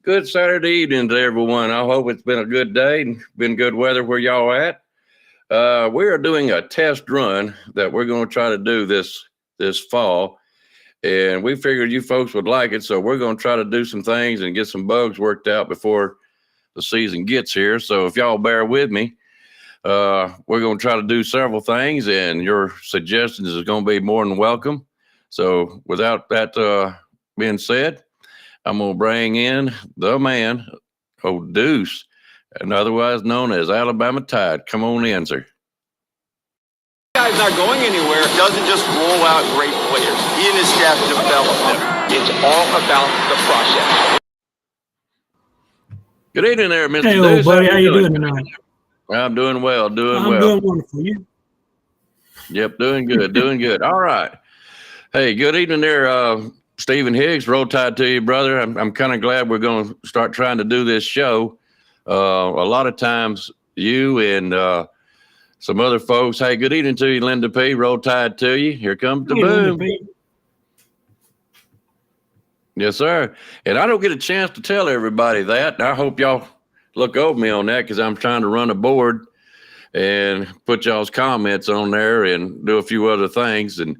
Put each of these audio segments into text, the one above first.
Good Saturday evening to everyone. I hope it's been a good day and been good weather where y'all at. We are doing a test run that we're going to try to do this fall, and we figured you folks would like it, so we're going to try to do some things and get some bugs worked out before the season gets here. So if y'all bear with me, we're going to try to do several things, and your suggestions is going to be more than welcome. So without that being said, I'm going to bring in the man, old Deuce, and otherwise known as Alabama Tide. Come on in, sir. Guy's not going anywhere. Doesn't just roll out great players. He and his staff develop them. It's all about the process. Good evening there, Mr. Hey, Deuce. old buddy. How you doing tonight? I'm doing well, I'm doing wonderful. You? Yep, doing good. All right. Hey, good evening there, Stephen Higgs. Roll Tide to you, brother. I'm kind of glad we're going to start trying to do this show. A lot of times you and some other folks, hey, good evening to you, Linda P. Roll Tide to you. Here comes the boom. Yes, sir. And I don't get a chance to tell everybody that. I hope y'all look over me on that because I'm trying to run a board and put y'all's comments on there and do a few other things. And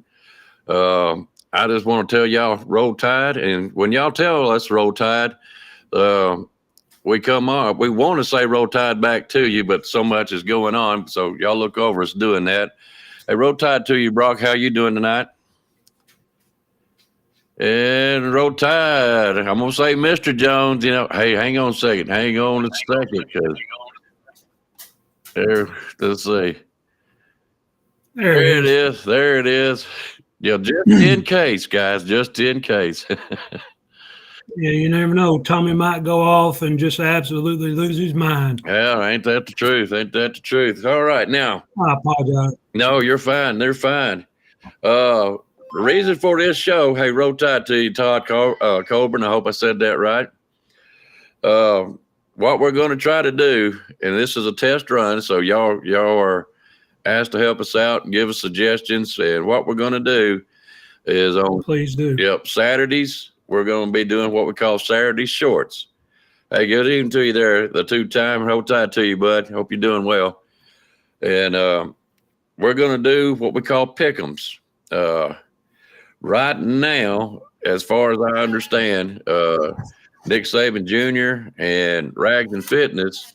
I just want to tell y'all Roll Tide. And when y'all tell us Roll Tide, we come up. We want to say Roll Tide back to you, but so much is going on. So y'all look over us doing that. Hey, Roll Tide to you, Brock. How you doing tonight? And Roll Tide. I'm going to say Mr. Jones. Hey, hang on a second. Because there, let's see. There it is. There it is. Yeah, just in case, guys, just in case. Yeah, you never know. Tommy might go off and just absolutely lose his mind. Yeah, ain't that the truth? All right, now. I apologize. No, you're fine. They're fine. The reason for this show, hey, Roll Tide to you, Todd Colburn. I hope I said that right. What we're going to try to do, and this is a test run, so y'all are asked to help us out and give us suggestions. And what we're going to do is on Please do. Yep, Saturdays, we're going to be doing what we call Saturday shorts. Hey, good evening to you there, the two-time. Roll Tide to you, bud. Hope you're doing well. And we're going to do what we call pick'ems. Right now, as far as I understand, Nick Saban Jr. and Rags and Fitness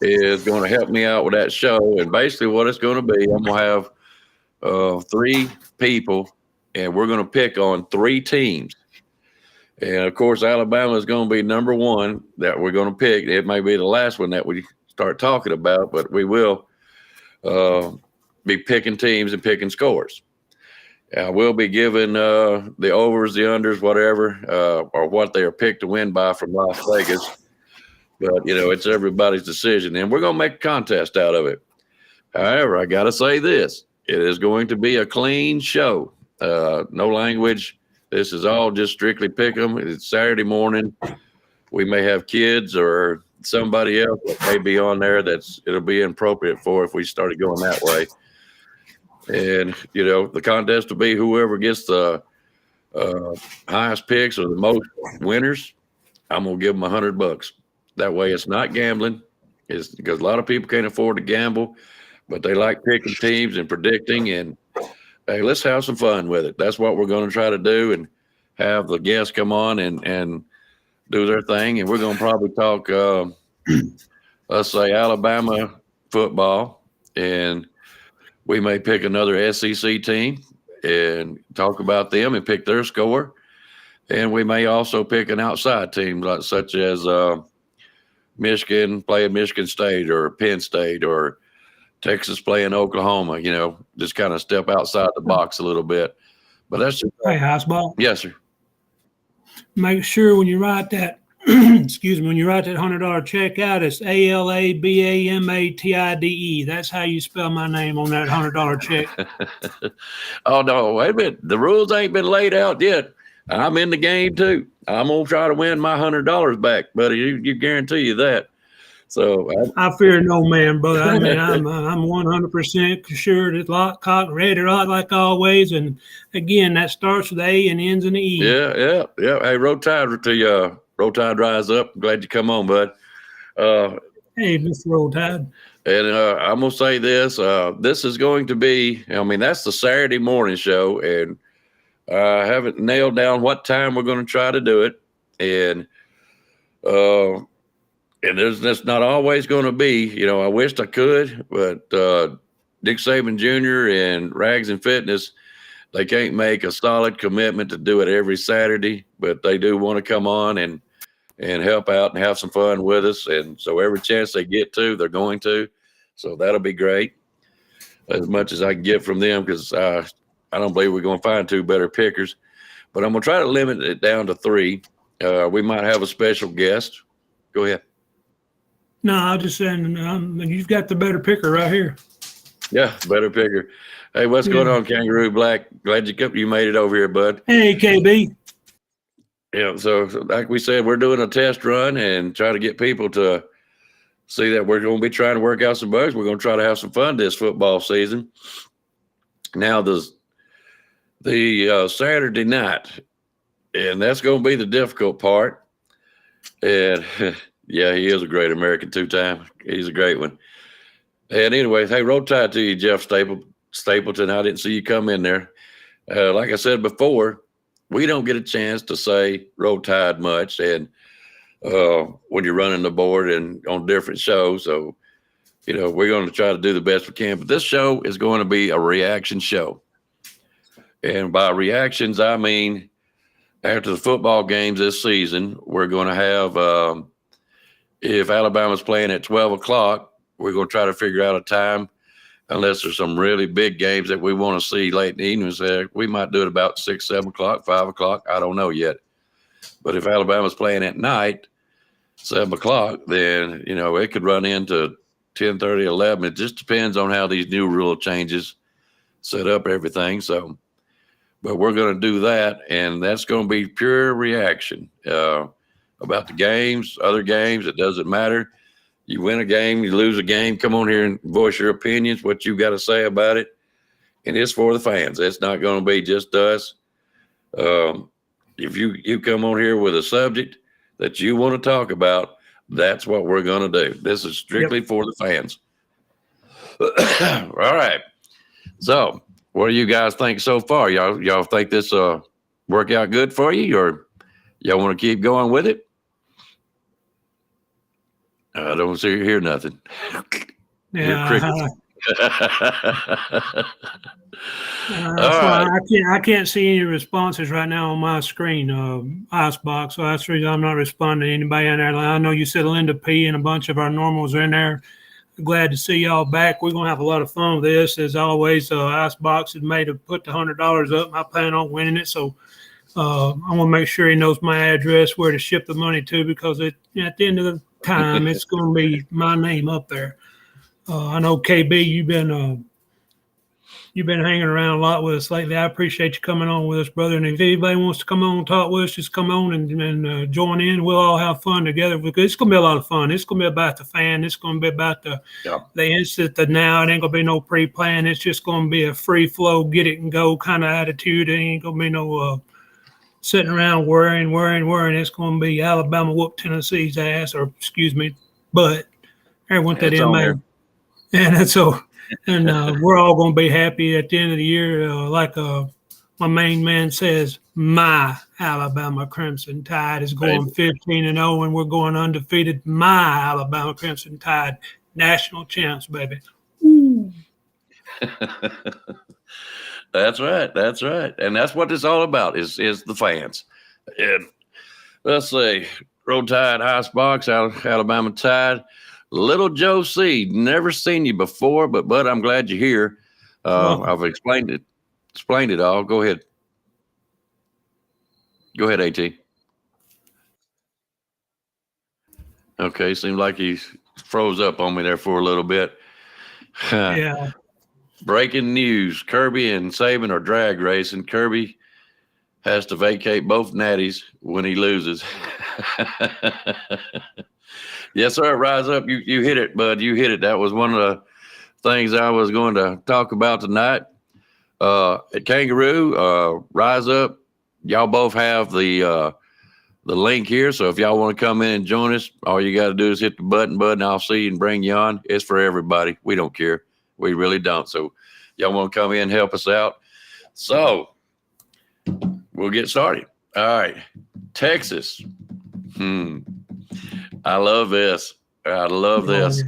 is going to help me out with that show. And basically what it's going to be, I'm going to have 3 people, and we're going to pick on 3 teams. And, of course, Alabama is going to be number 1 that we're going to pick. It may be the last one that we start talking about, but we will be picking teams and picking scores. We'll be giving the overs, the unders, whatever, or what they are picked to win by from Las Vegas. But, it's everybody's decision. And we're going to make a contest out of it. However, I got to say this. It is going to be a clean show. No language. This is all just strictly pick 'em. It's Saturday morning. We may have kids or somebody else that may be on there it'll be inappropriate for if we started going that way. And, the contest will be whoever gets the highest picks or the most winners, I'm going to give them $100. That way it's not gambling. It's because a lot of people can't afford to gamble, but they like picking teams and predicting. And, hey, let's have some fun with it. That's what we're going to try to do, and have the guests come on and do their thing. And we're going to probably talk, let's say, Alabama football, and we may pick another SEC team and talk about them and pick their score. And we may also pick an outside team, such as Michigan playing Michigan State or Penn State or Texas playing Oklahoma, just kind of step outside the box a little bit. But that's just. Hey, Houseball. Yes, sir. Make sure when you write that, when you write that $100 check out, it's ALABAMATIDE. That's how you spell my name on that $100 check. Oh, no, wait a minute. The rules ain't been laid out yet. I'm in the game too. I'm going to try to win my $100 back, buddy. You guarantee you that. So I fear no man, brother. I mean, I'm 100% sure that lock, cock, ready to rock like always. And again, that starts with A and ends in the E. Yeah. Hey, Roll Tide to you, Roll Tide Rise Up. Glad you come on, bud. Hey, Mr. Roll Tide. And I'm going to say this. This is going to be, that's the Saturday morning show, and I haven't nailed down what time we're going to try to do it. And that's not always going to be, I wished I could, but Dick Saban Jr. and Rags and Fitness, they can't make a solid commitment to do it every Saturday, but they do want to come on and help out and have some fun with us. And so every chance they get to, they're going to. So that'll be great, as much as I can get from them, because I don't believe we're going to find two better pickers. But I'm going to try to limit it down to three. We might have a special guest. Go ahead. No, I was just saying, you've got the better picker right here. Yeah, better picker. Hey, what's going on, Kangaroo Black? Glad you made it over here, bud. Hey, KB. Yeah, so like we said, we're doing a test run and try to get people to see that we're going to be trying to work out some bugs. We're going to try to have some fun this football season. Now, the Saturday night, and that's going to be the difficult part. And yeah, he is a great American two-time. He's a great one. And anyway, hey, Roll Tide to you, Jeff Stapleton. I didn't see you come in there. Like I said before, we don't get a chance to say Roll Tide much, and when you're running the board and on different shows. So, we're going to try to do the best we can. But this show is going to be a reaction show. And by reactions, I mean after the football games this season, we're going to have, if Alabama's playing at 12 o'clock, we're going to try to figure out a time, unless there's some really big games that we want to see late in the evening. So we might do it about 6, 7 o'clock, 5 o'clock. I don't know yet. But if Alabama's playing at night, 7 o'clock, then, it could run into 10:30, 11. It just depends on how these new rule changes set up everything. So, but we're going to do that, and that's going to be pure reaction about the games, other games. It doesn't matter. You win a game, you lose a game, come on here and voice your opinions, what you got to say about it. And it's for the fans. It's not going to be just us. If you come on here with a subject that you want to talk about, that's what we're going to do. This is strictly for the fans. All right. So what do you guys think so far? Y'all think this work out good for you, or y'all want to keep going with it? I don't hear nothing. Yeah. I can't see any responses right now on my screen, Icebox. So that's the reason I'm not responding to anybody in there. I know you said Linda P and a bunch of our normals are in there. Glad to see y'all back. We're going to have a lot of fun with this. As always, Icebox has made to put the $100 up. I plan on winning it. So I want to make sure he knows my address, where to ship the money to, because at the end of the time, it's going to be my name up there. I know, KB, you've been hanging around a lot with us lately. I appreciate you coming on with us, brother. And if anybody wants to come on and talk with us, just come on and join in. We'll all have fun together, because it's going to be a lot of fun. It's going to be about the fan. It's going to be about the instant, the now. It ain't going to be no pre-plan. It's just going to be a free flow, get it and go kind of attitude. It ain't going to be no sitting around worrying. It's going to be Alabama whoop Tennessee's ass, or excuse me, but everyone that in there. And that's so. And we're all going to be happy at the end of the year. Like my main man says, my Alabama Crimson Tide is going 15-0, and we're going undefeated. My Alabama Crimson Tide, national champs, baby. Ooh. That's right. And that's what it's all about, is the fans. And let's see, Roll Tide, Icebox, Alabama Tide. Little Joe C, never seen you before, but bud, I'm glad you're here. I've explained it all. Go ahead, AT. Okay, seemed like he froze up on me there for a little bit. Yeah. Breaking news: Kirby and Saban are drag racing. Kirby has to vacate both natties when he loses. Yes, sir. Rise up. You hit it, bud. You hit it. That was one of the things I was going to talk about tonight. At Kangaroo, Rise Up, y'all both have the the link here. So if y'all want to come in and join us, all you got to do is hit the button. I'll see you and bring you on. It's for everybody. We don't care. We really don't. So y'all want to come in and help us out. So we'll get started. All right. Texas. I love this. I love this.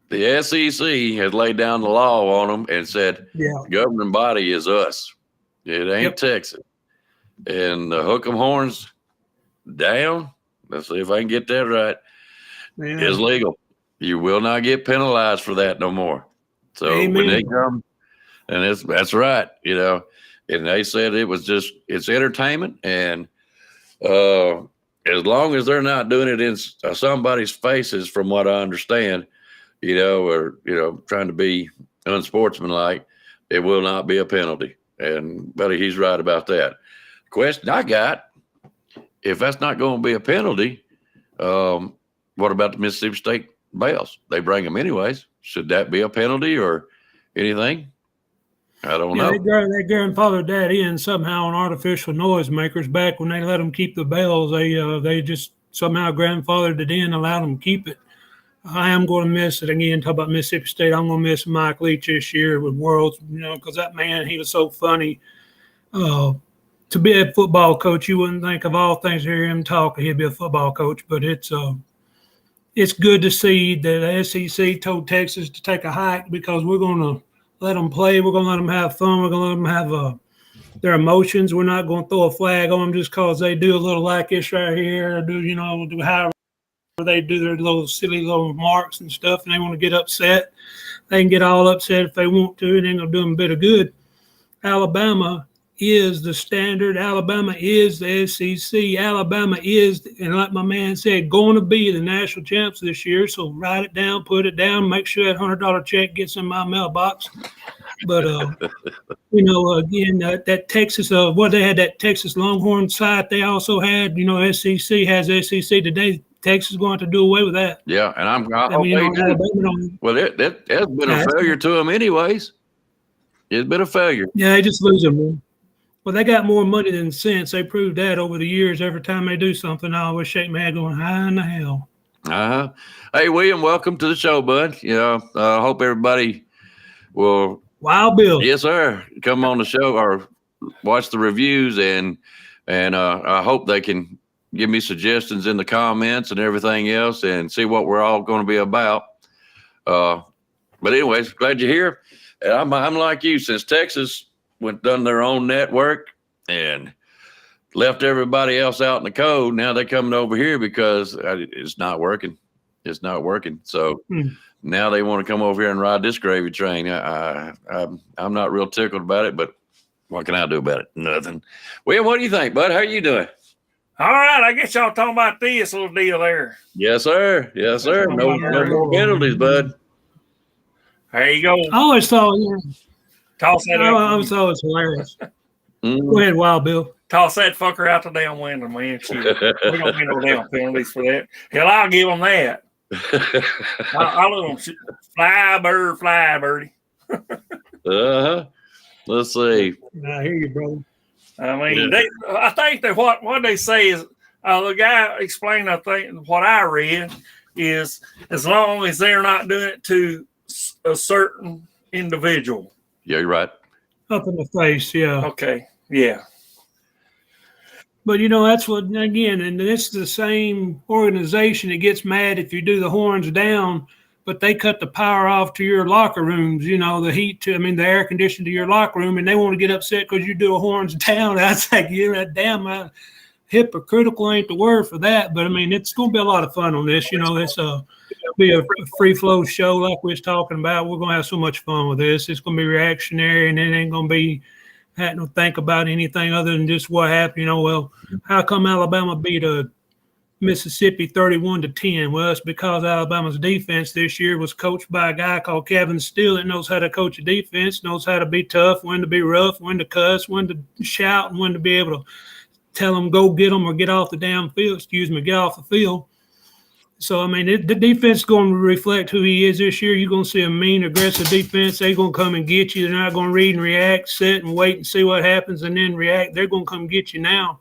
The SEC has laid down the law on them and said, the governing body is us. It ain't Texas. And the hook 'em horns down, let's see if I can get that right, is legal. You will not get penalized for that no more. So when they come, and that's right, you know, and they said it's entertainment, and as long as they're not doing it in somebody's faces, from what I understand, you know, or, you know, trying to be unsportsmanlike, it will not be a penalty. And buddy, he's right about that. Question I got, if that's not going to be a penalty, what about the Mississippi State bails? They bring them anyways. Should that be a penalty or anything? I don't know. They grandfathered that in somehow on artificial noisemakers. Back when they let them keep the bells, they just somehow grandfathered it in, allowed them to keep it. I am going to miss it again. Talk about Mississippi State. I'm going to miss Mike Leach this year with Worlds, you know, because that man, he was so funny. To be a football coach, you wouldn't think of all things to hear him talk, he'd be a football coach. But it's good to see that the SEC told Texas to take a hike, because we're going to let them play. We're going to let them have fun. We're going to let them have their emotions. We're not going to throw a flag on them just because they do a little like this right here, or do however they do their little silly little remarks and stuff, and they want to get upset. They can get all upset if they want to. It ain't going to do them a bit of good. Alabama is the standard. Alabama is the SEC. Alabama is, and like my man said, going to be the national champs this year. So write it down, put it down, make sure that $100 check gets in my mailbox. But, you know, again, that Texas, they had that Texas Longhorn site. They also had, you know, SEC has SEC today. Texas is going to do away with that. Yeah, and I hope they do. Well, it has been a failure to them anyways. It's been a failure. Yeah, they just lose them. Well, they got more money than sense. They proved that over the years. Every time they do something, I always shake my head going, how in the hell? Hey, William, welcome to the show, bud. You know, I hope everybody will. Wild Bill. Yes, sir. Come on the show or watch the reviews, and I hope they can give me suggestions in the comments and everything else, and see what we're all going to be about. But anyways, glad you're here. And I'm like you, since Texas done their own network and left everybody else out in the cold. Now they're coming over here because it's not working. It's not working. So now they want to come over here and ride this gravy train. I'm not real tickled about it, but what can I do about it? Nothing. William, what do you think, bud? How are you doing? All right, I guess y'all talking about this little deal there. Yes, sir. Yes, sir. No more penalties, bud. There you go. I always thought, Toss that I always thought it was hilarious. Go ahead, Wild Bill. Toss that fucker out the damn window, man. We don't get no damn penalties for that. Hell, I'll give them that. I'll let them fly, birdie. Let's see. I hear you, brother. I mean, I think that what they say is, the guy explained, I think, what I read is, as long as they're not doing it to a certain individual. Yeah, you're right. Up in the face, yeah. Okay, yeah. But, you know, that's what, again, and it's the same organization that gets mad if you do the horns down, but they cut the power off to your locker rooms, you know, the air conditioning to your locker room, and they want to get upset because you do a horns down. That's like, damn, hypocritical ain't the word for that. But, I mean, it's going to be a lot of fun on this. You know, it's be a free flow show like we was talking about. We're going to have so much fun with this. It's going to be reactionary, and it ain't going to be having to think about anything other than just what happened. You know, well, how come Alabama beat Mississippi 31-10? Well, it's because Alabama's defense this year was coached by a guy called Kevin Steele that knows how to coach a defense, knows how to be tough, when to be rough, when to cuss, when to shout, and when to be able to tell them go get them or get off the damn field. Get off the field. So, I mean, the defense is going to reflect who he is this year. You're going to see a mean, aggressive defense. They're going to come and get you. They're not going to read and react, sit and wait and see what happens and then react. They're going to come get you now.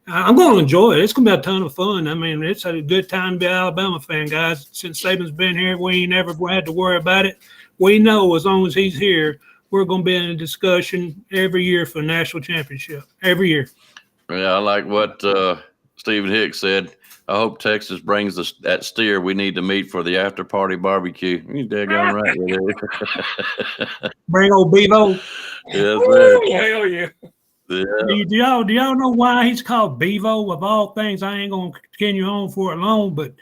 I'm going to enjoy it. It's going to be a ton of fun. I mean, it's a good time to be an Alabama fan, guys. Since Saban's been here, we ain't never had to worry about it. We know as long as he's here, we're going to be in a discussion every year for a national championship. Every year. Yeah, I like what Stephen Hicks said. I hope Texas brings that steer we need to meet for the after party barbecue. You daggone right with it. Bring old Bevo. Yes, sir. Hell yeah. Yeah. Do y'all know why he's called Bevo? Of all things, I ain't gonna continue on for it long, but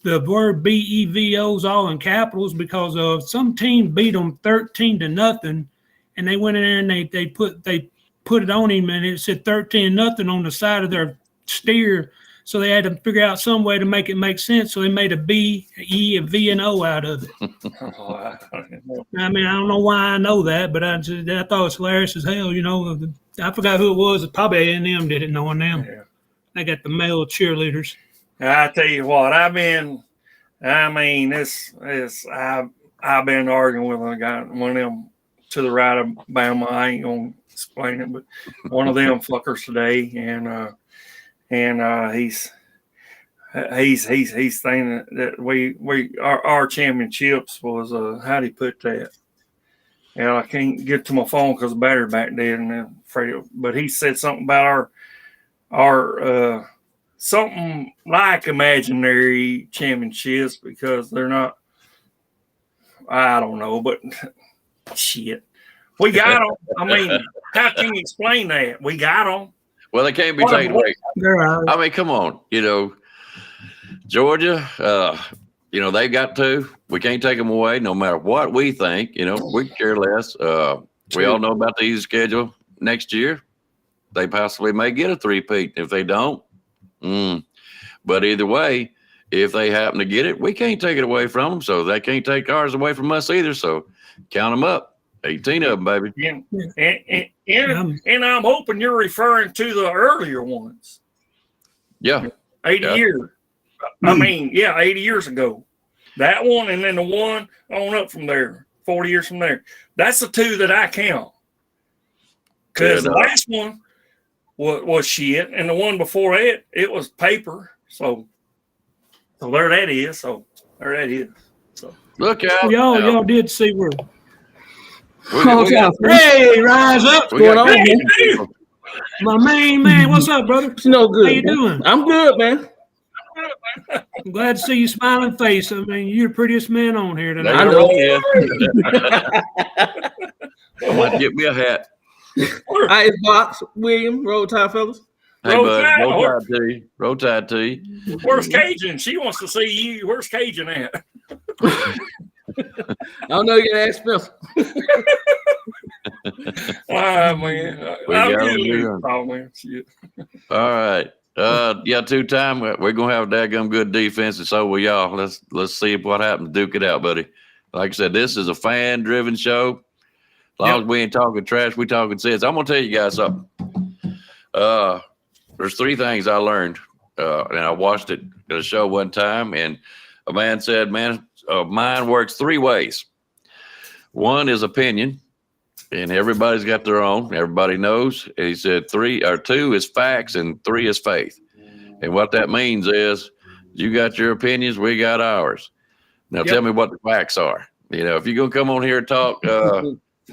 the word BEVO is all in capitals because of some team beat them 13-0, and they went in there and they put it on him, and it said 13-0 on the side of their steer. So they had to figure out some way to make it make sense. So they made a B, a E, a V, and O out of it. I mean, I don't know why I know that, but I thought it was hilarious as hell. You know, I forgot who it was. Probably A&M did it, knowing them. Yeah. They got the male cheerleaders. I tell you what, I've been arguing with a guy, one of them to the right of Bama. I ain't gonna explain it, but one of them fuckers today, and he's thinking that our championships was how'd he put that? And I can't get to my phone because the battery back dead, and I'm afraid but he said something about our something like imaginary championships because they're not. I don't know, but shit, we got them. I mean, how can you explain that? We got them. Well, they can't be taken away. I mean, come on. You know, Georgia, you know, they got to. We can't take them away no matter what we think. You know, we care less. We all know about the easy schedule next year. They possibly may get a three-peat. If they don't, but either way, if they happen to get it, we can't take it away from them. So they can't take ours away from us either. So count them up. 18 of them, baby. Yeah. And I'm hoping you're referring to the earlier ones. Yeah. 80 years. I mean, 80 years ago. That one and then the one on up from there, 40 years from there. That's the two that I count. Because the last one was shit, and the one before it was paper. So there that is. So look out. Y'all did see where. Hey, rise up. What's going on? My main man, what's up, brother? It's no good. How you doing? I'm good, man. I'm glad to see your smiling face. I mean, you're the prettiest man on here tonight. I know. I might get me a hat. Ice box, William, roll tide fellas. Hey, bud, roll tide to you. Where's Cajun? She wants to see you. Where's Cajun at? I don't know. You gotta ask Spencer. Man. Shit. All right. 2-time. We're gonna have a daggum good defense, and so will y'all. Let's see what happens. Duke it out, buddy. Like I said, this is a fan-driven show. As long as we ain't talking trash, we talking sense. I'm gonna tell you guys something. There's 3 things I learned, and I watched it at a show one time, and a man said, "Man, mine works 3 ways. One is opinion, and everybody's got their own. Everybody knows." And he said 2 is facts, and 3 is faith. And what that means is, you got your opinions, we got ours. Now tell me what the facts are. You know, if you're gonna come on here and talk,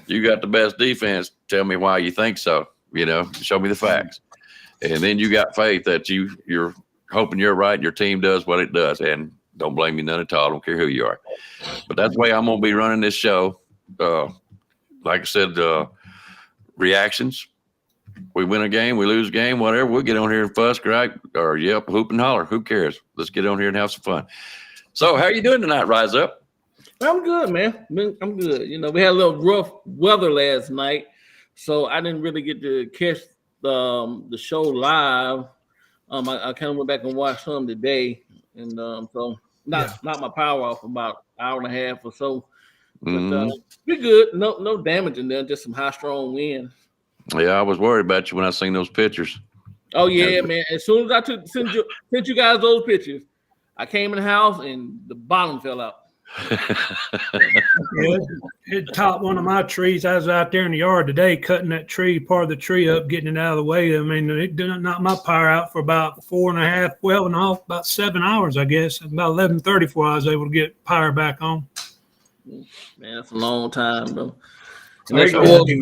you got the best defense. Tell me why you think so. You know, show me the facts. And then you got faith that you're hoping you're right. Your team does what it does, and don't blame me none at all. I don't care who you are. But that's the way I'm going to be running this show. Like I said, reactions. We win a game, we lose a game, whatever. We'll get on here and fuss, right? Or hoop and holler. Who cares? Let's get on here and have some fun. So, how you doing tonight, Rise Up? I'm good, man. I'm good. You know, we had a little rough weather last night, so I didn't really get to catch the show live. I kind of went back and watched some today, and so not my power off about an hour and a half or so. But we're good. No damage in there, just some high strong wind. Yeah, I was worried about you when I seen those pictures. Oh yeah, man. As soon as I sent you guys those pictures, I came in the house and the bottom fell out. It topped one of my trees. I was out there in the yard today cutting that tree, part of the tree up, getting it out of the way. I mean, it didn't knock my power out for about 4.5, about 7 hours, I guess. About 11:30 before I was able to get power back on. Man, that's a long time, bro. And There that's you all. go.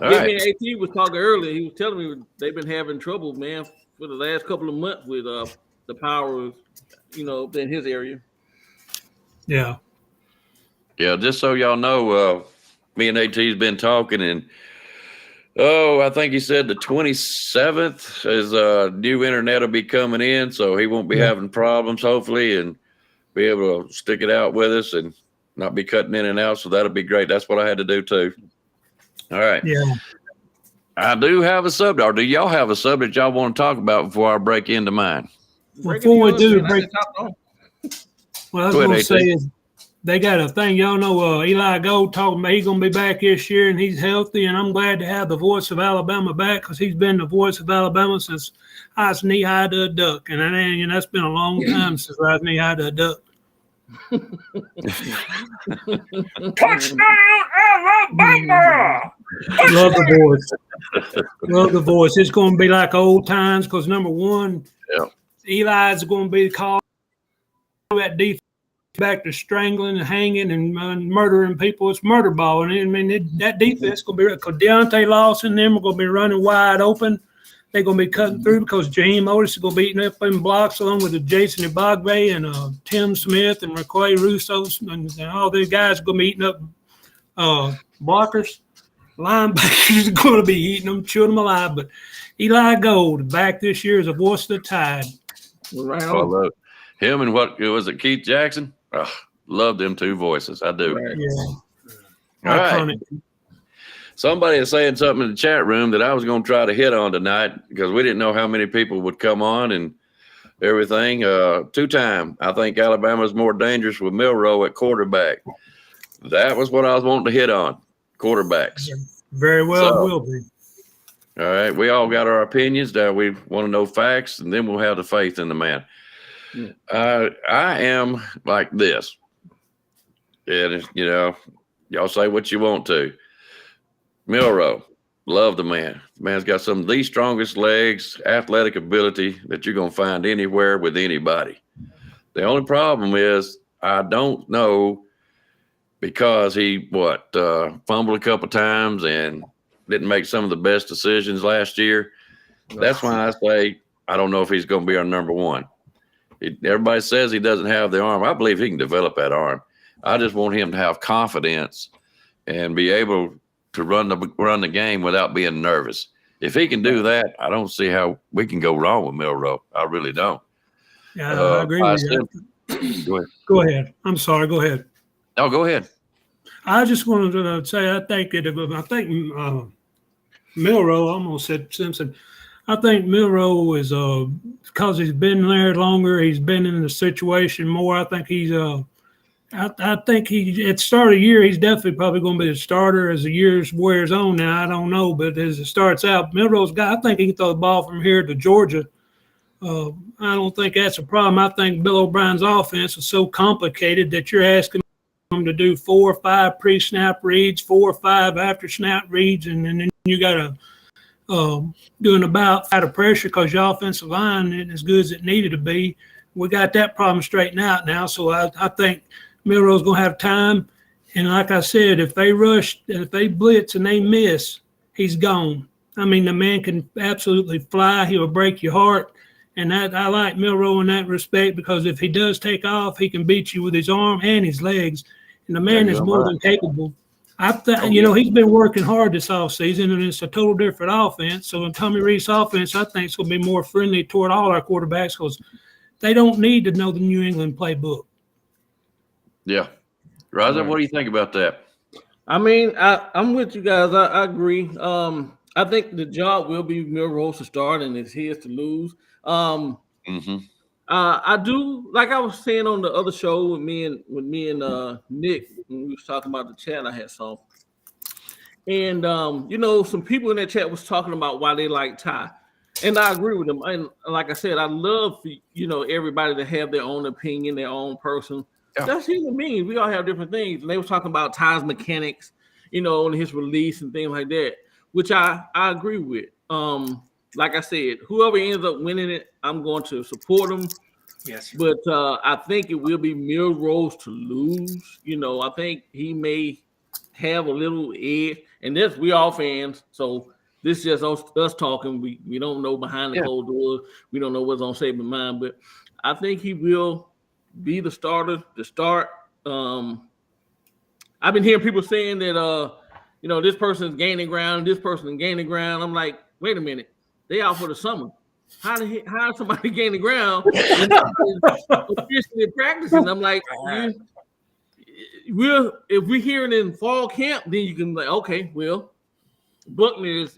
All Yeah, right. man, AT was talking earlier. He was telling me they've been having trouble, man, for the last couple of months with the power, in his area. Yeah. Yeah, just so y'all know, me and AT's been talking, and I think he said the 27th is new internet will be coming in, so he won't be having problems, hopefully, and be able to stick it out with us and not be cutting in and out. So that'll be great. That's what I had to do too. All right. Yeah. I do have a subject, or do y'all have a subject y'all want to talk about before I break into mine? Before we do break, on. what I was Go ahead, going to AT. say is they got a thing. Y'all know Eli Gold talking about he's going to be back this year and he's healthy. And I'm glad to have the voice of Alabama back because he's been the voice of Alabama since I was knee-high to a duck. And that's been a long time since I was knee-high to a duck. Touchdown, Alabama! Love the voice. Love the voice. It's going to be like old times because, number one, Eli's going to be called that defense back to strangling and hanging and murdering people. It's murder ball. And I mean, that defense is going to be because Deontay Lawson and them are going to be running wide open. They're going to be cutting through because Jaheim Otis is going to be eating up in blocks along with Jason Ibagbe and Tim Smith and McQuay Russo and all these guys are going to be eating up blockers. Linebackers are going to be eating them, chewing them alive. But Eli Gold back this year as a voice of the tide. Right I love it. Him and what was it, Keith Jackson? Oh, love them two voices. I do. Right. Yeah. All right. Iconic. Somebody is saying something in the chat room that I was going to try to hit on tonight because we didn't know how many people would come on and everything. Two-time, I think Alabama's more dangerous with Milroe at quarterback. That was what I was wanting to hit on, quarterbacks. Very well will be. All right, we all got our opinions. We want to know facts, and then we'll have the faith in the man. Yeah. I am like this. And, y'all say what you want to. Milroe, love the man. The man's got some of the strongest legs, athletic ability that you're going to find anywhere with anybody. The only problem is I don't know because he, fumbled a couple times and didn't make some of the best decisions last year. That's why I say I don't know if he's going to be our number one. Everybody says he doesn't have the arm. I believe he can develop that arm. I just want him to have confidence and be able to run the game without being nervous. If he can do that, I don't see how we can go wrong with Milroe. I really don't. Yeah, I agree with you. Go ahead. Go ahead. I'm sorry. Go ahead. No, go ahead. I just wanted to say I think Milroe, I almost said Simpson. I think Milroe is because he's been there longer. He's been in the situation more. I think he's I think he at the start of the year he's definitely probably going to be the starter as the year wears on. Now I don't know, but as it starts out, Milroe's guy. I think he can throw the ball from here to Georgia. I don't think that's a problem. I think Bill O'Brien's offense is so complicated that you're asking him to do 4 or 5 pre-snap reads, 4 or 5 after-snap reads, and then you got to doing about out of pressure because your offensive line isn't as good as it needed to be. We got that problem straightened out now, so I think Milroe's going to have time. And like I said, if they rush, if they blitz and they miss, he's gone. I mean, the man can absolutely fly. He'll break your heart. And that I like Milroe in that respect because if he does take off, he can beat you with his arm and his legs. And the man is more than capable. He's been working hard this offseason, and it's a total different offense. So in Tommy Rees' offense, I think it's going to be more friendly toward all our quarterbacks because they don't need to know the New England playbook. Yeah. Raza, what do you think about that? I mean, I'm with you guys. I agree. I think the job will be Milroe to start, and it's his to lose. I do, like I was saying on the other show with me and Nick when we was talking about the chat. I had some, and some people in that chat was talking about why they like Ty, and I agree with them. And like I said, I love everybody to have their own opinion, their own person. That's human beings. We all have different things. And they were talking about Ty's mechanics, on his release and things like that, which I agree with. Like I said, whoever ends up winning it, I'm going to support them. Yes, sir. But I think it will be Milrose to lose. I think he may have a little edge. And this, we all fans, so this is just us talking. We don't know behind the closed doors. We don't know what's on Saban's mind. But I think he will be the starter to start. I've been hearing people saying that this person's gaining ground, this person gaining ground. I'm like, wait a minute, they out for the summer. How is somebody gaining ground when officially practicing? I'm like, if we hear it in fall camp, then you can like, okay, well, Buckner is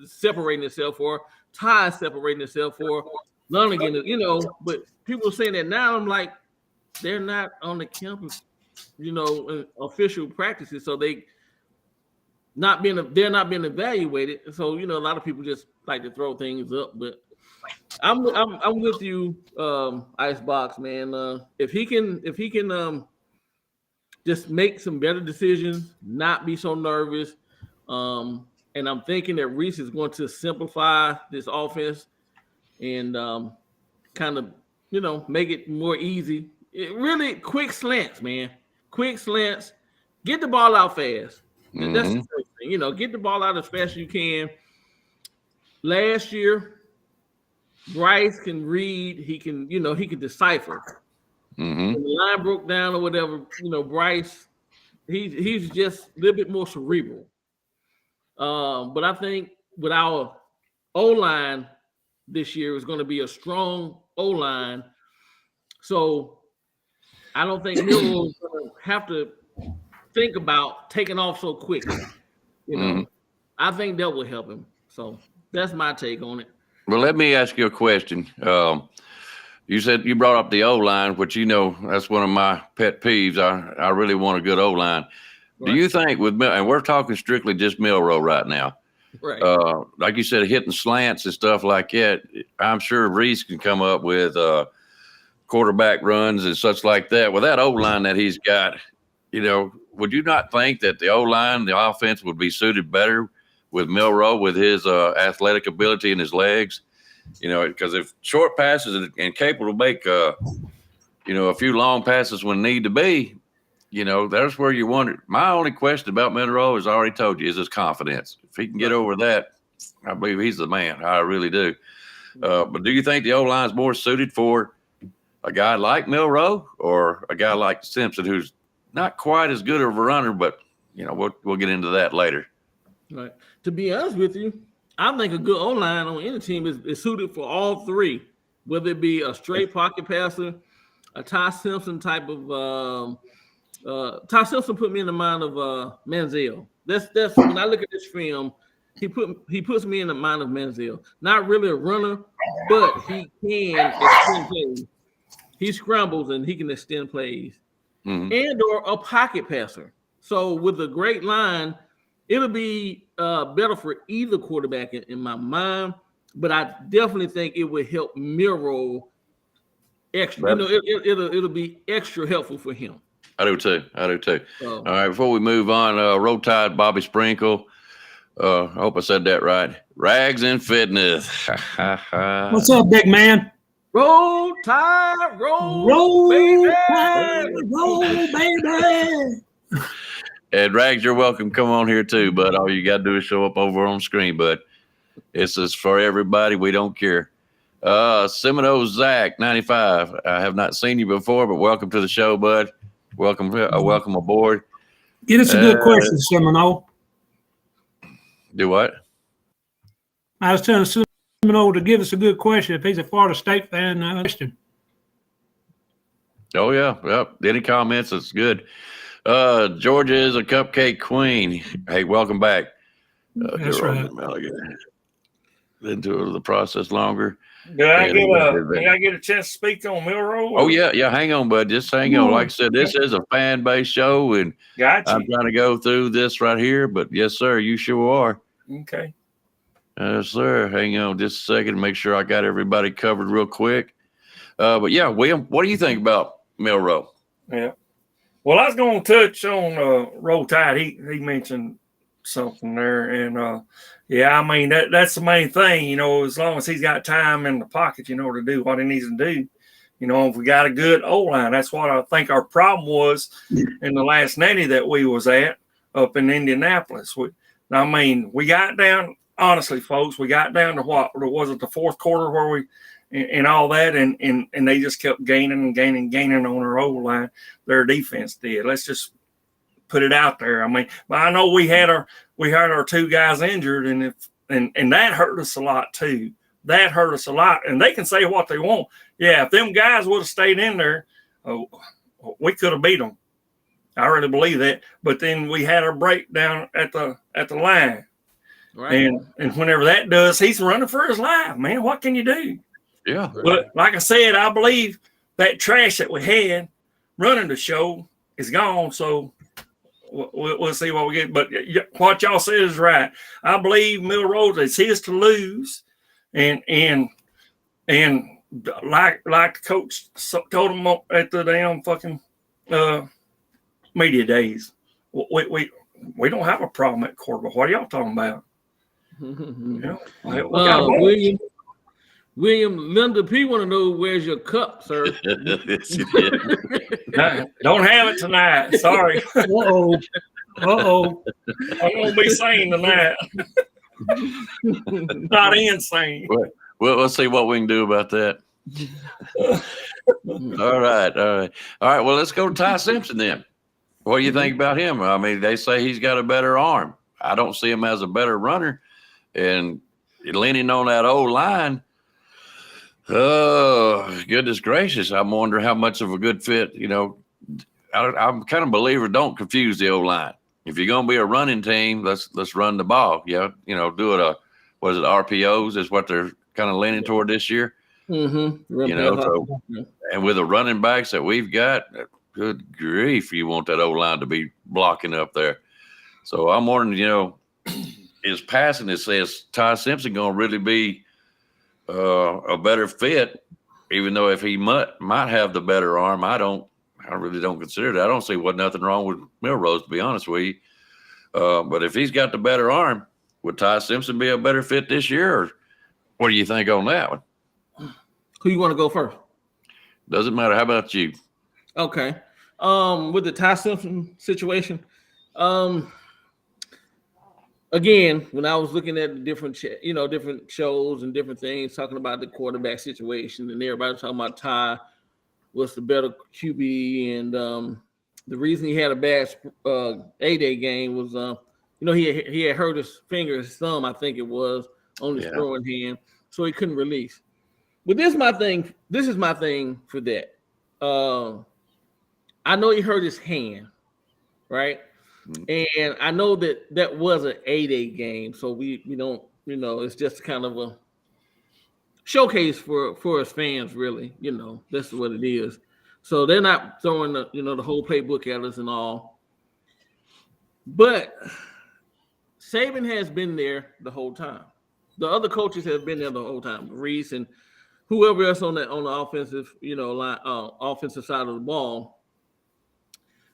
separating itself, or Ty is separating itself, or Lonigan, but people are saying that now. I'm like, they're not on the campus, official practices, so they're not being evaluated. So a lot of people just like to throw things up. But I'm with you, Icebox man. If he can just make some better decisions, not be so nervous. And I'm thinking that Reese is going to simplify this offense and kind of, make it more easy. Really quick slants, man. Quick slants. Get the ball out fast. Mm-hmm. That's the first thing. Get the ball out as fast as you can. Last year, Bryce can read. He can decipher. Mm-hmm. When the line broke down or whatever, Bryce, he's just a little bit more cerebral. But I think with our O-line this year is going to be a strong O-line. So I don't think Miro is going to have to think about taking off so quickly. I think that will help him. So that's my take on it. Well, let me ask you a question. You said you brought up the O-line, which that's one of my pet peeves. I really want a good O-line. Right. Do you think and we're talking strictly just Milroe right now, right? Like you said, hitting slants and stuff like that. I'm sure Reese can come up with quarterback runs and such like that. With that O-line that he's got, would you not think that the O-line, the offense would be suited better with Milroe, with his athletic ability and his legs? Because if short passes and capable to make, a few long passes when need to be, that's where you wonder. My only question about Milroe, as I already told you, is his confidence. If he can get over that, I believe he's the man. I really do. But do you think the O-line is more suited for a guy like Milroe or a guy like Simpson, who's not quite as good of a runner, but, we'll get into that later. Right. To be honest with you, I think a good O-line on any team is suited for all three, whether it be a straight pocket passer, a Ty Simpson type of Ty Simpson put me in the mind of Manziel. That's when I look at this film, he puts me in the mind of Manziel. Not really a runner, but he can extend plays. He scrambles and he can extend plays. Mm-hmm. And or a pocket passer. So with a great line, it'll be better for either quarterback in my mind, but I definitely think it would help Milroe extra. It'll be extra helpful for him. I do too. All right, before we move on, Roll Tide, Bobby Sprinkle. I hope I said that right. Rags and Fitness. What's up, big man? Roll Tide, roll baby. Tide, roll baby. And Rags, you're welcome. Come on here too, bud. All you got to do is show up over on screen, bud. This is for everybody. We don't care. Seminoles Zach, 95. I have not seen you before, but welcome to the show, bud. Welcome aboard. Get us a good question, Seminole. Do what? I was telling Seminole to give us a good question if he's a Florida State fan. Question. Oh yeah. Yep. Any comments? That's good. Georgia is a cupcake queen. Hey, welcome back. That's right. Into the process longer. Did I get a chance to speak on Milroe? Oh yeah. Hang on, bud. Just hang on. Like I said, this is a fan-based show, and I'm trying to go through this right here. But yes, sir, you sure are. Okay. Yes, sir. Hang on just a second. Make sure I got everybody covered real quick. But yeah, William, what do you think about Milroe? Yeah. Well, I was going to touch on Roll Tide. He mentioned something there, and yeah, I mean that's the main thing. You know, as long as he's got time in the pocket, you know, to do what he needs to do. You know, if we got a good O-line, that's what I think our problem was in the last nanny that we was at up in Indianapolis. I mean, we got down, honestly, folks, we got down to what was it, the fourth quarter where we and all that, and they just kept gaining on our O-line. Their defense did. Let's just put it out there. I mean, but I know we had our two guys injured, and that hurt us a lot too. That hurt us a lot. And they can say what they want. Yeah, if them guys would have stayed in there, we could have beat them. I really believe that. But then we had our breakdown at the line. Right. And whenever that does, he's running for his life, man. What can you do? Yeah. But like I said, I believe that trash that we had running the show is gone. So we'll see what we get. But what y'all said is right. I believe Milrose is his to lose. And like the coach told him at the damn fucking media days, we don't have a problem at quarterback. What are y'all talking about? You know, William Linda P want to know where's your cup, sir? Don't have it tonight. Sorry. Uh-oh. I'm gonna be saying tonight. Not insane. Well, let's see what we can do about that. All right. Well, let's go to Ty Simpson then. What do you think about him? I mean, they say he's got a better arm. I don't see him as a better runner, and leaning on that old line. Oh, goodness gracious! I'm wondering how much of a good fit. You know, I'm kind of a believer. Don't confuse the old line. If you're going to be a running team, let's run the ball. Yeah, you know, do it. What is it? RPOs is what they're kind of leaning toward this year. Mm-hmm. You know, so, and with the running backs that we've got, good grief, you want that old line to be blocking up there. So I'm wondering, you know, is passing it says Ty Simpson going to really be a better fit, even though if he might have the better arm, I really don't consider that. I don't see nothing wrong with Milrose, to be honest with you. But if he's got the better arm, would Ty Simpson be a better fit this year? Or what do you think on that one? Who you want to go first? Doesn't matter. How about you? Okay. With the Ty Simpson situation, again, when I was looking at the different shows and different things, talking about the quarterback situation, and everybody was talking about Ty was the better QB, and the reason he had a bad A-Day game was, he had hurt his finger, his thumb, I think it was, on his throwing hand, so he couldn't release. But this is my thing. This is my thing for that. I know he hurt his hand, right? And I know that was an A-Day game, so we don't, it's just kind of a showcase for his fans, really. That's what it is. So they're not throwing the whole playbook at us and all. But Saban has been there the whole time. The other coaches have been there the whole time. Reese and whoever else on the offensive, line, offensive side of the ball.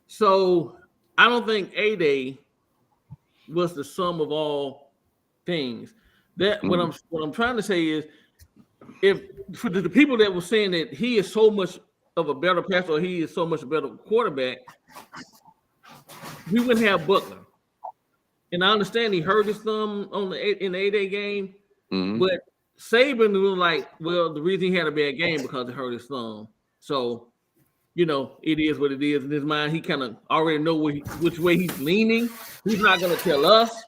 So I don't think A-Day was the sum of all things. That what I'm trying to say is, if for the people that were saying that he is so much of a better passer, or he is so much a better quarterback, we wouldn't have Butler. And I understand he hurt his thumb in the A-Day game, but Saban was like, well, the reason he had a bad game because he hurt his thumb. So, it is what it is. In his mind, he kind of already know which way he's leaning. He's not going to tell us.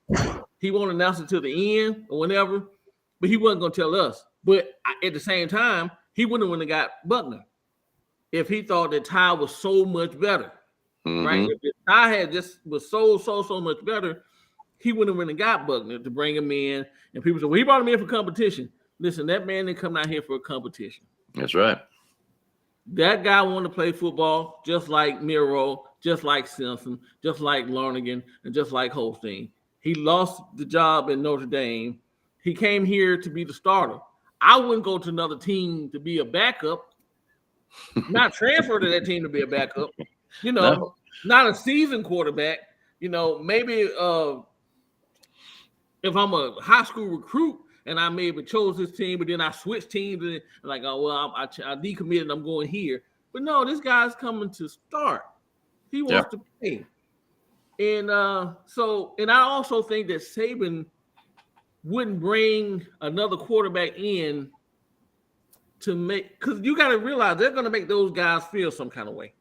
He won't announce it till the end or whenever, but he wasn't going to tell us. But at the same time, he wouldn't have got Buckner if he thought that Ty was so much better, right? If Ty was so much better, he wouldn't have got Buckner to bring him in. And people say, well, he brought him in for competition. Listen, that man didn't come out here for a competition. That's right. That guy wanted to play football just like Miro, just like Simpson, just like Larnigan, and just like Holstein. He lost the job in Notre Dame. He came here to be the starter. I wouldn't go to another team to be a backup not transfer to that team to be a backup. No. Not a seasoned quarterback. Maybe if I'm a high school recruit and I maybe chose this team, but then I switched teams and like, oh well, I decommitted and I'm going here. But no, this guy's coming to start. He wants to play. And I also think that Saban wouldn't bring another quarterback in to make, because you got to realize they're going to make those guys feel some kind of way.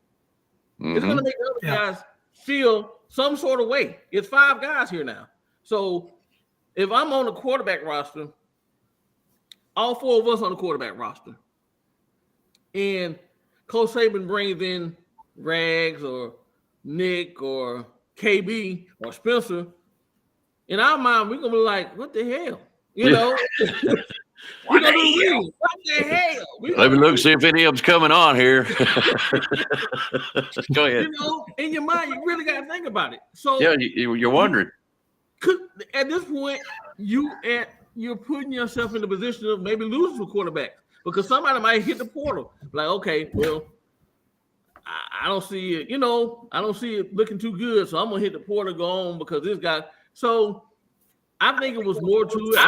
Mm-hmm. It's going to make the other guys feel some sort of way. It's 5 guys here now. So if I'm on the quarterback roster, all 4 of us on the quarterback roster, and Coach Saban brings in Rags or Nick or KB or Spencer, in our mind, we're going to be like, what the hell? What the hell? Let me look, see if any of them's coming on here. Go ahead. In your mind, you really got to think about it. So yeah, you're wondering. At this point, you're putting yourself in the position of maybe losing a quarterback because somebody might hit the portal. Like, okay, well, I don't see it. I don't see it looking too good, so I'm gonna hit the portal, go on because this guy. So I think it was more to it.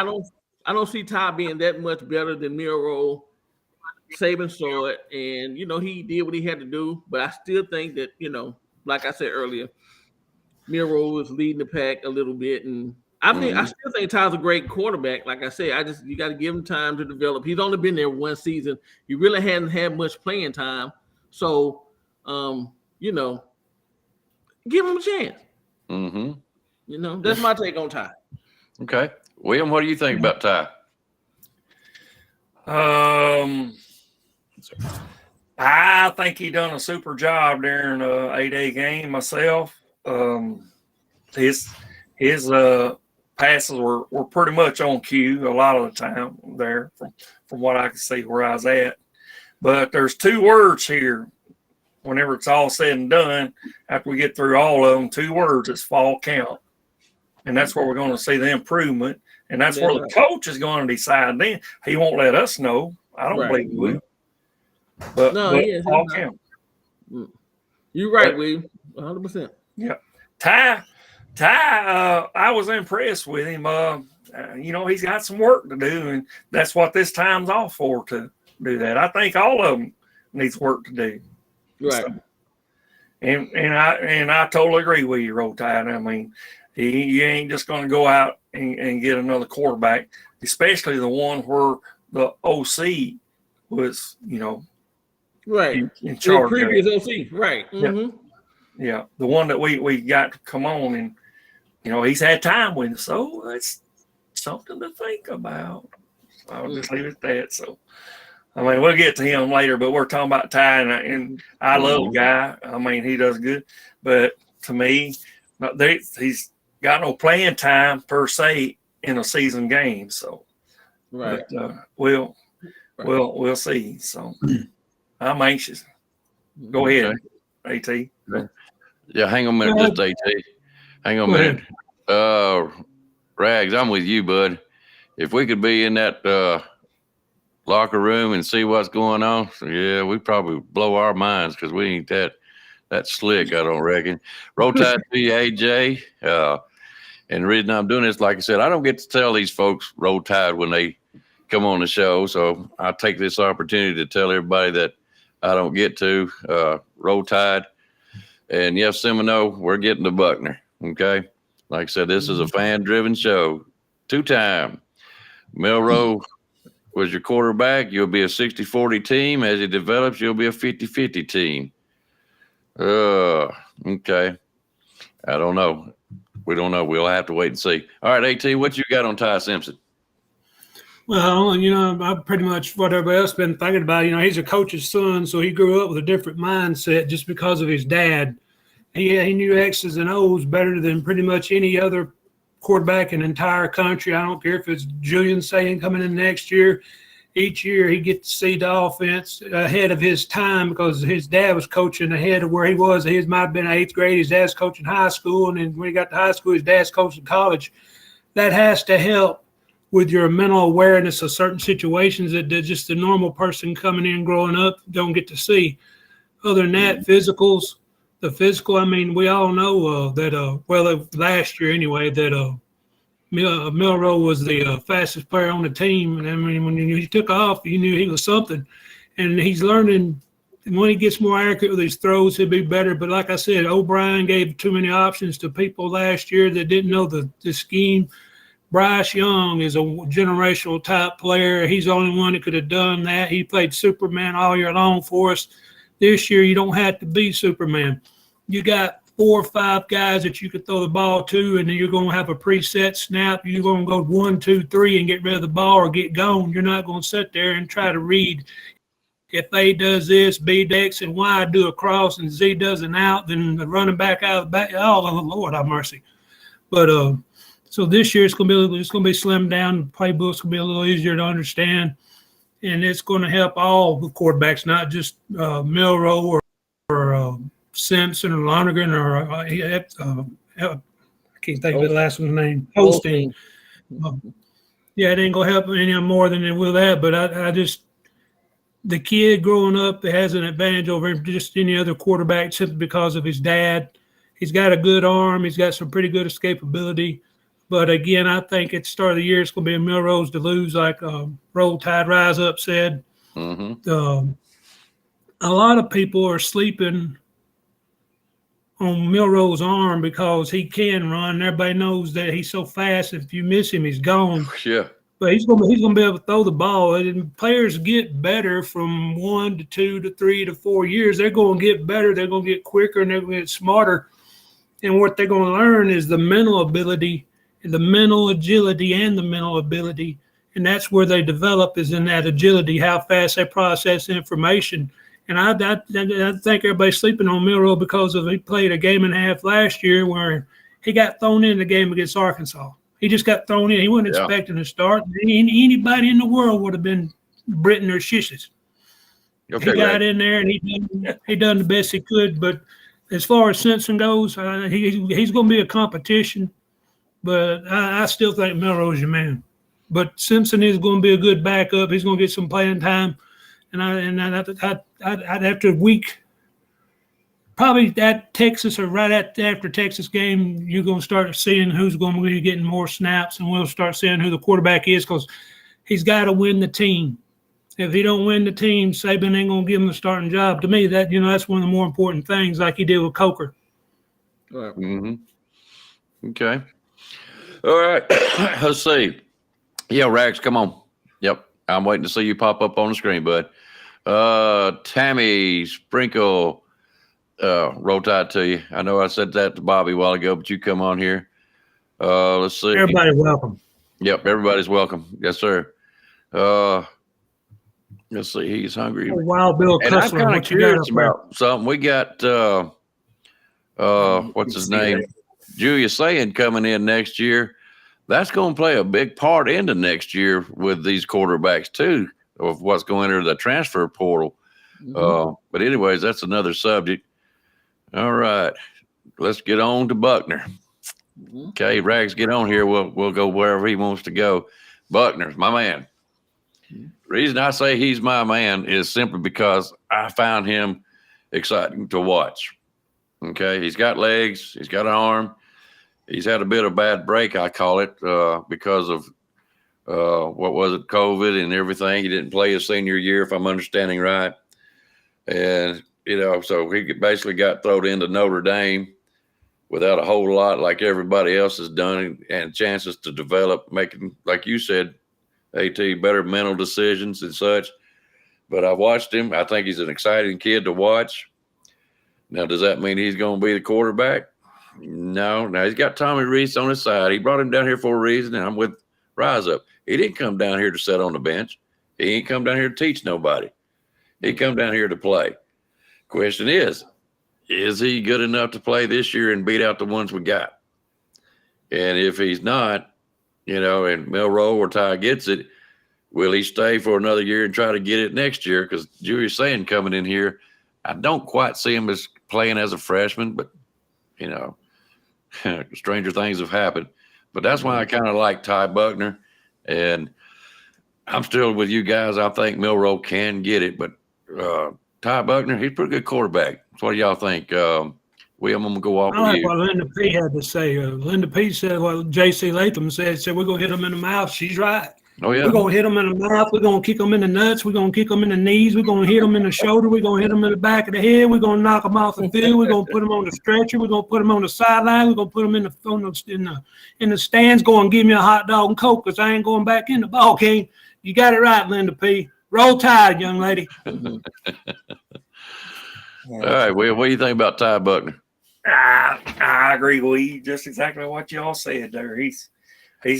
I don't see Ty being that much better than Miro. Saban saw it, and he did what he had to do. But I still think that like I said earlier, Miro is leading the pack a little bit, and I still think Ty's a great quarterback. Like I said, you got to give him time to develop. He's only been there one season. He really hadn't had much playing time, so give him a chance. Mm-hmm. That's my take on Ty. Okay. William, what do you think about Ty? I think he done a super job during the 8A game myself. His passes were pretty much on cue a lot of the time there from what I can see where I was at. But there's 2 words here whenever it's all said and done, after we get through all of them, 2 words, it's fall count. And that's where we're going to see the improvement. And that's where the coach is going to decide. Then he won't let us know. I don't believe he will. But fall count. You're right, William. 100%. Yeah. Ty, I was impressed with him. He's got some work to do, and that's what this time's all for, to do that. I think all of them needs work to do. Right. So, and I totally agree with you, Roll Tide. I mean, you ain't just going to go out and get another quarterback, especially the one where the OC was, right in charge. The previous OC, right? Mm-hmm. Yeah, the one that we got to come on, and he's had time with us, so that's something to think about. So I'll just leave it at that. So, I mean, we'll get to him later, but we're talking about Ty, and I love the guy. I mean, he does good, but to me, he's got no playing time per se in a season game. So, right, but, we'll see. So, I'm anxious. Go ahead, AT. Yeah, hang on a minute, just AT. Hang on a minute. Rags, I'm with you, bud. If we could be in that locker room and see what's going on, yeah, we probably blow our minds because we ain't that slick, I don't reckon. Roll Tide to you, AJ. And the reason I'm doing this, like I said, I don't get to tell these folks Roll Tide when they come on the show, so I'll take this opportunity to tell everybody that I don't get to. Roll Tide. And yes, Semino, we're getting to Buckner, okay? Like I said, this is a fan-driven show. 2-time. Milroe was your quarterback. You'll be a 60-40 team. As he develops, you'll be a 50-50 team. Okay. I don't know. We don't know. We'll have to wait and see. All right, AT, what you got on Ty Simpson? Well, I pretty much what everybody else been thinking about. He's a coach's son, so he grew up with a different mindset just because of his dad. He knew X's and O's better than pretty much any other quarterback in the entire country. I don't care if it's Julian saying coming in next year. Each year he gets to see the offense ahead of his time because his dad was coaching ahead of where he was. His might have been 8th grade. His dad's coaching high school, and then when he got to high school, his dad's coaching college. That has to help with your mental awareness of certain situations that just the normal person coming in growing up don't get to see. Other than that, the physical, I mean, we all know that, last year anyway, that Milroe was the fastest player on the team. And I mean, when he took off, you knew he was something. And he's learning. And when he gets more accurate with his throws, he'll be better. But like I said, O'Brien gave too many options to people last year that didn't know the scheme. Bryce Young is a generational type player. He's the only one that could have done that. He played Superman all year long for us. This year, you don't have to be Superman. You got 4 or 5 guys that you could throw the ball to, and then you're going to have a preset snap. You're going to go 1, 2, 3 and get rid of the ball or get gone. You're not going to sit there and try to read. If A does this, B does X, and Y do a cross, and Z does an out, then the running back out of the back. Oh, Lord have mercy. But so this year it's going to be slimmed down. The playbook's going to be a little easier to understand, and it's going to help all the quarterbacks, not just Milroe or Simpson or Lonergan or I can't think of the last one's name. Holstein. Yeah, it ain't going to help any more than it will that. But I just the kid growing up has an advantage over just any other quarterback simply because of his dad. He's got a good arm. He's got some pretty good escapability. But, again, I think at the start of the year it's going to be a Milroe's to lose, like Roll Tide, Rise Up said. Mm-hmm. A lot of people are sleeping on Milroe's arm because he can run. Everybody knows that he's so fast. If you miss him, he's gone. Yeah. But he's going to be able to throw the ball. And players get better from 1 to 2 to 3 to 4 years. They're going to get better. They're going to get quicker, and they're going to get smarter. And what they're going to learn is the mental ability, the mental agility, and the mental ability. And that's where they develop, is in that agility, how fast they process information. And I think everybody's sleeping on Milroe because he played a game and a half last year where he got thrown in the game against Arkansas. He just got thrown in. He wasn't expecting to start. Anybody in the world would have been Britton or Shishes. Okay, he got in there, and he done the best he could. But as far as Simpson goes, he's going to be a competition. But I still think Milroe is your man. But Simpson is going to be a good backup. He's going to get some playing time. And I'd have to week – probably at Texas or right after Texas game, you're going to start seeing who's going to be getting more snaps, and we'll start seeing who the quarterback is because he's got to win the team. If he don't win the team, Saban ain't going to give him the starting job. To me, that's one of the more important things, like he did with Coker. Mm-hmm. Okay. All right. Let's see. Yeah, Rags, come on. Yep. I'm waiting to see you pop up on the screen, bud. Tammy Sprinkle. Roll Tide to you. I know I said that to Bobby a while ago, but you come on here. Let's see. Everybody's welcome. Yep, everybody's welcome. Yes, sir. Let's see. He's hungry. Wild Bill Cussler. And I'm kind of curious about something. We got what's his name? Julius Saying coming in next year. That's going to play a big part into next year with these quarterbacks too, of what's going into the transfer portal. Mm-hmm. But anyways, that's another subject. All right, let's get on to Buckner. Okay, Rags, get on here. We'll go wherever he wants to go. Buckner's my man. The reason I say he's my man is simply because I found him exciting to watch. Okay, he's got legs, he's got an arm. He's had a bit of bad break, I call it, because of what was it, COVID and everything. He didn't play his senior year, if I'm understanding right. And so he basically got thrown into Notre Dame without a whole lot like everybody else has done, and chances to develop, making, like you said, AT, better mental decisions and such. But I watched him. I think he's an exciting kid to watch. Now, does that mean he's going to be the quarterback? No. Now, he's got Tommy Reese on his side. He brought him down here for a reason, and I'm with Rise Up. He didn't come down here to sit on the bench. He ain't come down here to teach nobody. He come down here to play. Question is he good enough to play this year and beat out the ones we got? And if he's not, and Milroe or Ty gets it, will he stay for another year and try to get it next year? Because Julius Saying coming in here, I don't quite see him as playing as a freshman, but, stranger things have happened. But that's why I kind of like Ty Buckner. And I'm still with you guys. I think Milroe can get it, but Ty Buckner, he's a pretty good quarterback. So what do y'all think? William, I'm going to go off I with like you. what Linda P had to say. Linda P said what J.C. Latham said we're going to hit him in the mouth. She's right. Oh, yeah. We're going to hit him in the mouth. We're going to kick him in the nuts. We're going to kick him in the knees. We're going to hit him in the shoulder. We're going to hit him in the back of the head. We're going to knock him off the field. We're going to put him on the stretcher. We're going to put him on the sideline. We're going to put him in the stands. Go and give me a hot dog and Coke because I ain't going back in the ball game. You got it right, Linda P. Roll Tide, young lady. All right, Will, what do you think about Ty Buckner? I agree with you. Just exactly what y'all said there. He's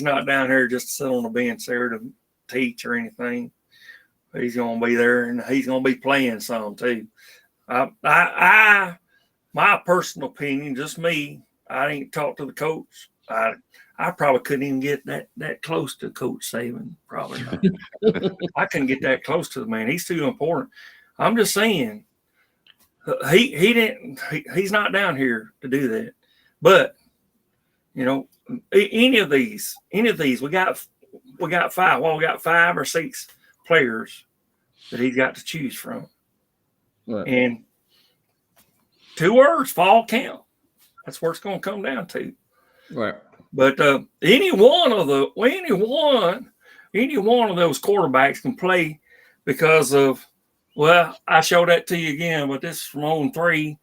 not down here just to sit on the bench there to teach or anything. He's going to be there and he's going to be playing some too. My personal opinion, just me, I ain't talked to the coach. I probably couldn't even get that close to Coach Saban. Probably not. I couldn't get that close to the man. He's too important. I'm just saying, he's not down here to do that. But any of these, we got 5. Well, we got 5 or 6 players that he's got to choose from, right. And 2 words: fall count. That's where it's going to come down to, right? But any one of those quarterbacks can play because of. Well, I showed that to you again, but this is from on 3.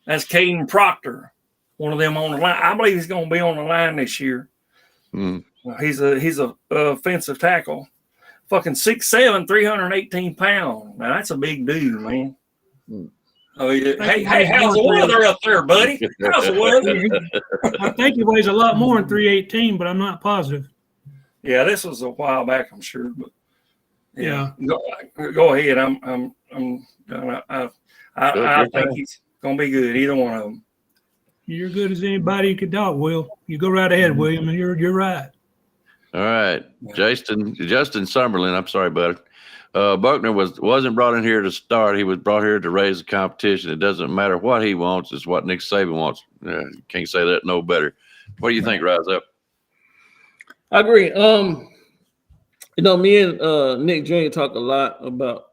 That's Caden Proctor, one of them on the line. I believe he's going to be on the line this year. Mm. He's a offensive tackle, fucking 6'7", 318 pounds. Now that's a big dude, man. Mm. Oh, yeah. Hey, how's the weather up there, buddy? How's the weather? I think he weighs a lot more than 318, but I'm not positive. Yeah, this was a while back, I'm sure, but. Yeah. Go ahead. I think he's gonna be good. Either one of them. You're good as anybody you could talk, Will. You go right ahead, William, and you're right. All right, Justin Summerlin. I'm sorry, bud. Buckner wasn't brought in here to start. He was brought here to raise the competition. It doesn't matter what he wants; it's what Nick Saban wants. Can't say that no better. What do you think, Rise Up? I agree. Me and Nick Jr. talk a lot about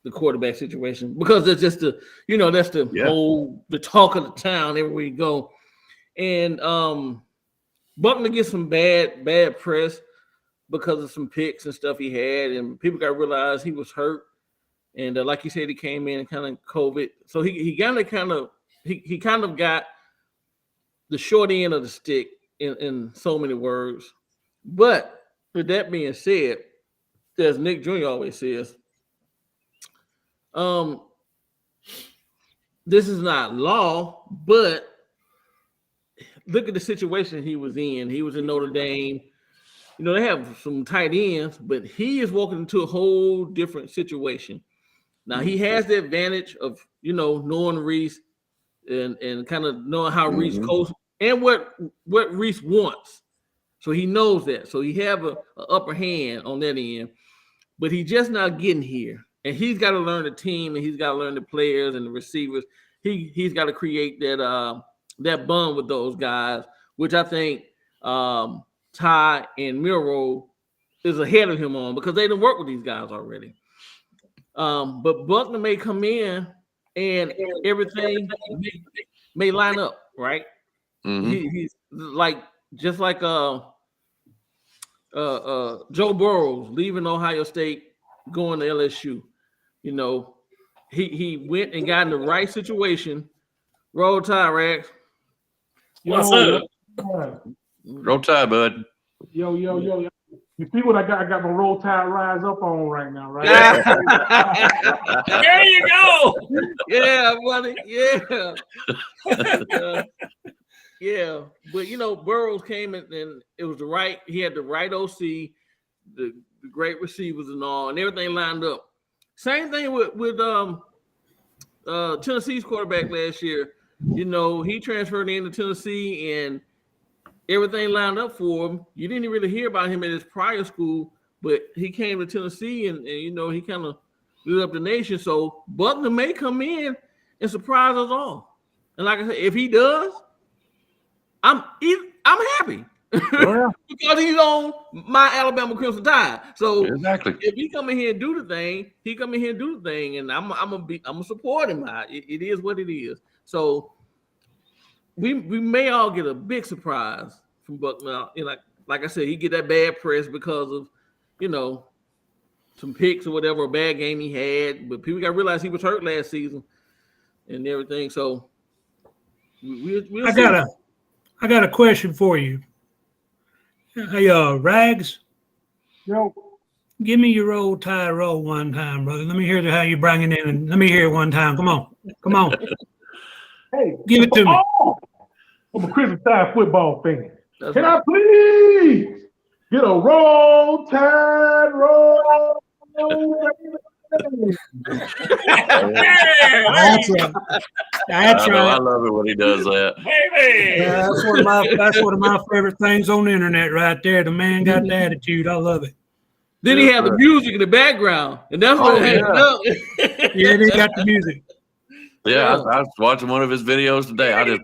the quarterback situation because it's just that's the whole the talk of the town everywhere you go. And Buckner gets some bad press because of some picks and stuff he had, and people got to realize he was hurt. And like you said, he came in kind of COVID, so he kind of got the short end of the stick in so many words. But with that being said, as Nick Jr. always says, this is not law, but look at the situation he was in. He was in Notre Dame. They have some tight ends, but he is walking into a whole different situation. Now, he has the advantage of, knowing Reese and kind of knowing how Reese coaches and what Reese wants. So he knows that. So he have an upper hand on that end. But he's just not getting here. And he's got to learn the team, and he's got to learn the players and the receivers. He's got to create that bond with those guys, which I think Ty and Milroe is ahead of him on because they didn't work with these guys already. But Buckner may come in and everything may line up, right? Mm-hmm. He's like Joe Burrows leaving Ohio State, going to LSU. He went and got in the right situation. Roll Tide, Rex. What's up? Roll Tide, bud. Yo. You see what I got? I got my Roll Tide Rise Up on right now, right? There you go. Yeah, buddy. Yeah. Yeah, but Burrows came and it was he had the right OC, the great receivers and all, and everything lined up. Same thing with Tennessee's quarterback last year. He transferred into Tennessee and everything lined up for him. You didn't really hear about him at his prior school, but he came to Tennessee and he kind of lit up the nation. So Buckner may come in and surprise us all. And like I said, if he does, I'm happy yeah. because he's on my Alabama Crimson Tide. So Exactly. if he come in here and do the thing, and I'm gonna support him. It is what it is. So we may all get a big surprise from Buckner. You know, like I said, he get that bad press because of, you know, some picks or whatever, a bad game he had. But people got to realize he was hurt last season and everything. So we'll I see. got a question for you. Hey, Rags, Yo, give me your roll tide roll one time, brother. Let me hear how you bring it in, and let me hear it one time. Come on, hey, give it to me. oh, I'm a Crimson Tide football fan. That's Can right. I please get a roll tide roll? That's I know, right. I love it when he does that. Baby. Yeah, that's one of my favorite things on the internet right there. The man got the attitude. I love it. Then he Yes, had the sir. music in the background, and that's what it had. Yeah, they got the music. Yeah, I was watching one of his videos today. I just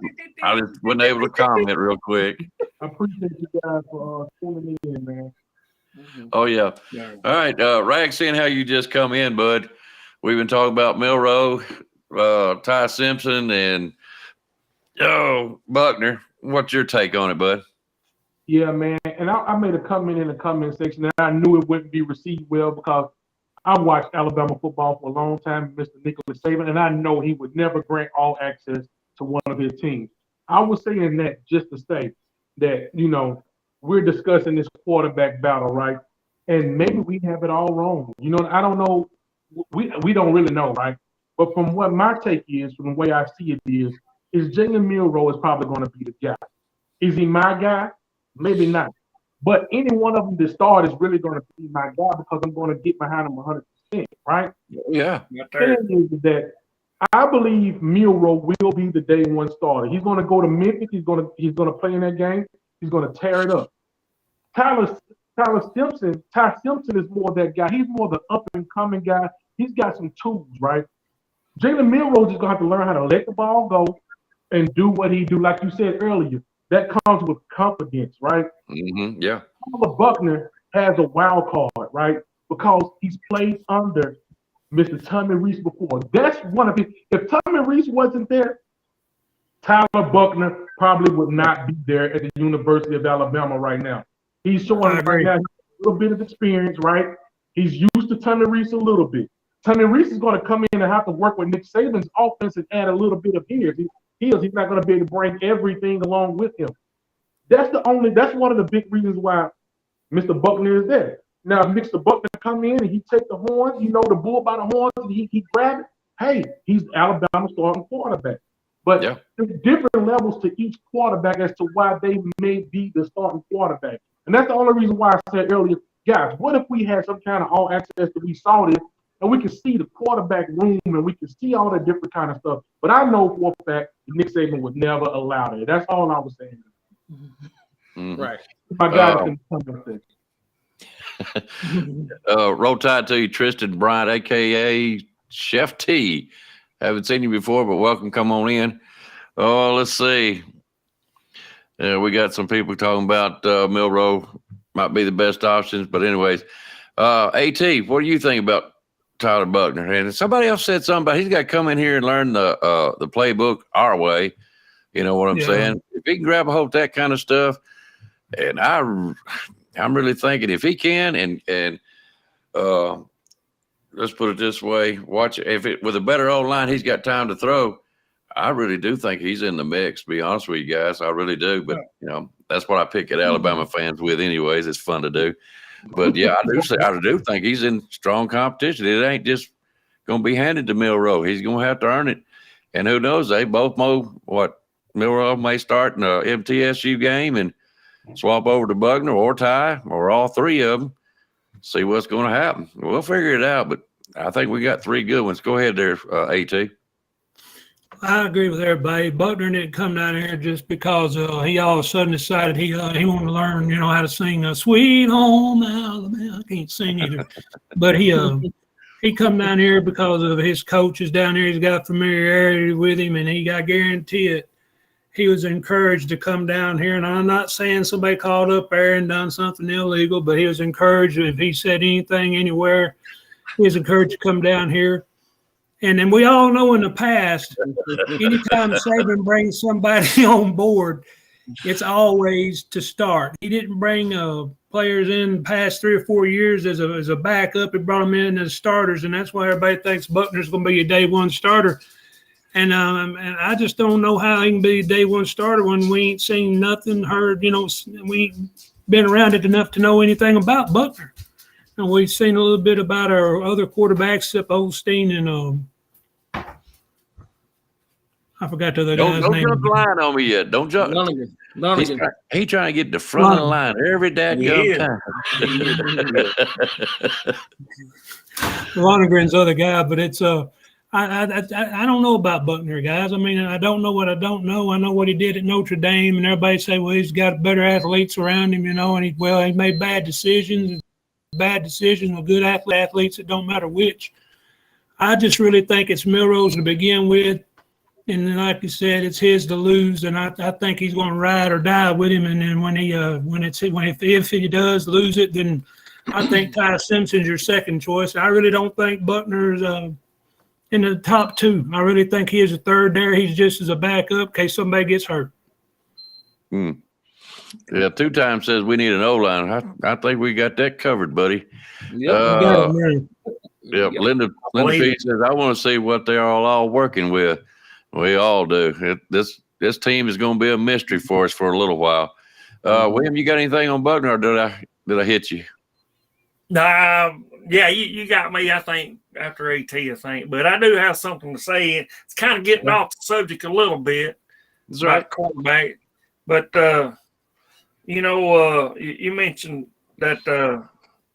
wasn't able to comment real quick. I appreciate you guys for tuning in, man. Oh yeah. All right, Rag, seeing how you just come in, bud. We've been talking about Milroe, Ty Simpson, and Buckner. What's your take on it, bud? Yeah, man. And I made a comment in the comment section that I knew it wouldn't be received well because I watched Alabama football for a long time, Mr. Nicholas Saban, and I know he would never grant all access to one of his teams. I was saying that just to say that, you know, we're discussing this quarterback battle, right? And maybe we have it all wrong. You know, I don't know. We don't really know, right? But from what my take is, from the way I see it is Jalen Milroe is probably going to be the guy. Is he my guy? Maybe not. But any one of them to start is really going to be my guy because I'm going to get behind him 100%, right? Yeah. The thing is that I believe Milroe will be the day one starter. He's going to go to Memphis. He's going to play in that game. He's going to tear it up. Ty Simpson is more that guy. He's more the up and coming guy. He's got some tools, right? Jalen Milroe is going to have to learn how to let the ball go and do what he do. Like you said earlier, that comes with confidence, right? Mm-hmm. Yeah. Tyler Buckner has a wild card, right? Because he's played under Mr. Tommy Rees before. That's one of his. If Tommy Rees wasn't there, Tyler Buckner probably would not be there at the University of Alabama right now. He's showing right now a little bit of experience, right? He's used to Tommy Rees a little bit. Tommy Rees is going to come in and have to work with Nick Saban's offense and add a little bit of his. He's not going to be able to bring everything along with him. That's one of the big reasons why Mr. Buckner is there. Now, if Mr. Buckner come in and he take the horns, the bull by the horns, and he grab it, hey, he's Alabama's starting quarterback. But there's different levels to each quarterback as to why they may be the starting quarterback. And that's the only reason why I said earlier, guys, what if we had some kind of all access that we saw this and we can see the quarterback room and we can see all the different kind of stuff. But I know for a fact Nick Saban would never allow that. That's all I was saying. Mm-hmm. Right. My guy can come roll tide to you, Tristan Bryant, aka Chef T. Haven't seen you before, but welcome. Come on in. Oh, let's see. We got some people talking about Milroe might be the best options, but anyways, AT, what do you think about Tyler Buckner? And somebody else said something about he's got to come in here and learn the playbook our way. You know what I'm saying? If he can grab a hold of that kind of stuff, and I'm really thinking if he can, and let's put it this way, watch it. With a better old line, he's got time to throw. I really do think he's in the mix, to be honest with you guys. I really do. But, that's what I pick at Alabama fans with anyways. It's fun to do. But, yeah, I do think he's in strong competition. It ain't just going to be handed to Milroe. He's going to have to earn it. And who knows, they both know what Milroe may start in a MTSU game and swap over to Buckner or Ty or all three of them, see what's going to happen. We'll figure it out, but I think we got three good ones. Go ahead there, AT. I agree with everybody. Buckner didn't come down here just because he all of a sudden decided he wanted to learn, how to sing "Sweet Home Alabama." I can't sing either, but he come down here because of his coaches down here. He's got familiarity with him, and he got guaranteed he was encouraged to come down here. And I'm not saying somebody called up there and done something illegal, but he was encouraged. If he said anything anywhere, he was encouraged to come down here. And then we all know in the past, anytime Saban brings somebody on board, it's always to start. He didn't bring players in the past 3 or 4 years as a backup. He brought them in as starters, and that's why everybody thinks Buckner's going to be a day one starter. And I just don't know how he can be a day one starter when we ain't seen nothing, heard, we ain't been around it enough to know anything about Buckner. And we've seen a little bit about our other quarterbacks, except Osteen and I forgot the other guy's name. Don't jump the line on me yet. Don't jump. Lonergan. He's trying to get the front of the line every dadgum time. Lonergan's other guy, but it's I don't know about Buckner, guys. I mean, I don't know what I don't know. I know what he did at Notre Dame, and everybody say, well, he's got better athletes around him, and he made bad decisions with good athletes. It don't matter which. I just really think it's Milrose to begin with. And then, like you said, it's his to lose, and I think he's going to ride or die with him. And then if he does lose it, then I think Ty Simpson's your second choice. I really don't think Buckner's in the top two. I really think he is a third there. He's just as a backup in case somebody gets hurt. Yeah, 2 times says we need an O-line. I think we got that covered, buddy. Yep. Yep. Linda P says, I want to see what they're all working with. We all do. This team is going to be a mystery for us for a little while. William, you got anything on Buckner, or did I hit you? Yeah, you got me, I think, after AT, I think. But I do have something to say. It's kind of getting off the subject a little bit. That's right. Quarterback. But, you mentioned that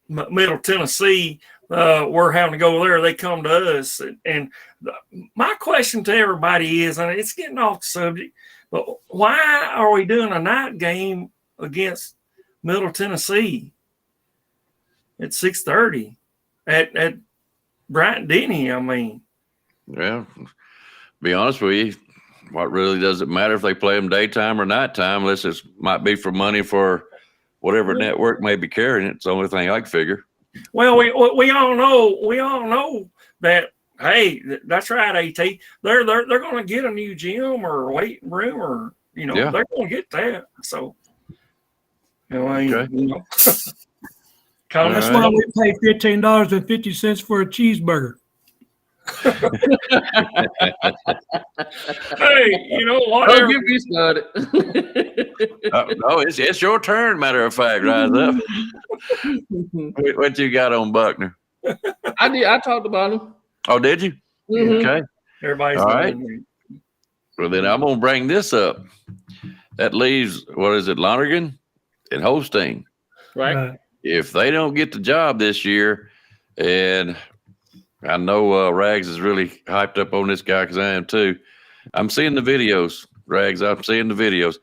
Middle Tennessee, we're having to go there. They come to us. And my question to everybody is, and it's getting off the subject, but why are we doing a night game against Middle Tennessee at 6:30 at Bryant-Denny? I mean, yeah. Be honest with you, what really does it matter if they play them daytime or nighttime, unless it might be for money for whatever network may be carrying it. It's the only thing I can figure. Well, we all know that. Hey, that's right, AT. They're going to get a new gym or waiting room, or they're going to get that. So, Okay. That's why we pay $15.50 for a cheeseburger. Hey, you know what? Don't get me started. No, it's your turn. Matter of fact, rise up. What you got on Buckner? I did. I talked about him. Oh, did you? Mm-hmm. Okay. Everybody's all right. Well, then I'm gonna bring this up. That leaves Lonergan and Holstein. Right. If they don't get the job this year, and I know Rags is really hyped up on this guy because I am too. I'm seeing the videos, Rags. I'm seeing the videos.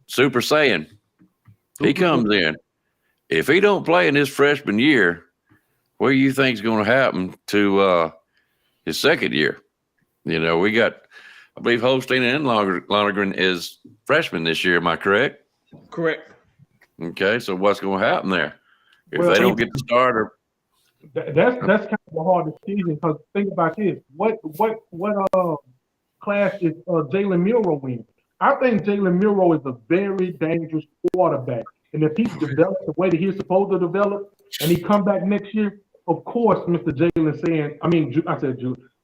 Super Saiyan, he comes in. If he don't play in his freshman year, what do you think is going to happen to his second year? We got, I believe Holstein and Lonergan is freshman this year. Am I correct? Correct. Okay, so what's going to happen there if they don't get the starter? That's kind of a hard decision, because think about this. What class is Jalen Milroe in? I think Jalen Milroe is a very dangerous quarterback. And if he's developed the way that he's supposed to develop and he come back next year, of course, Mr.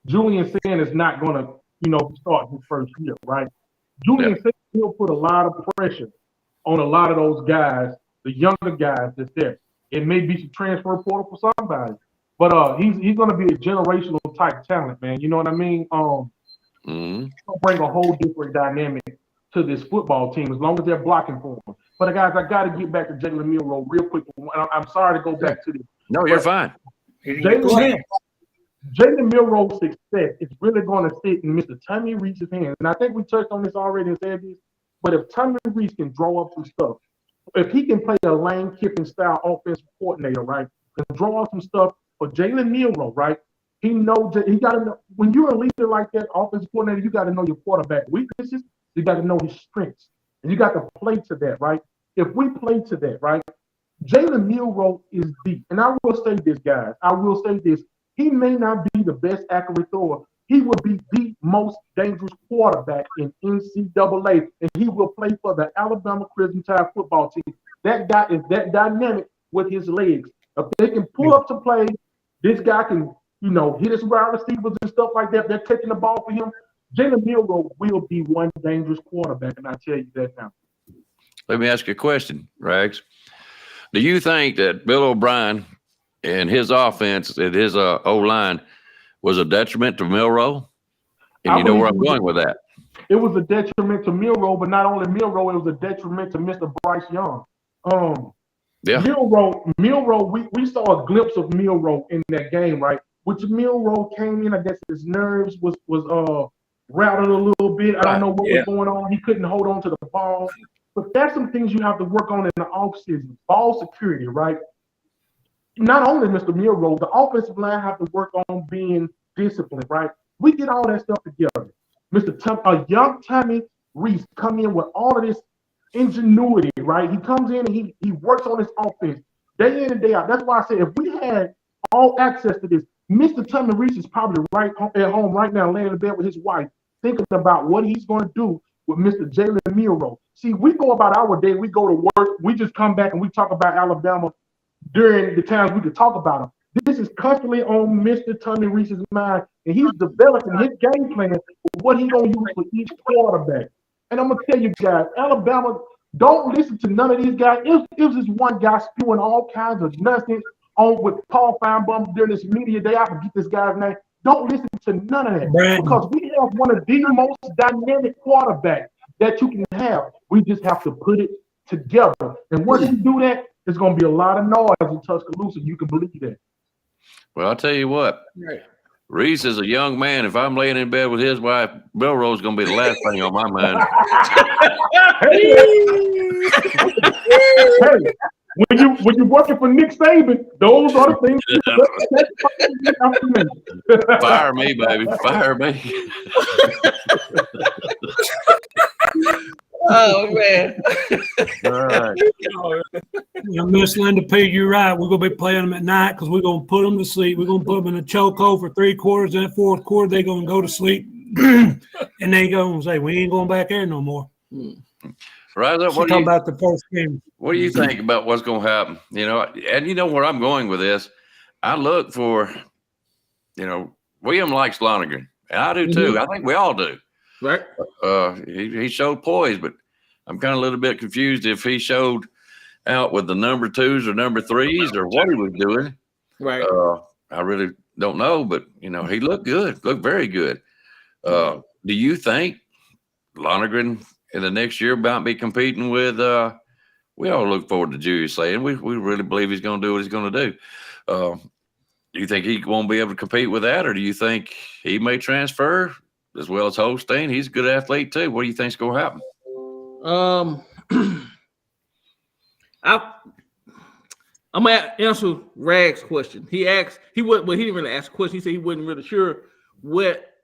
Julian Sand is not going to, start his first year, right? Julian Sand will put a lot of pressure on a lot of those guys, the younger guys that's there. It may be some transfer portal for somebody, but he's going to be a generational type talent, man. You know what I mean? He'll bring a whole different dynamic to this football team as long as they're blocking for him. But guys, I got to get back to Jalen Milroe real quick. I'm sorry to go back to this. No, you're fine. Jalen Milroe's success is really going to sit in Mr. Tommy Rees's hands. And I think we touched on this already and said this, but if Tommy Rees can draw up some stuff, if he can play a Lane Kiffin style offensive coordinator, right, and draw up some stuff for Jalen Milroe, right, he knows that he got to know, when you're a leader like that, offensive coordinator, you got to know your quarterback weaknesses, You got to know his strengths. And you got to play to that, right? If we play to that, right? Jalen Milroe is deep. And I will say this, guys. I will say this. He may not be the best accurate thrower. He will be the most dangerous quarterback in NCAA. And he will play for the Alabama Crimson Tide football team. That guy is that dynamic with his legs. If they can pull up to play, this guy can, hit his wide receivers and stuff like that. They're taking the ball for him. Jalen Milroe will be one dangerous quarterback, and I tell you that now. Let me ask you a question, Rags. Do you think that Bill O'Brien and his offense and his O-line was a detriment to Milroe? And you know where I'm going with that. It was a detriment to Milroe, but not only Milroe, it was a detriment to Mr. Bryce Young. Milroe, we saw a glimpse of Milroe in that game, right? Which Milroe came in, I guess his nerves was rattled a little bit. I don't know what was going on. He couldn't hold on to the ball. But that's some things you have to work on in the offseason. Ball security, right? Not only Mr. Milroe, the offensive line have to work on being disciplined, right? We get all that stuff together. A young Tommy Reese come in with all of this ingenuity, right? He comes in and he works on his offense day in and day out. That's why I say if we had all access to this, Mr. Tommy Reese is probably right at home right now, laying in bed with his wife, thinking about what he's going to do with Mr. Jalen Milroe. See, we go about our day, we go to work, we just come back and we talk about Alabama during the times we could talk about them. This is constantly on Mr. Tommy Reese's mind, and he's developing his game plan for what he's going to use for each quarterback. And I'm going to tell you guys, Alabama, don't listen to none of these guys. If this one guy spewing all kinds of nonsense on with Paul Feinbaum during this media day, I forget this guy's name. Don't listen to none of that because we have one of the most dynamic quarterbacks that you can have. We just have to put it together. And once we do that, there's going to be a lot of noise in Tuscaloosa. You can believe that. Well, I'll tell you what. Reese is a young man. If I'm laying in bed with his wife, Milroe's going to be the last thing on my mind. Hey, when you're working for Nick Saban, those are the things. Fire me, baby. Fire me. Oh man! All right. Miss Linda P, you're right. We're gonna be playing them at night because we're gonna put them to sleep. We're gonna put them in a chokehold for 3 quarters. In that 4th quarter, they're gonna go to sleep, and they gonna say, "We ain't going back there no more." Rise up. Talking about the first game. What do you think about what's going to happen? And you know where I'm going with this. I look for, William likes Lonergan, and I do too. I think we all do. Right. He showed poise, but I'm kind of a little bit confused if he showed out with the number 2s or number 3s or what he was doing. Right. I really don't know, but he looked good, looked very good. Do you think Lonergan in the next year might be competing with? We all look forward to Julius saying we really believe he's going to do what he's going to do. Do you think he won't be able to compete with that, or do you think he may transfer as well as Holstein? He's a good athlete too. What do you think's going to happen? I'm gonna answer Rag's question. He asked, he didn't really ask a question. He said he wasn't really sure what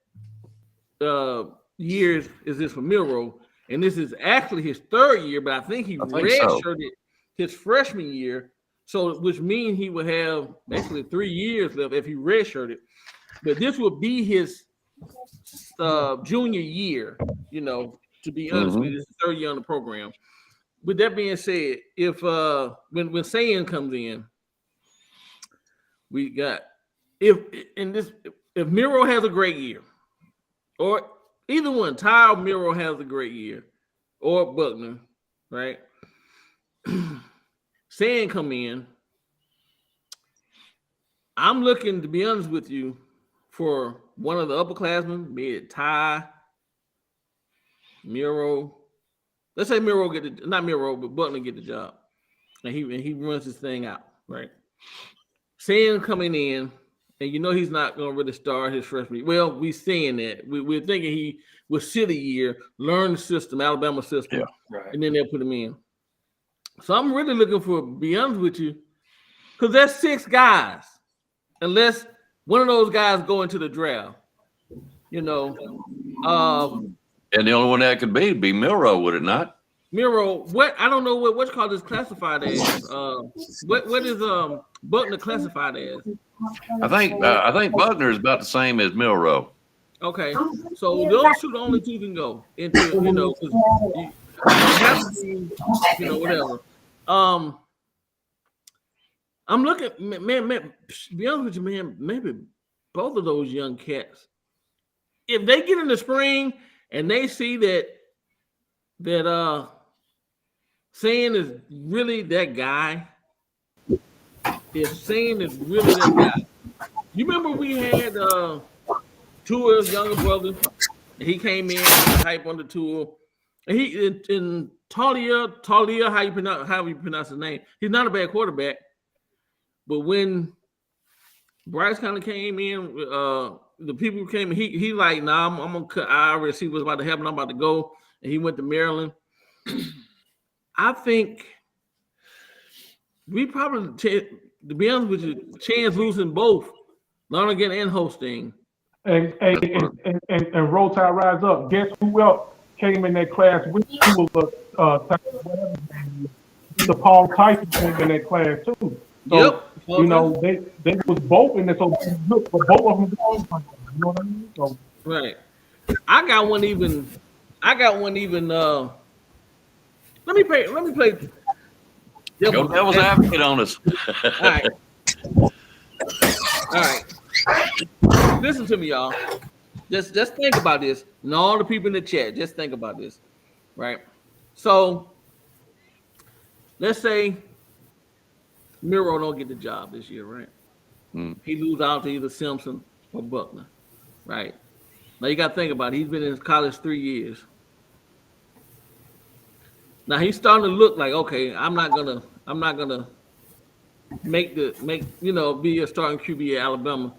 years is this for Milroe, and this is actually his 3rd year, but I think he redshirted his freshman year, so which means he would have basically 3 years left if he redshirted. But this would be his junior year, to be honest with you. This is 3rd year on the program. With that being said, if when Sayin comes in, we got if Milroe has a great year, or either one, Ty or Milroe has a great year, or Buckner, right? Sayin come in, I'm looking, to be honest with you, for one of the upperclassmen, be it Ty, Milroe. Let's say Milroe not Milroe, but Buckner get the job, and he runs his thing out, right? Sam coming in, and he's not going to really start his freshman year. Well, we saying that we're thinking he will sit a year, learn the system, Alabama system, right, and then they'll put him in. So I'm really looking for, to be honest with you, because there's 6 guys, unless one of those guys go into the draft, And And the only one that could be Milrow, would it not? Miro, what I don't know what college is classified as. What is Buckner classified as? I think Buckner is about the same as Milrow. Okay, so those two the only two can go into 'cause you have to be, whatever. I'm looking, man. To be honest with you, man, maybe both of those young cats, if they get in the spring and they see that Sand is really that guy. If Sand is really that guy, you remember we had Tua's younger brother. He came in hype on the Tua, and he in Talia, how you pronounce his name? He's not a bad quarterback, but when Bryce kind of came in, the people who came, he like, nah, I'm gonna cut. I already see what's about to happen. I'm about to go, and he went to Maryland. I think we probably, to be honest with you, chance losing both Lonergan and Hosting. And Roll Tide Rise Up. Guess who else came in that class with you? The Paul Tyson came in that class too. So, Yep. they was both in there. So look for both of them. You know what I mean? So, right. I got one even. Let me play. Go devil's advocate on us. All right. Listen to me, y'all. Just think about this, and all the people in the chat. Just think about this, right? So, let's say Miro don't get the job this year, right? He lose out to either Simpson or Buckner, right? Now you got to think about it. He's been in college 3 years. Now he's starting to look like, okay, I'm not gonna be a starting QB at Alabama.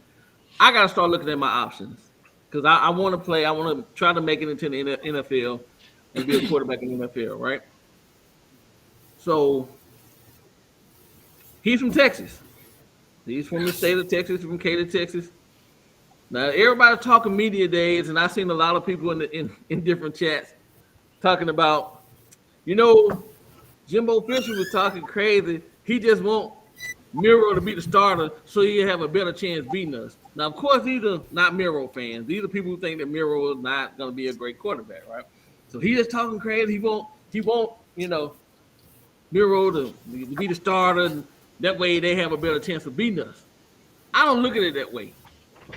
I gotta start looking at my options because I want to play. I want to try to make it into the NFL and be a quarterback in the NFL, right? So he's from Texas. He's from the state of Texas, from Katy, Texas. Now everybody's talking media days, and I've seen a lot of people in different chats talking about. Jimbo Fisher was talking crazy. He just want Miro to be the starter so he'll have a better chance beating us. Now, of course, these are not Miro fans. These are people who think that Miro is not going to be a great quarterback, right? So he just talking crazy. He won't, Miro to be the starter. And that way they have a better chance of beating us. I don't look at it that way.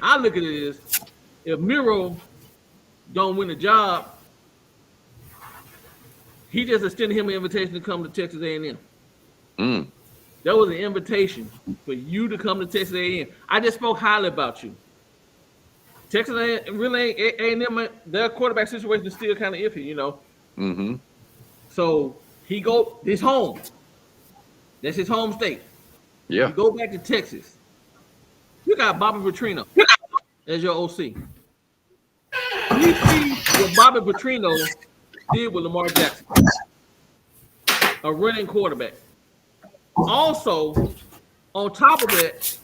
I look at it as if Miro don't win the job, he just extended him an invitation to come to Texas A&M. That was an invitation for you to come to Texas A&M. I just spoke highly about you. Texas A&M, their quarterback situation is still kind of iffy, So he his home. That's his home state. Yeah. You go back to Texas. You got Bobby Petrino as your OC. You see what Bobby Petrino did with Lamar Jackson, a running quarterback. Also, on top of that,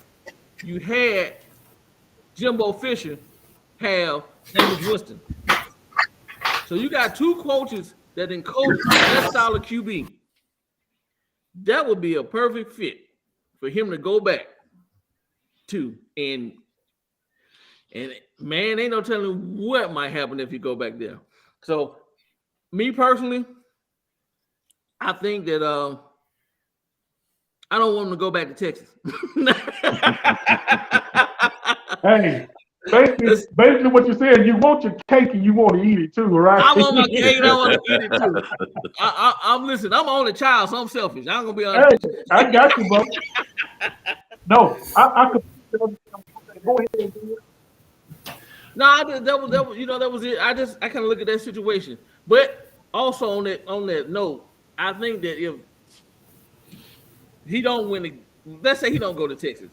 you had Jimbo Fisher have Jameis Winston. So you got two coaches that encode that style of QB. That would be a perfect fit for him to go back to. And man, ain't no telling what might happen if you go back there. So me personally, I think that I don't want him to go back to Texas. hey, basically what you're saying, you want your cake and you want to eat it too, right? I want my cake and I want to eat it too. I'm listening. I'm only child, so I'm selfish. I'm gonna be honest. Hey, I got you, bro. No, I could go ahead and do it. No, that was it. I kind of look at that situation, but also on that note, I think that if he don't win, let's say he don't go to Texas,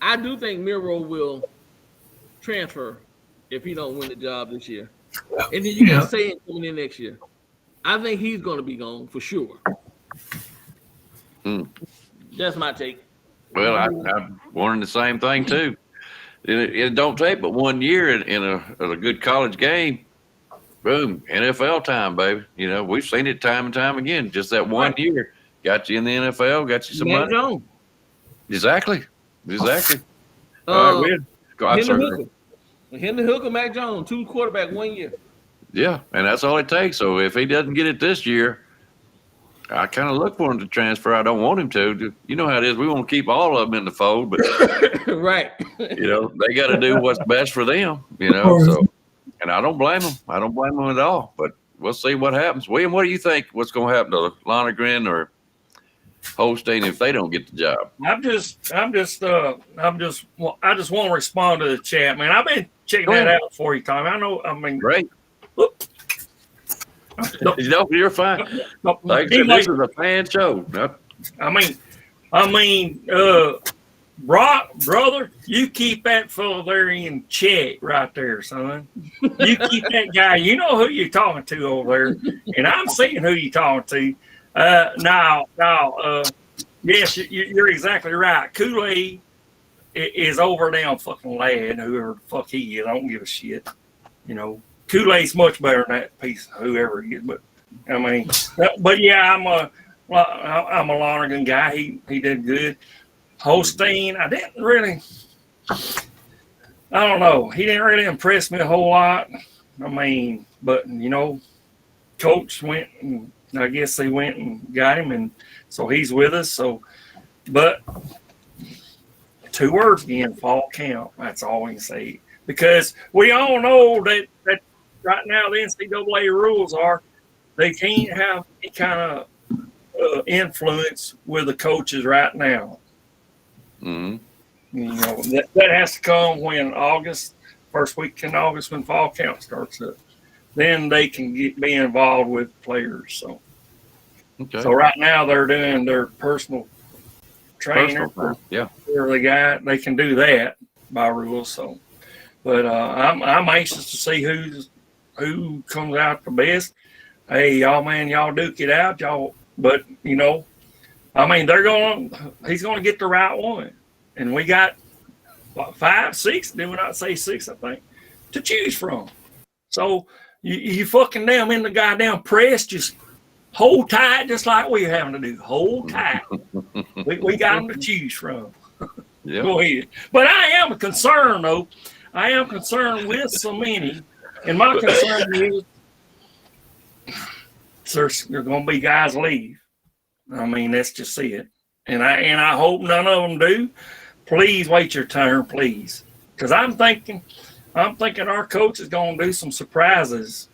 I do think Miro will transfer if he don't win the job this year, and then you got Saying coming in next year. I think he's going to be gone for sure. That's my take. Well, I'm wondering the same thing too. It don't take but 1 year in a good college game boom, NFL time, baby. You know, we've seen it time and time again. Just that one year got you in the NFL, got you some Mac money. Jones. Exactly. All right, go. I'm sorry. Henry Hooker, Mac Jones, 2 quarterback 1 year. Yeah, and that's all it takes. So if he doesn't get it this year, I kind of look for him to transfer. I don't want him to. You know how it is. We want to keep all of them in the fold, but Right. you know they got to do what's best for them. You know, so and I don't blame them. I don't blame them at all. But we'll see what happens. William, what do you think? What's going to happen to Lonergan or Holstein if they don't get the job? I just want to respond to the chat, man. I've been checking that out for you, Tommy. I mean, Great. Look. No, you're fine. Like I said, this is a fan show. No. I mean, Brock, brother, you keep that fella there in check right there, son. You keep that guy. You know who you're talking to over there, and I'm seeing who you're talking to. Now, yes, you're exactly right. Kool-Aid is over down fucking lad, whoever the fuck he is. I don't give a shit. You know, Kool-Aid's much better than that piece, whoever he is. But I mean, but yeah, I'm a Lonergan guy. He did good. Holstein, I didn't really. I don't know. He didn't really impress me a whole lot. I mean, but you know, coach went and I guess they went and got him, and so he's with us. So, but 2 words again: fall count. That's all we can say, because we all know that right now the NCAA rules are they can't have any kind of influence with the coaches right now. Mm-hmm. You know, that has to come when first week in August, when fall count starts up. Then they can be involved with players. So, So right now they're doing their personal trainer. Yeah, they can do that by rules. So, but I'm anxious to see who comes out the best. Hey, y'all duke it out, y'all. But you know, I mean, he's gonna get the right one, and we got 5, 6. Did we not say 6? I think to choose from. So you fucking damn in the goddamn press, just hold tight, just like we're having to do. Hold tight. we got them to choose from. Yeah. Go ahead. But I am concerned, though. I am concerned with so many, and my concern is there's going to be guys leave. I mean, that's just it. And I hope none of them do. Please wait your turn, please, because I'm thinking our coach is going to do some surprises.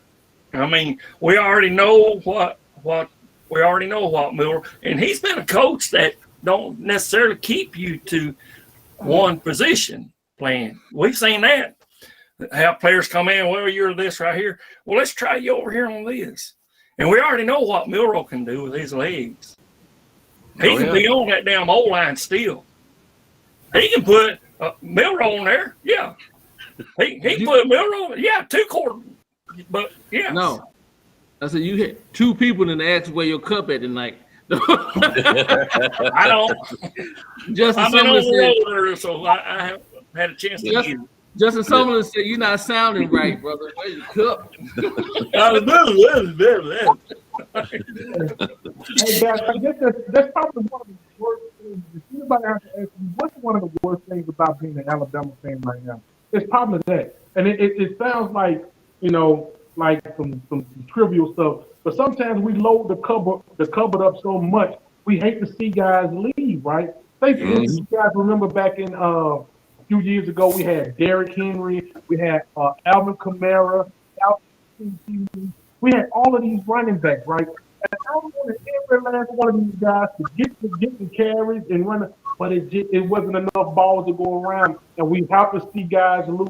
I mean, we already know what Miller, and he's been a coach that don't necessarily keep you to one position plan. We've seen that. Have players come in, well, you're this right here. Well, let's try you over here on this. And we already know what Milroe can do with his legs. He can be on that damn O-line still. He can put Milroe on there. Yeah. He put Milroe, 2 quarters. But, yeah. No. I said, you hit 2 people and asked where your cup at tonight. I don't. Justin Summerlin said, so I haven't had a chance to get it. Justin Summerlin said, you're not sounding right, brother. Where's your cup? Hey, guys, I guess that's probably one of the worst things. If anybody has to ask me, what's one of the worst things about being an Alabama fan right now? It's probably that. And it sounds like, you know, like some trivial stuff. But sometimes we load the cupboard up so much, we hate to see guys leave, right? You guys remember back in a few years ago, we had Derrick Henry, we had Alvin Kamara, we had all of these running backs, right? And I wanted every last one of these guys to get the carries and run, but it wasn't enough balls to go around, and we have to see guys lose.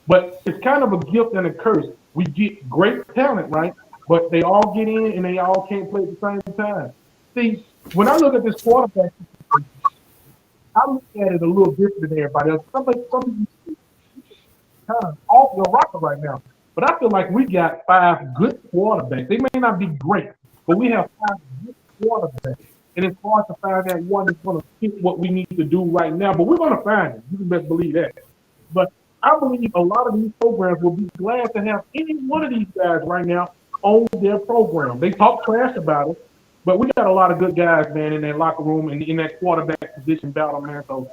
But it's kind of a gift and a curse. We get great talent, right? But they all get in and they all can't play at the same time. See, when I look at this quarterback, I look at it a little different than everybody else. Some people kind of off the rocker right now. But I feel like we got 5 good quarterbacks. They may not be great, but we have 5 good quarterbacks. And it's hard to find that one that's going to fit what we need to do right now. But we're going to find it. You can best believe that. But I believe a lot of these programs will be glad to have any one of these guys right now on their program. They talk trash about it, but we got a lot of good guys, man, in that locker room and in that quarterback position battle, man. So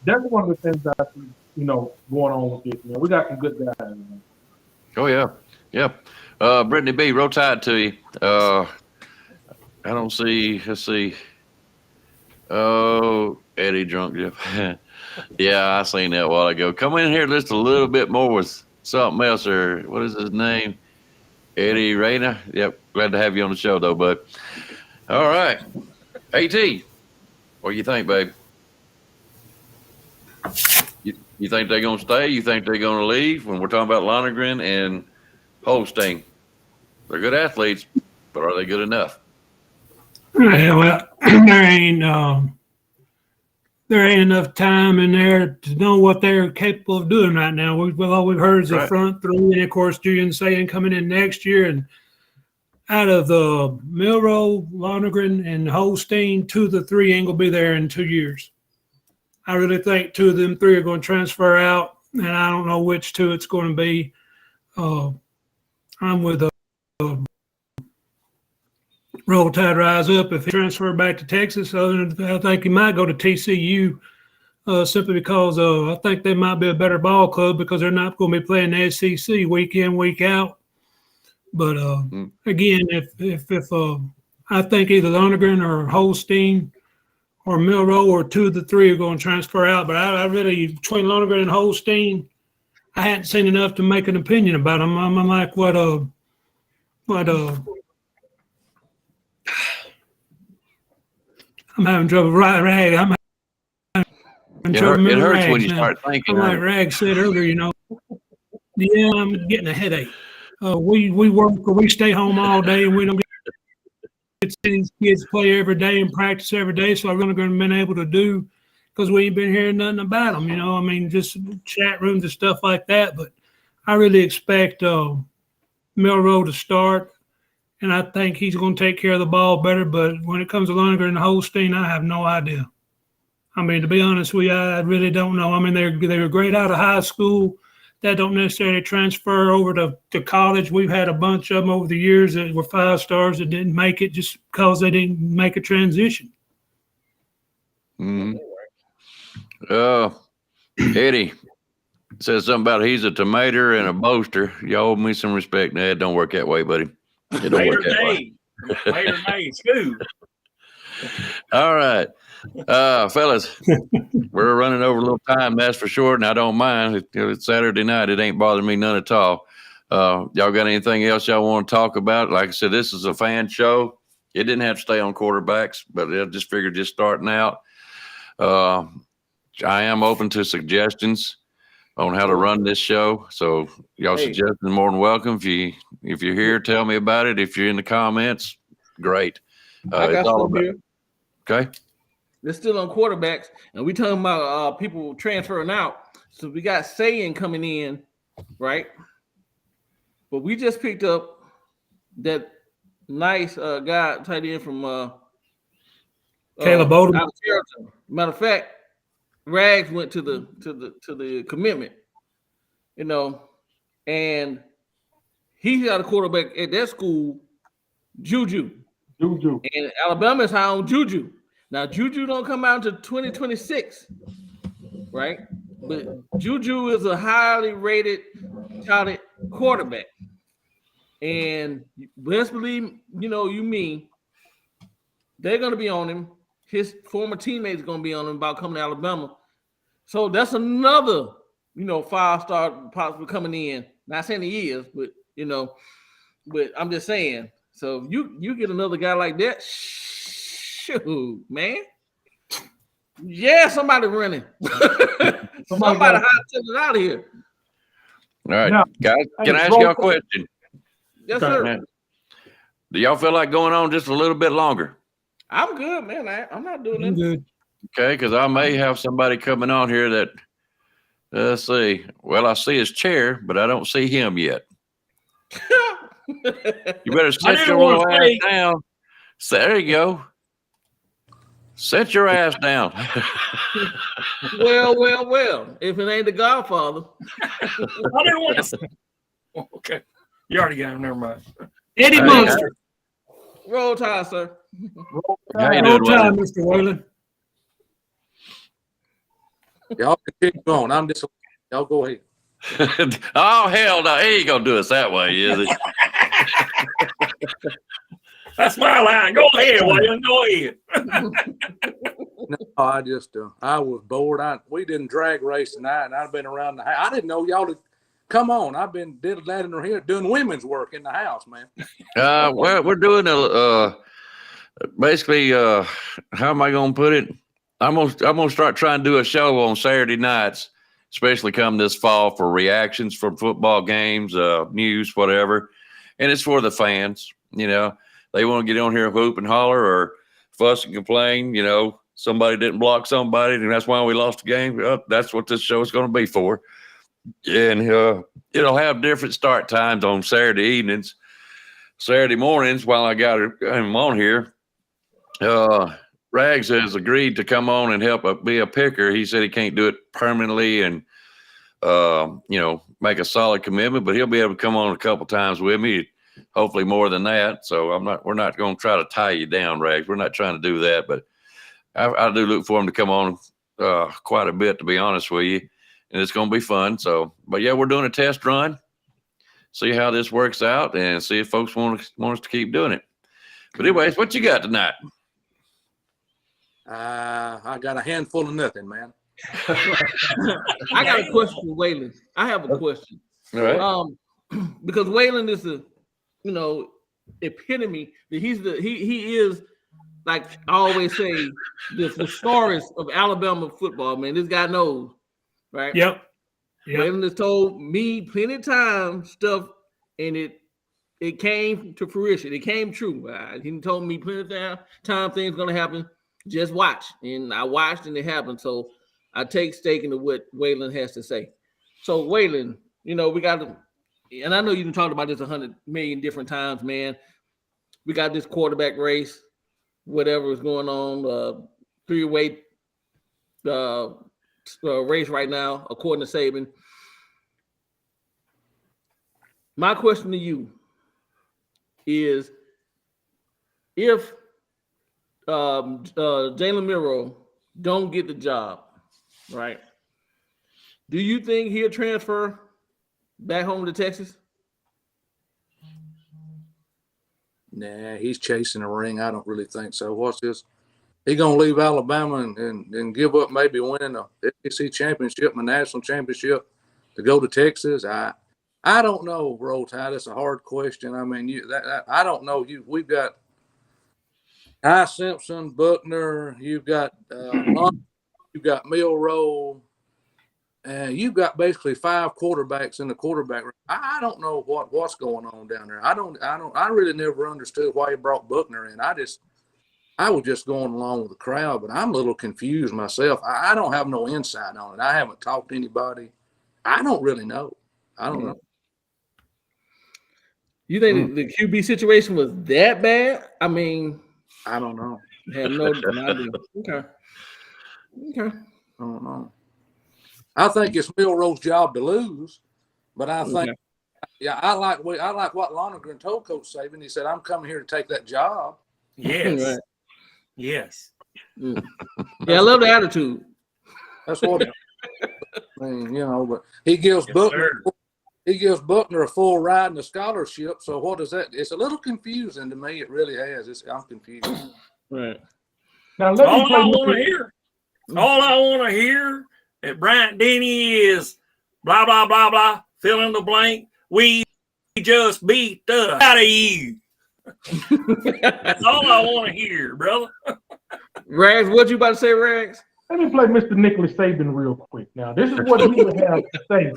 that's one of the things I see, going on with this, man. We got some good guys, man. Oh yeah, yep. Brittany B, roll tide to you. I don't see. Let's see. Oh, Eddie drunk Jeff. Yeah, I seen that a while ago. Come in here just a little bit more with something else, or what is his name? Eddie Rayner. Yep, glad to have you on the show though, bud. All right, AT, what do you think, babe? You think they're gonna stay? You think they're gonna leave? When we're talking about Lonergan and Holstein, they're good athletes, but are they good enough? Yeah, well, there ain't enough time in there to know what they're capable of doing right now. All we've heard is the front three, and of course, Julian saying coming in next year. And out of the Milroe, Lonergan, and Holstein, 2 of the 3 ain't gonna be there in 2 years. I really think 2 of them 3 are going to transfer out, and I don't know which 2 it's going to be. I'm with Roll Tide Rise Up. If he transfer back to Texas, I think he might go to TCU simply because I think they might be a better ball club because they're not going to be playing the SEC week in, week out. But again, if I think either Lonergan or Holstein or Milroe or 2 of the 3 are going to transfer out. But I really, between Lonergan and Holstein, I hadn't seen enough to make an opinion about them. I'm like, what I'm having trouble. Rag. I'm having trouble. It hurts Rags when you now. start thinking. I'm like Rag said earlier, yeah, I'm getting a headache. We work or we stay home all day and we don't get to see these kids play every day and practice every day. So I'm going to been able to do because we ain't been hearing nothing about them. I mean, just chat rooms and stuff like that. But I really expect Milroe to start, and I think he's going to take care of the ball better. But when it comes to Lonergan and Holstein, I have no idea. I mean, to be honest with you, I really don't know. I mean, they were great out of high school. That don't necessarily transfer over to college. We've had a bunch of them over the years that were 5 stars that didn't make it just because they didn't make a transition. Mm-hmm. Eddie says something about he's a tomato and a boaster. Y'all owe me some respect. Nah, it don't work that way, buddy. It don't work that way. Later day, school. All right. Fellas, we're running over a little time, that's for sure, and I don't mind. It's Saturday night. It ain't bothering me none at all. Y'all got anything else y'all want to talk about? Like I said, this is a fan show. It didn't have to stay on quarterbacks, but I just figured just starting out. I am open to suggestions on how to run this show. So y'all suggestions more than welcome. If you're here, tell me about it. If you're in the comments, great. I got it's all about here. Okay. They're still on quarterbacks, and we talking about people transferring out. So we got Sayin coming in, right? But we just picked up that nice guy tight end from Caleb Odom. Matter of fact, Rags went to the commitment, and he got a quarterback at that school, Juju. And Alabama's high on Juju. Now, Juju don't come out until 2026, right? But Juju is a highly rated, touted quarterback. And best believe, they're going to be on him. His former teammates are going to be on him about coming to Alabama. So that's another, 5-star possibly coming in. Not saying he is, but, but I'm just saying. So you get another guy like that, shoot, man. Yeah, somebody running. somebody hot it out of here. All right, now, guys, can I ask y'all a question? Yes, sir. Do y'all feel like going on just a little bit longer? I'm good, man. I'm not doing I'm it. good. Okay, because I may have somebody coming on here that, let's see. Well, I see his chair, but I don't see him yet. You better sit your little ass down. So there you go. Sit your ass down. Well. If it ain't the Godfather. I didn't want to say. Okay. You already got him. Never mind. Eddie Hey, Munster. Roll Tide, sir. How you Roll doing, Tide, Wayland? Mr. Wayland. Y'all continue on. I'm just y'all go ahead. Oh, hell no. He ain't going to do us that way, is he? That's my line. Go ahead, William. Go ahead. No, I just I was bored. We didn't drag race tonight, and I've been around the house. I didn't know y'all to come on. I've been diddling here doing women's work in the house, man. Well, we're doing basically, how am I going to put it? I'm gonna start trying to do a show on Saturday nights, especially come this fall, for reactions from football games, news, whatever. And it's for the fans. You know, they want to get on here and whoop and holler or fuss and complain. You know, somebody didn't block somebody, and that's why we lost the game. Well, that's what this show is going to be for. And it'll have different start times on Saturday evenings, Saturday mornings. While I got him on here, Rags has agreed to come on and help be a picker. He said he can't do it permanently and, make a solid commitment, but he'll be able to come on a couple times with me, hopefully more than that. So we're not going to try to tie you down, Rags. We're not trying to do that, but I do look for him to come on quite a bit, to be honest with you, and it's going to be fun. So, but yeah, we're doing a test run, see how this works out, and see if folks want us to keep doing it. But anyways, what you got tonight? I got a handful of nothing, man. I got a question, Waylon. I have a question. All right. Because Waylon is the, epitome. He is, like I always say, the thesaurus of Alabama football, man. This guy knows, right? Yep. Waylon has told me plenty of times stuff, and it came to fruition. It came true. He told me plenty of time things gonna happen. Just watch. And I watched and it happened. So I take stake into what Waylon has to say. So Waylon, we got to, and I know you've talked about this 100 million different times, man. We got this quarterback race, whatever is going on, three-way race right now, according to Saban. My question to you is, if Jalen Milroe don't get the job, right? Do you think he'll transfer back home to Texas? Nah, he's chasing a ring. I don't really think so. What's this? He gonna leave Alabama and give up maybe winning a SEC championship, a national championship, to go to Texas? I don't know, Roll Tide. That's a hard question. I mean, I don't know. We've got Simpson, Buckner, you've got you've got Milroe, and you've got basically 5 quarterbacks in the quarterback room. I don't know what's going on down there. I really never understood why he brought Buckner in. I was just going along with the crowd, but I'm a little confused myself. I don't have no insight on it. I haven't talked to anybody. I don't really know. I don't know. You think the QB situation was that bad? I mean, I don't know. Have no idea. Okay. I don't know. I think it's Milroe's job to lose, but I think, I like what Lonergan told Coach Saban. He said, "I'm coming here to take that job." Yes. Right. Yes. Yeah, I love the attitude. That's what I mean, but he gives Buckner a full ride and a scholarship. So what is that? It's a little confusing to me. It really has. I'm confused. Right. Now All I want to hear at Bryant Denny is blah, blah, blah, blah, fill in the blank. We just beat the out of you. That's all I want to hear, brother. Rags, what you about to say, Rags? Let me play Mr. Nicholas Saban real quick. Now, this is what he would have to say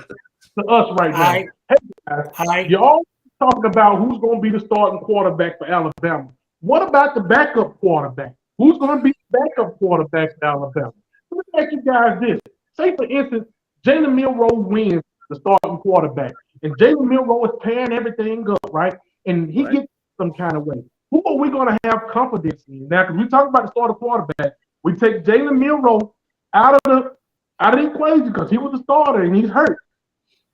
to us right now. Hey guys, you're always talking about who's going to be the starting quarterback for Alabama. What about the backup quarterback? Who's going to be the backup quarterback for Alabama? Let me ask you guys this. Say, for instance, Jalen Milroe wins the starting quarterback, and Jalen Milroe is tearing everything up, right? And he gets some kind of way. Who are we going to have confidence in? Now, because we talk about the starting quarterback, We take Jalen Milroe out of the equation because he was the starter and he's hurt.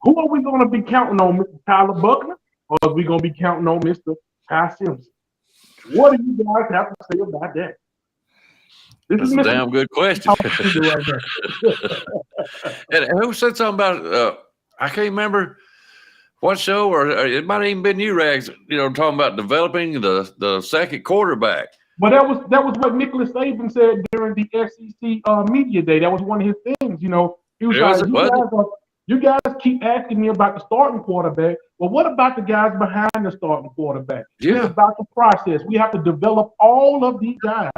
Who are we going to be counting on, Mr. Tyler Buckner, or are we going to be counting on Mr. Ty Simpson? What do you guys have to say about that? That's a damn good question. Right And who said something about? I can't remember what show, or it might have even been you, Rags. Talking about developing the second quarterback. But that was what Nicholas Saban said during the SEC media day. That was one of his things. He was like, you guys keep asking me about the starting quarterback. Well, what about the guys behind the starting quarterback? Yeah. It's about the process. We have to develop all of these guys.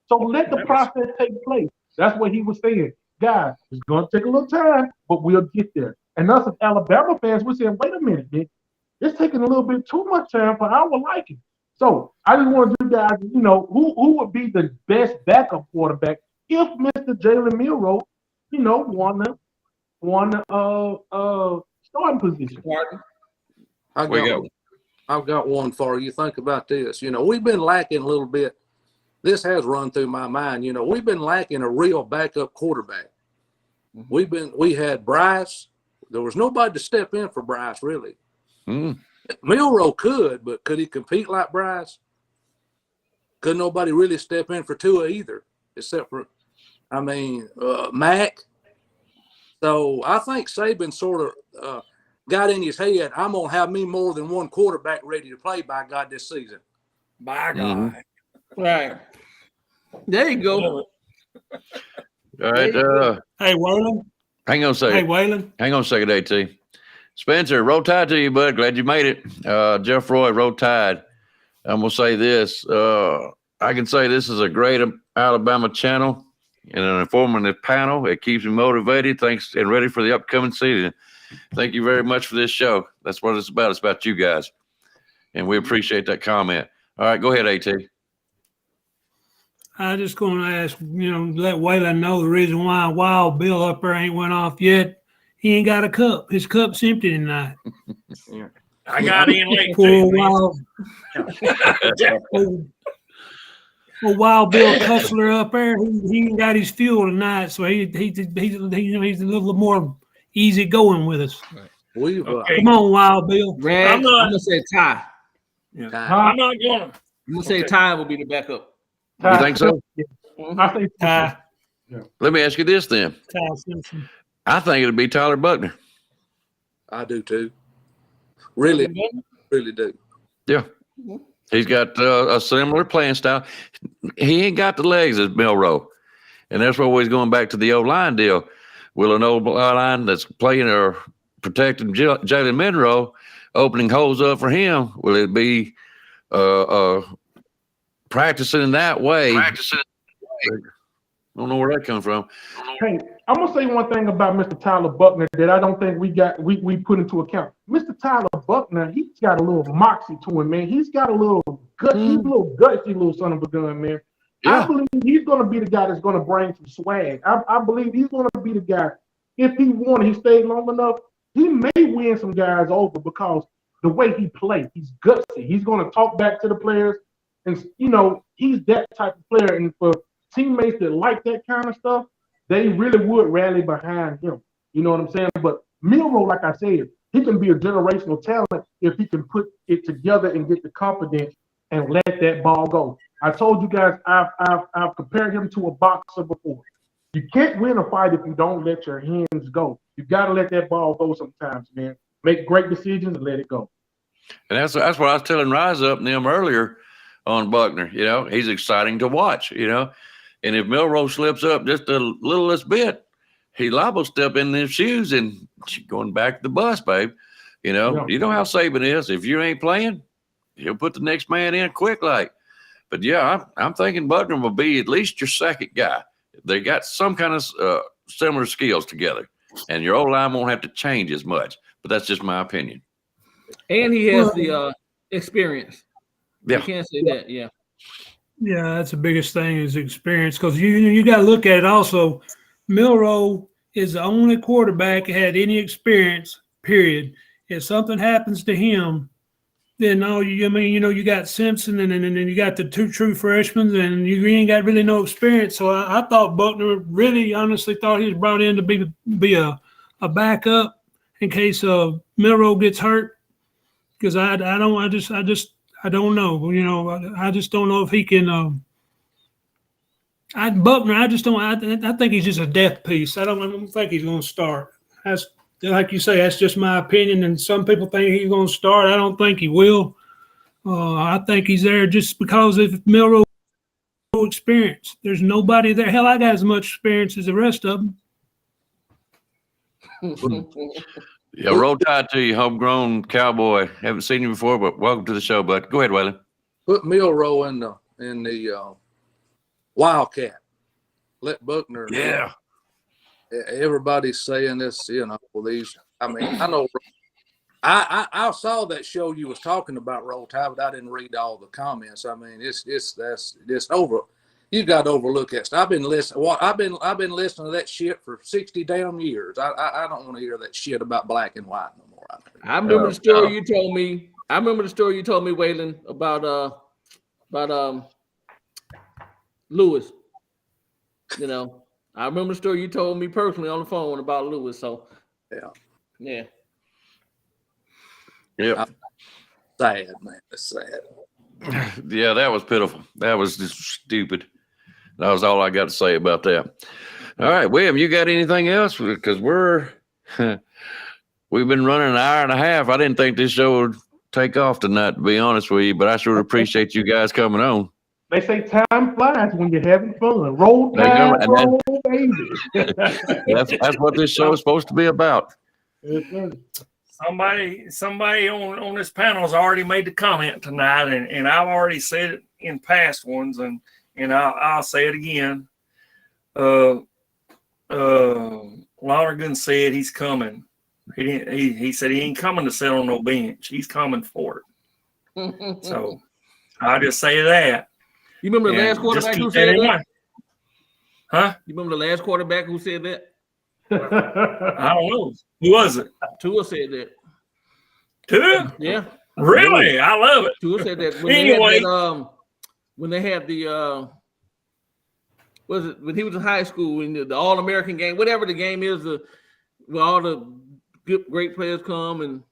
So let the process take place. That's what he was saying. Guys, it's going to take a little time, but we'll get there. And us as Alabama fans, we're saying, wait a minute, man. It's taking a little bit too much time for our liking. So I just want you guys, who would be the best backup quarterback if Mr. Jalen Milroe, won the starting position. I've got one for you. Think about this. We've been lacking a little bit. This has run through my mind. We've been lacking a real backup quarterback. We had Bryce. There was nobody to step in for Bryce, really. Milroe could, but could he compete like Bryce? Could nobody really step in for Tua either, except for, Mac. So I think Saban sort of got in his head, I'm going to have me more than one quarterback ready to play, by God, this season. By God. Right. There you go. All right. Hey, Waylon. Hang on a second. Hey, Waylon. Hang on a second, AT. Spencer, roll tide to you, bud. Glad you made it. Jeff Roy, roll tide. I'm going to say this. I can say this is a great Alabama channel and an informative panel. It keeps me motivated. Thanks, and ready for the upcoming season. Thank you very much for this show. That's what it's about. It's about you guys. And we appreciate that comment. All right, go ahead, AT. I just going to ask, let Waylon know the reason why Wild Bill up there ain't went off yet. He ain't got a cup. His cup's empty tonight. I got in late Poor too, Wild. Well, Wild Bill Cussler up there, he ain't got his fuel tonight, so he's a little more easy going with us. Come on, Wild Bill. I'm gonna say Ty. I'm not gonna. I'm gonna say Ty will be the backup. You think so? I think Ty. Let me ask you this then. Ty Simpson. I think it'll be Tyler Buckner. I do too. Really do. Yeah. He's got a similar playing style. He ain't got the legs as Milroe. And that's where we're going back to the O-line deal. Will an O-line that's playing or protecting Jalen Milroe opening holes up for him, will it be practicing in that way? I don't know where that comes from. Hey, I'm gonna say one thing about Mr. Tyler Buckner that I don't think we put into account. Mr. Tyler Buckner, he's got a little moxie to him, man. He's got a little he's a little gutsy little son of a gun, man. Yeah. I believe he's gonna be the guy that's gonna bring some swag. I believe he's gonna be the guy. If he stayed long enough, he may win some guys over because the way he plays, he's gutsy. He's gonna talk back to the players, and he's that type of player. And for teammates that like that kind of stuff, they really would rally behind him. You know what I'm saying? But Milroe, like I said, he can be a generational talent if he can put it together and get the confidence and let that ball go. I told you guys I've compared him to a boxer before. You can't win a fight if you don't let your hands go. You got to let that ball go sometimes, man. Make great decisions and let it go. And that's what I was telling Rise Up and them earlier on Buckner. He's exciting to watch, And if Milroe slips up just a littlest bit, he liable to step in his shoes and going back to the bus, babe. You know how Saban is. If you ain't playing, he'll put the next man in quick like. But, yeah, I'm thinking Buckner will be at least your second guy. They got some kind of similar skills together, and your O-line won't have to change as much. But that's just my opinion. And he has the experience. Yeah. You can't say that, yeah. Yeah, that's the biggest thing is experience because you got to look at it also. Milroe is the only quarterback that had any experience, period. If something happens to him, then you got Simpson and then you got the two true freshmen, and you ain't got really no experience. So I thought Buckner really honestly thought he was brought in to be a backup in case Milroe gets hurt. Because I don't know. I just don't know if he can. Buckner, I think he's just a depth piece. I don't think he's going to start. That's like you say. That's just my opinion. And some people think he's going to start. I don't think he will. I think he's there just because of Milroe experience. There's nobody there. Hell, I got as much experience as the rest of them. Yeah, roll tide to you, homegrown cowboy. Haven't seen you before, but welcome to the show, bud. Go ahead, Waylon. Put Milroe in the Wildcat. Let Buckner. Yeah. Everybody's saying this, these. I mean, I know. I saw that show you was talking about Roll Tide, but I didn't read all the comments. I mean, that's over. You got to overlook that stuff. I've been listening. I've been listening to that shit for 60 damn years. I don't want to hear that shit about black and white no more. I remember the story you told me. I remember the story you told me, Waylon, about Lewis. I remember the story you told me personally on the phone about Lewis. So yeah. Sad, man. That's sad. Yeah, that was pitiful. That was just stupid. That was all I got to say about that. All right, William, you got anything else? Because we've been running an hour and a half. I didn't think this show would take off tonight, to be honest with you, but I sure appreciate you guys coming on. They say time flies when you're having fun. Roll Tide, roll, baby. That's what this show is supposed to be about. Somebody on this panel has already made the comment tonight, and I've already said it in past ones, and I'll say it again. Lonergan said he's coming. He said he ain't coming to sit on no bench. He's coming for it. So I'll just say that. You remember the last quarterback who said that? Huh? You remember the last quarterback who said that? I don't know. Who was it? Tua said that. Tua? Yeah. Really? I love it. Tua said that when they had the was it when he was in high school in the All-American game, whatever the game is, where all the good great players come, and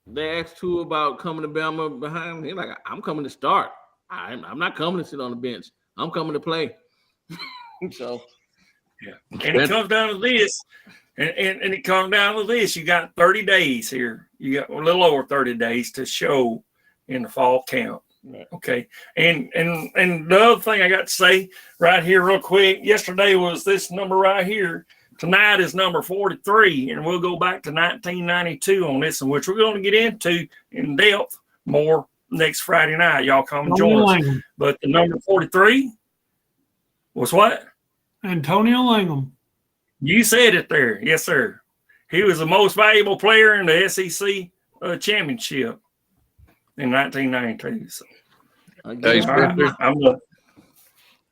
they asked Tua about coming to Bama behind him. He's like, I'm coming to start. I'm not coming to sit on the bench. I'm coming to play. So yeah. And it comes down to this. And it comes down to this. You got 30 days here. You got a little over 30 days to show in the fall camp. Okay. And the other thing I got to say right here real quick, yesterday was this number right here. Tonight is number 43, and we'll go back to 1992 on this one, which we're going to get into in depth more next Friday night. Y'all come and join us. But the number 43 was what? Antonio Langham. You said it there. Yes, sir. He was the most valuable player in the SEC championship in 1992. So. Hey,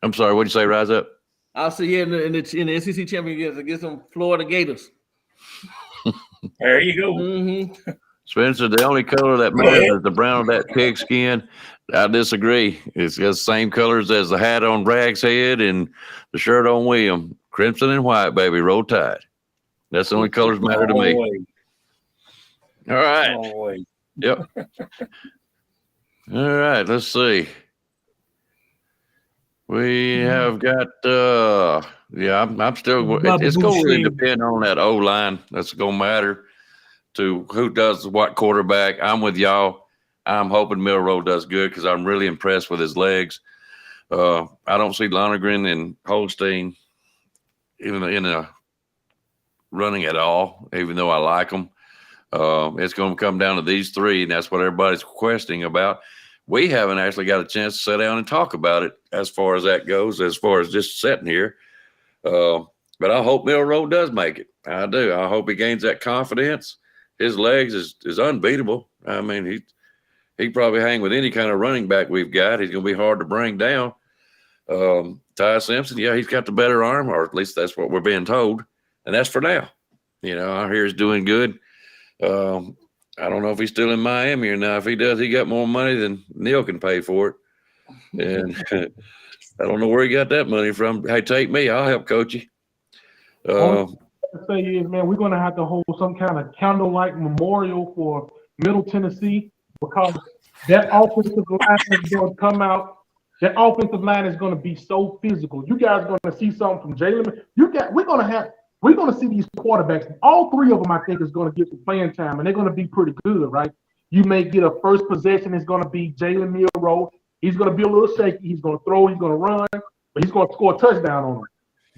I'm sorry. What'd you say? Rise up. I'll see you in the SEC championship against some Florida Gators. There you go. Mm-hmm. Spencer, the only color that matters is the brown of that pigskin. I disagree. It's got the same colors as the hat on Brag's head and the shirt on William. Crimson and white, baby. Roll Tide. That's the only colors matter to me. All right. Yep. All right. Let's see. We have got, I'm still, it's going to really depend on that O-line. That's going to matter to who does what quarterback. I'm with y'all. I'm hoping Milroe does good because I'm really impressed with his legs. I don't see Lonergan and Holstein even in a running at all, even though I like them. It's going to come down to these three, and that's what everybody's questioning about. We haven't actually got a chance to sit down and talk about it as far as that goes, as far as just sitting here. But I hope Milroe does make it. I do. I hope he gains that confidence. His legs is unbeatable. I mean, he probably hang with any kind of running back we've got. He's going to be hard to bring down. Ty Simpson, yeah, he's got the better arm, or at least that's what we're being told. And that's for now. I hear he's doing good. I don't know if he's still in Miami or not. If he does, he got more money than Neil can pay for it. And I don't know where he got that money from. Hey, take me. I'll help coach you. Only thing I can say is, man, we're going to have to hold some kind of candlelight memorial for Middle Tennessee because that offensive line is going to come out. That offensive line is going to be so physical. You guys are going to see something from Jalen. We're going to see these quarterbacks. All three of them, I think, is going to get some playing time, and they're going to be pretty good, right? You may get a first possession. It's going to be Jalen Milroe. He's going to be a little shaky. He's going to throw. He's going to run, but he's going to score a touchdown on him.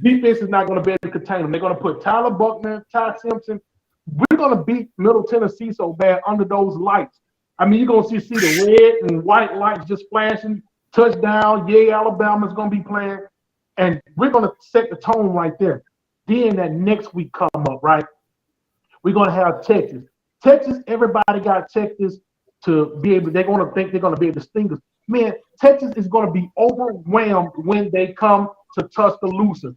Defense is not going to be able to contain them. They're going to put Tyler Buckner, Ty Simpson. We're going to beat Middle Tennessee so bad under those lights. I mean, you're going to see the red and white lights just flashing. Touchdown, yeah, Alabama's going to be playing. And we're going to set the tone right there. Then that next week come up, right? We're going to have Texas. Texas, everybody got Texas to be able, they're going to think they're going to be able to sting us. Man, Texas is going to be overwhelmed when they come to Tuscaloosa.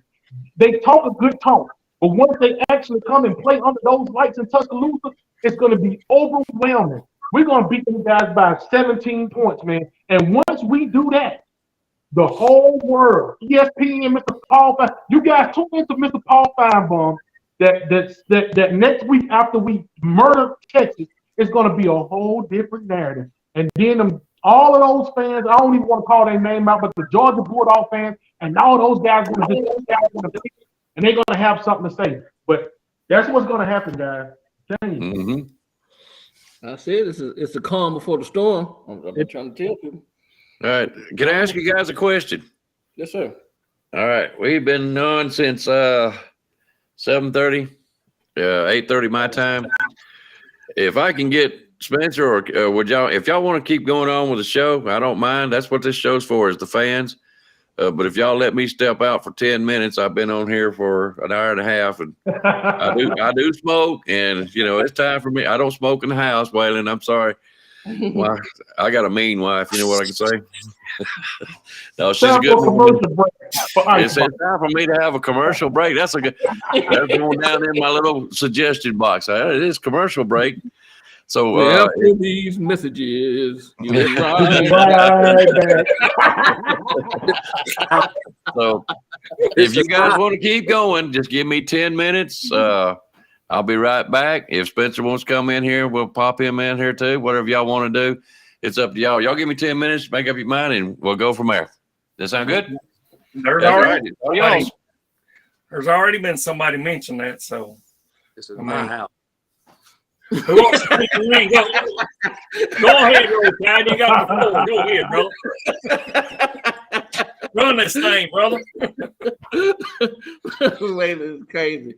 They talk a good talk, but once they actually come and play under those lights in Tuscaloosa, it's going to be overwhelming. We're going to beat them guys by 17 points, man. And once we do that, the whole world, ESPN, Mr. Paul, you guys tune into Mr. Paul Feinbaum that next week after we murder Texas, it's going to be a whole different narrative. And then all of those fans, I don't even want to call their name out, but the Georgia Bulldog fans and all those guys, and they're going to have something to say. But that's what's going to happen, guys. Thank you. Mm-hmm. I said it's the calm before the storm. I'm trying to tell people. All right. Can I ask you guys a question? Yes, sir. All right. We've been on since 7:30, 8:30 my time. If I can get Spencer or would y'all, if y'all want to keep going on with the show, I don't mind. That's what this show's for, is the fans. But if y'all let me step out for 10 minutes, I've been on here for an hour and a half, and I do smoke, and it's time for me. I don't smoke in the house, Waylon. I'm sorry. Well, I got a mean wife. You know what I can say? No, she's a good woman. It's time for me to have a commercial break. That's going down in my little suggestion box. It is commercial break. So after these messages, you so if you guys want to keep going, just give me 10 minutes. I'll be right back. If Spencer wants to come in here, we'll pop him in here too. Whatever y'all want to do, it's up to y'all. Y'all give me 10 minutes, make up your mind, and we'll go from there. Does that sound good? There's already been somebody mention that, so this is my house. Who wants to take the ring? Go ahead, Rose. You got the floor. Go ahead, bro. Run this thing, brother. Wait, this is crazy.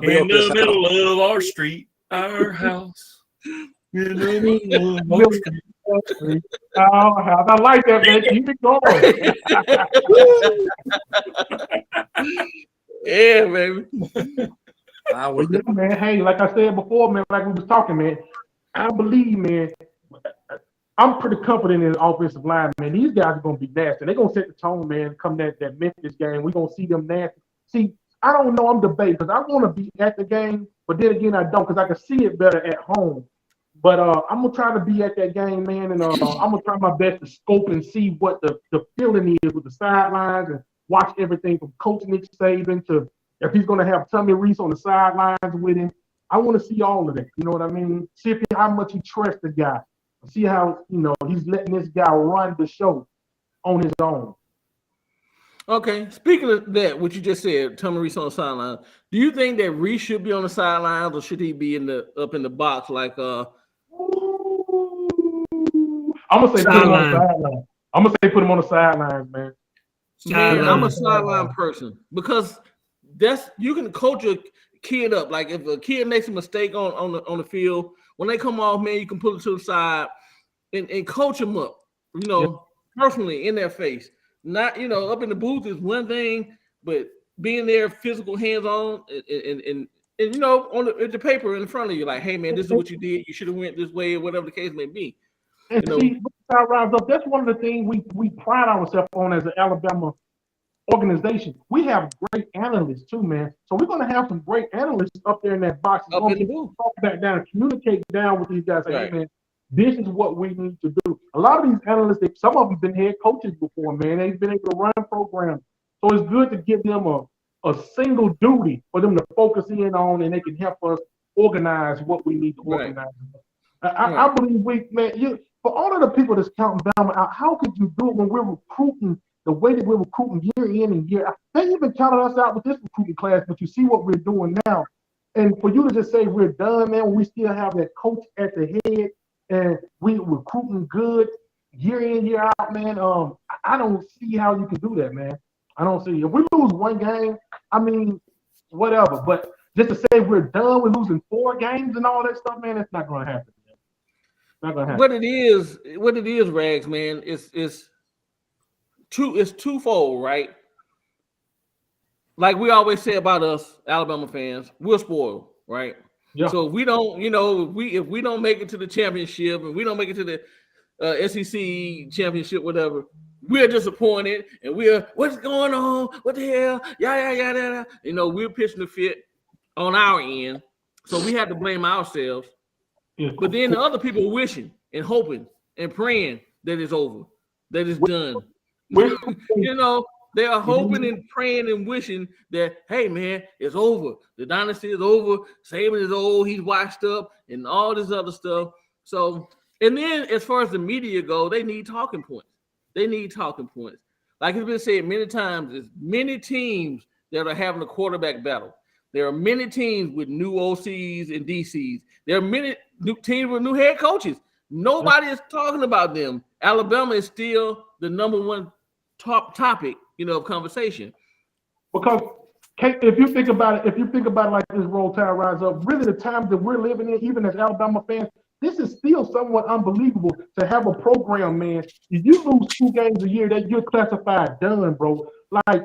In the middle of our street, our house. In the middle of our street. I like that, man. Keep it going. Yeah, baby. Man, hey, like I said before, man, like we was talking, man, I believe, man, I'm pretty confident in the offensive line, man. These guys are going to be nasty. They're going to set the tone, man, come that Memphis game. We're going to see them nasty. See, I don't know. I'm debating because I want to be at the game, but then again, I don't because I can see it better at home. But I'm going to try to be at that game, man, and I'm going to try my best to scope and see what the feeling is with the sidelines and watch everything from Coach Nick Saban to if he's going to have Tommy Reese on the sidelines with him. I want to see all of that. You know what I mean? See how much he trusts the guy. See how, he's letting this guy run the show on his own. Okay. Speaking of that, what you just said, Tommy Reese on the sideline, do you think that Reese should be on the sidelines or should he be up in the box like I'm gonna say put him on the sideline. I'm gonna say put him on the sidelines, man. Man, I'm a sideline person because you can coach a kid up. Like if a kid makes a mistake on the field, when they come off, man, you can pull it to the side and coach them up, personally in their face. Not, up in the booth is one thing, but being there physical hands-on and on the paper in front of you, like, hey, man, this is what you did. You should have went this way or whatever the case may be. And see, that's one of the things we pride ourselves on as an Alabama organization. We have great analysts too, man. So we're gonna have some great analysts up there in that box. Up in the booth. Talk back down, communicate down with these guys. Say, Right. hey man, this is what we need to do. A lot of these analysts, some of them been head coaches before, man. They've been able to run programs. So it's good to give them a single duty for them to focus in on, and they can help us organize what we need to organize. I believe for all of the people that's counting Bama out, how could you do it when we're recruiting the way that we're recruiting year in and year out? They even counted us out with this recruiting class, but you see what we're doing now. And for you to just say we're done, man, when we still have that coach at the head and we're recruiting good year in, year out, man, I don't see how you can do that, man. I don't see. If we lose one game, I mean, whatever. But just to say we're done with losing 4 games and all that stuff, man, that's not going to happen. Man. Not going to happen. What it is, Rags, man, it's twofold, right? Like we always say about us, Alabama fans, we're spoiled, right? Yeah. So if we don't, if we don't make it to the championship and we don't make it to the SEC championship, whatever, we're disappointed and we're what's going on? What the hell? Yeah. We're pitching the fit on our end, so we have to blame ourselves. Yeah. But then the other people are wishing and hoping and praying that it's over, that it's done. They are hoping and praying and wishing that, hey, man, it's over. The dynasty is over. Saban is old. He's washed up and all this other stuff. So, and then as far as the media go, they need talking points. Like it's been said many times, there's many teams that are having a quarterback battle. There are many teams with new OCs and DCs. There are many new teams with new head coaches. Nobody is talking about them. Alabama is still the number one top topic, of conversation. Because if you think about it like this, Roll Tide Rise Up, really the times that we're living in, even as Alabama fans, this is still somewhat unbelievable to have a program, man. If you lose 2 games a year, that you're classified done, bro. Like,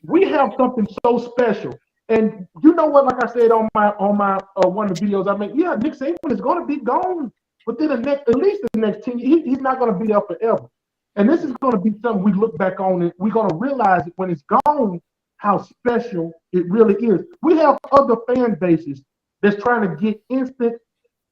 we have something so special. And you know what? Like I said on my one of the videos I made, yeah, Nick Saban is going to be gone within at least the next 10 years. He's not going to be there forever. And this is going to be something we look back on and we're going to realize that when it's gone, how special it really is. We have other fan bases that's trying to get instant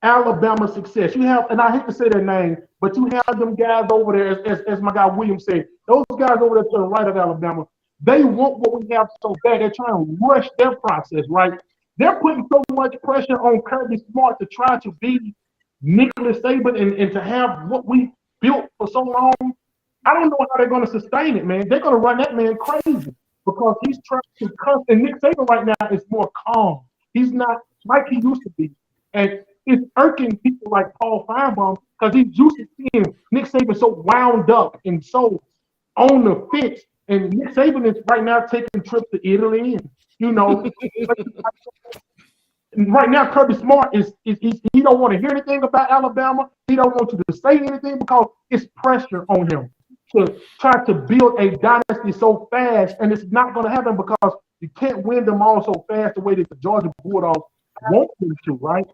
Alabama success. You have, and I hate to say their name, but you have them guys over there, as my guy William said, those guys over there to the right of Alabama, they want what we have so bad. They're trying to rush their process, right? They're putting so much pressure on Kirby Smart to try to be Nicholas Saban and to have what we built for so long. I don't know how they're going to sustain it, man. They're going to run that man crazy because he's trying to cuss. And Nick Saban right now is more calm. He's not like he used to be. And it's irking people like Paul Feinbaum because he's used to seeing Nick Saban so wound up and so on the fence. And Nick Saban is right now taking trips to Italy and, right now, Kirby Smart he don't want to hear anything about Alabama. He don't want you to say anything because it's pressure on him to try to build a dynasty so fast, and it's not going to happen because you can't win them all so fast the way that the Georgia Bulldogs want them to, right?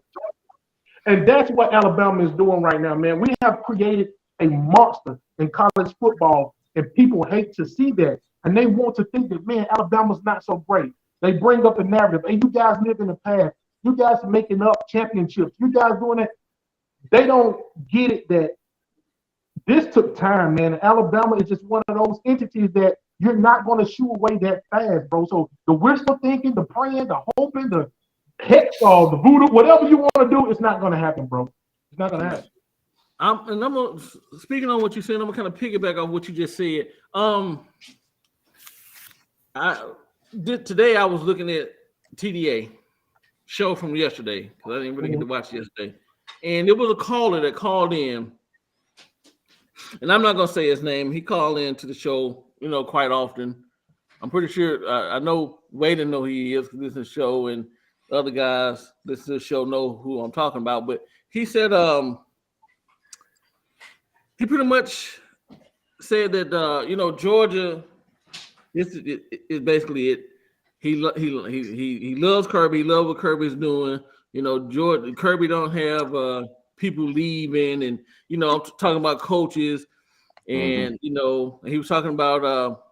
And that's what Alabama is doing right now, man. We have created a monster in college football, and people hate to see that, and they want to think that, man, Alabama's not so great. They bring up the narrative, hey, you guys live in the past. You guys are making up championships. You guys doing that. They don't get it that this took time, man. Alabama is just one of those entities that you're not going to shoo away that fast, bro. So the wishful thinking, the praying, the hoping, the hex or the voodoo, whatever you want to do, it's not going to happen, bro. It's not going to happen. Speaking on what you said, I'm gonna kind of piggyback on what you just said. Today I was looking at TDA show from yesterday because I didn't really get to watch yesterday, and there was a caller that called in, and I'm not gonna say his name. He called in to the show, quite often. I'm pretty sure I know Wade and know who he is because this is a show, and other guys this is a show know who I'm talking about. But he said he pretty much said that Georgia. This is basically it. He loves Kirby. He loves what Kirby's doing. Kirby don't have people leaving, and I'm talking about coaches. And you know, he was talking about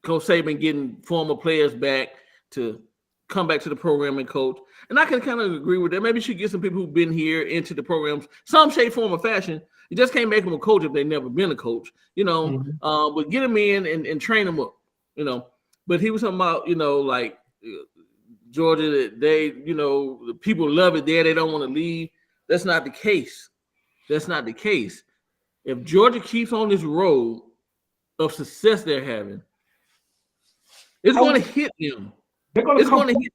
Coach Saban getting former players back to come back to the program and coach. And I can kind of agree with that. Maybe you should get some people who've been here into the programs, some shape, form, or fashion. You just can't make them a coach if they've never been a coach, you know. But get them in and train them up, you know. But he was talking about, you know, like Georgia, that they, you know, the people love it there. They don't want to leave. That's not the case. That's not the case. If Georgia keeps on this road of success they're having, it's going to hit them. It's going to hit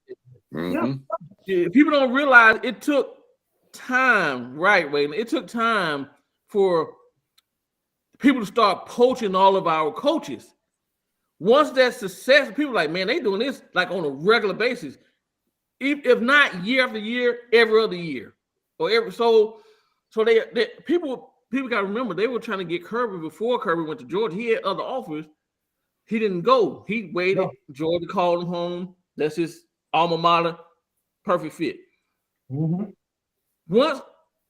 them. Yeah. People don't realize it took time, right, Wayne? It took time for people to start poaching all of our coaches. Once that success, people are like, man, they doing this like on a regular basis. If not year after year, every other year. Or every so they people got to remember they were trying to get Kirby before Kirby went to Georgia. He had other offers. He didn't go. He waited. No. Georgia called him home. That's his alma mater. Perfect fit. Once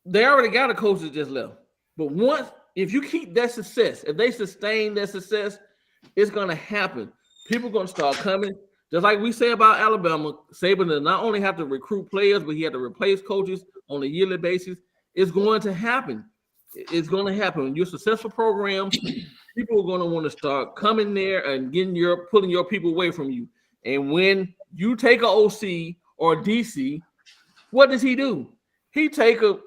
they already got a coach that just left. But once, if you keep that success, if they sustain that success, it's going to happen. People are going to start coming. Just like we say about Alabama, Saban does not only have to recruit players, but he had to replace coaches on a yearly basis. It's going to happen. It's going to happen. When you're a successful program, people are going to want to start coming there and pulling your people away from you. And when you take an OC or a DC, what does he do? He take a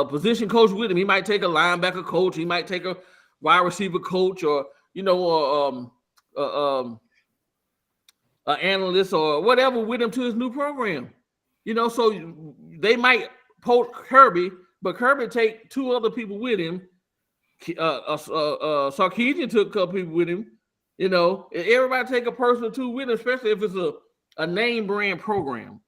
position coach with him. He might take a linebacker coach. He might take a wide receiver coach, or an analyst or whatever with him to his new program. You know, so they might poach Kirby, but Kirby take two other people with him. Sarkisian took a couple people with him. You know, everybody take a person or two with him, especially if it's a name brand program.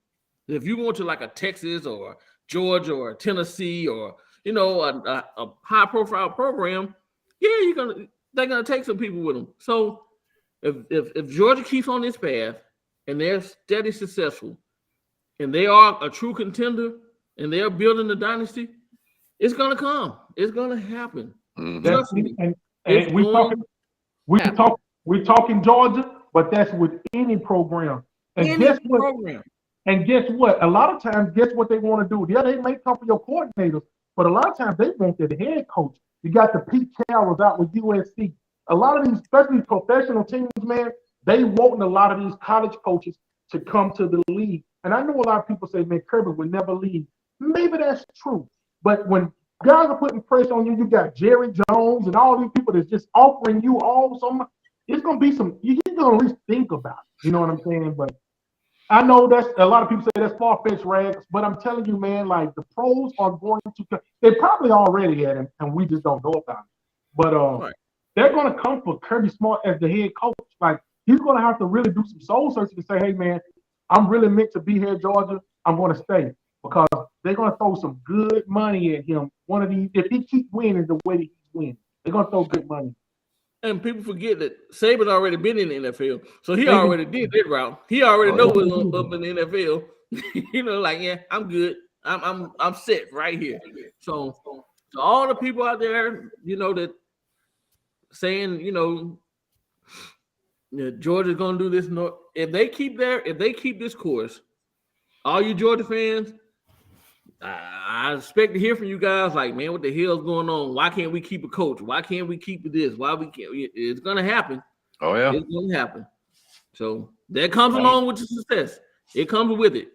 If you go to like a Texas or Georgia or Tennessee or, you know, a high profile program, yeah, they're gonna take some people with them. So if Georgia keeps on this path and they're steady successful and they are a true contender and they're building the dynasty, it's gonna come. It's gonna happen. Trust me. And we're talking Georgia, but that's with any program. And guess what? A lot of times, guess what they want to do? Yeah, they may come for your coordinators, but a lot of times they want their head coach. You got the Pete Carrolls out with USC. A lot of these, especially professional teams, man, they want a lot of these college coaches to come to the league. And I know a lot of people say, man, Kirby would never leave. Maybe that's true. But when guys are putting pressure on you, you got Jerry Jones and all these people that's just offering you all so much. It's going to be you're going to at least think about it. You know what I'm saying? But I know that's a lot of people say that's far-fetched, Rags, but I'm telling you, man, like the pros are going to, they probably already had him and we just don't know about it. But they're going to come for Kirby Smart as the head coach. Like he's going to have to really do some soul searching to say, hey, man, I'm really meant to be here at Georgia. I'm going to stay because they're going to throw some good money at him. One of these, if he keeps winning the way that he's winning, they're going to throw good money. And people forget that Saban's already been in the NFL, so he already did that route. He already knows what's up in the NFL. You know, like I'm good. I'm set right here. So all the people out there, you know, that saying, you know, Georgia's gonna do this. No, if they keep this course, all you Georgia fans, I expect to hear from you guys like, man, what the hell's going on? Why can't we keep a coach? Why can't we keep this? Why we can't? It's gonna happen. Oh yeah, it's gonna happen. So that comes along with the success. It comes with it.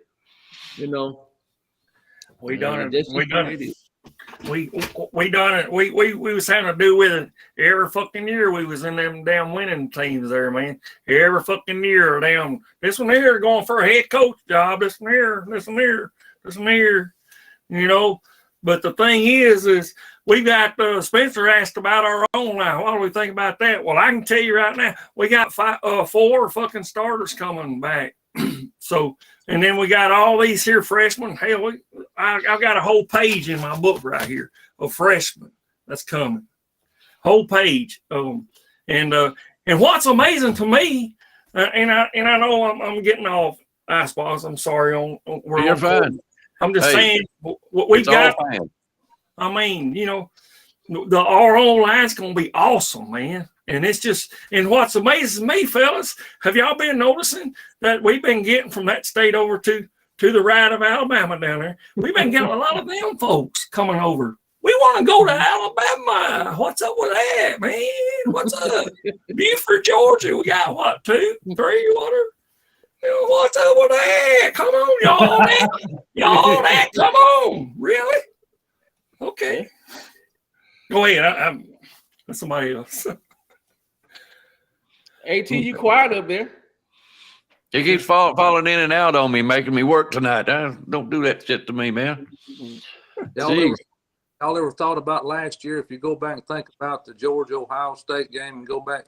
You know, we done it. We done it. We done it. We was having to do with it every fucking year. We was in them damn winning teams there, man. Every fucking year, damn. This one here going for a head coach job. This one here. You know, but the thing is we got Spencer asked about our own now. What do we think about that? Well, I can tell you right now, we got 4 fucking starters coming back. So, and then we got all these here freshmen. Hell, I've got a whole page in my book right here of freshmen that's coming. Whole page. And what's amazing to me, and I know I'm getting off ice balls. I'm sorry. You're fine. I'm just saying what we got. I mean, you know, our own line's going to be awesome, man. And it's just, and what's amazes me, fellas, have y'all been noticing that we've been getting from that state over to the right of Alabama down there? We've been getting a lot of them folks coming over. We want to go to Alabama. What's up with that, man? What's up? Buford, Georgia. We got what, 2, 3, water? What's up with that? Come on, y'all. That. Come on. Really? Okay. Go ahead. I'm that's somebody else. AT, you quiet up there. He keeps falling in and out on me, making me work tonight. Don't do that shit to me, man. Y'all ever thought about last year, if you go back and think about the Georgia-Ohio State game and go back,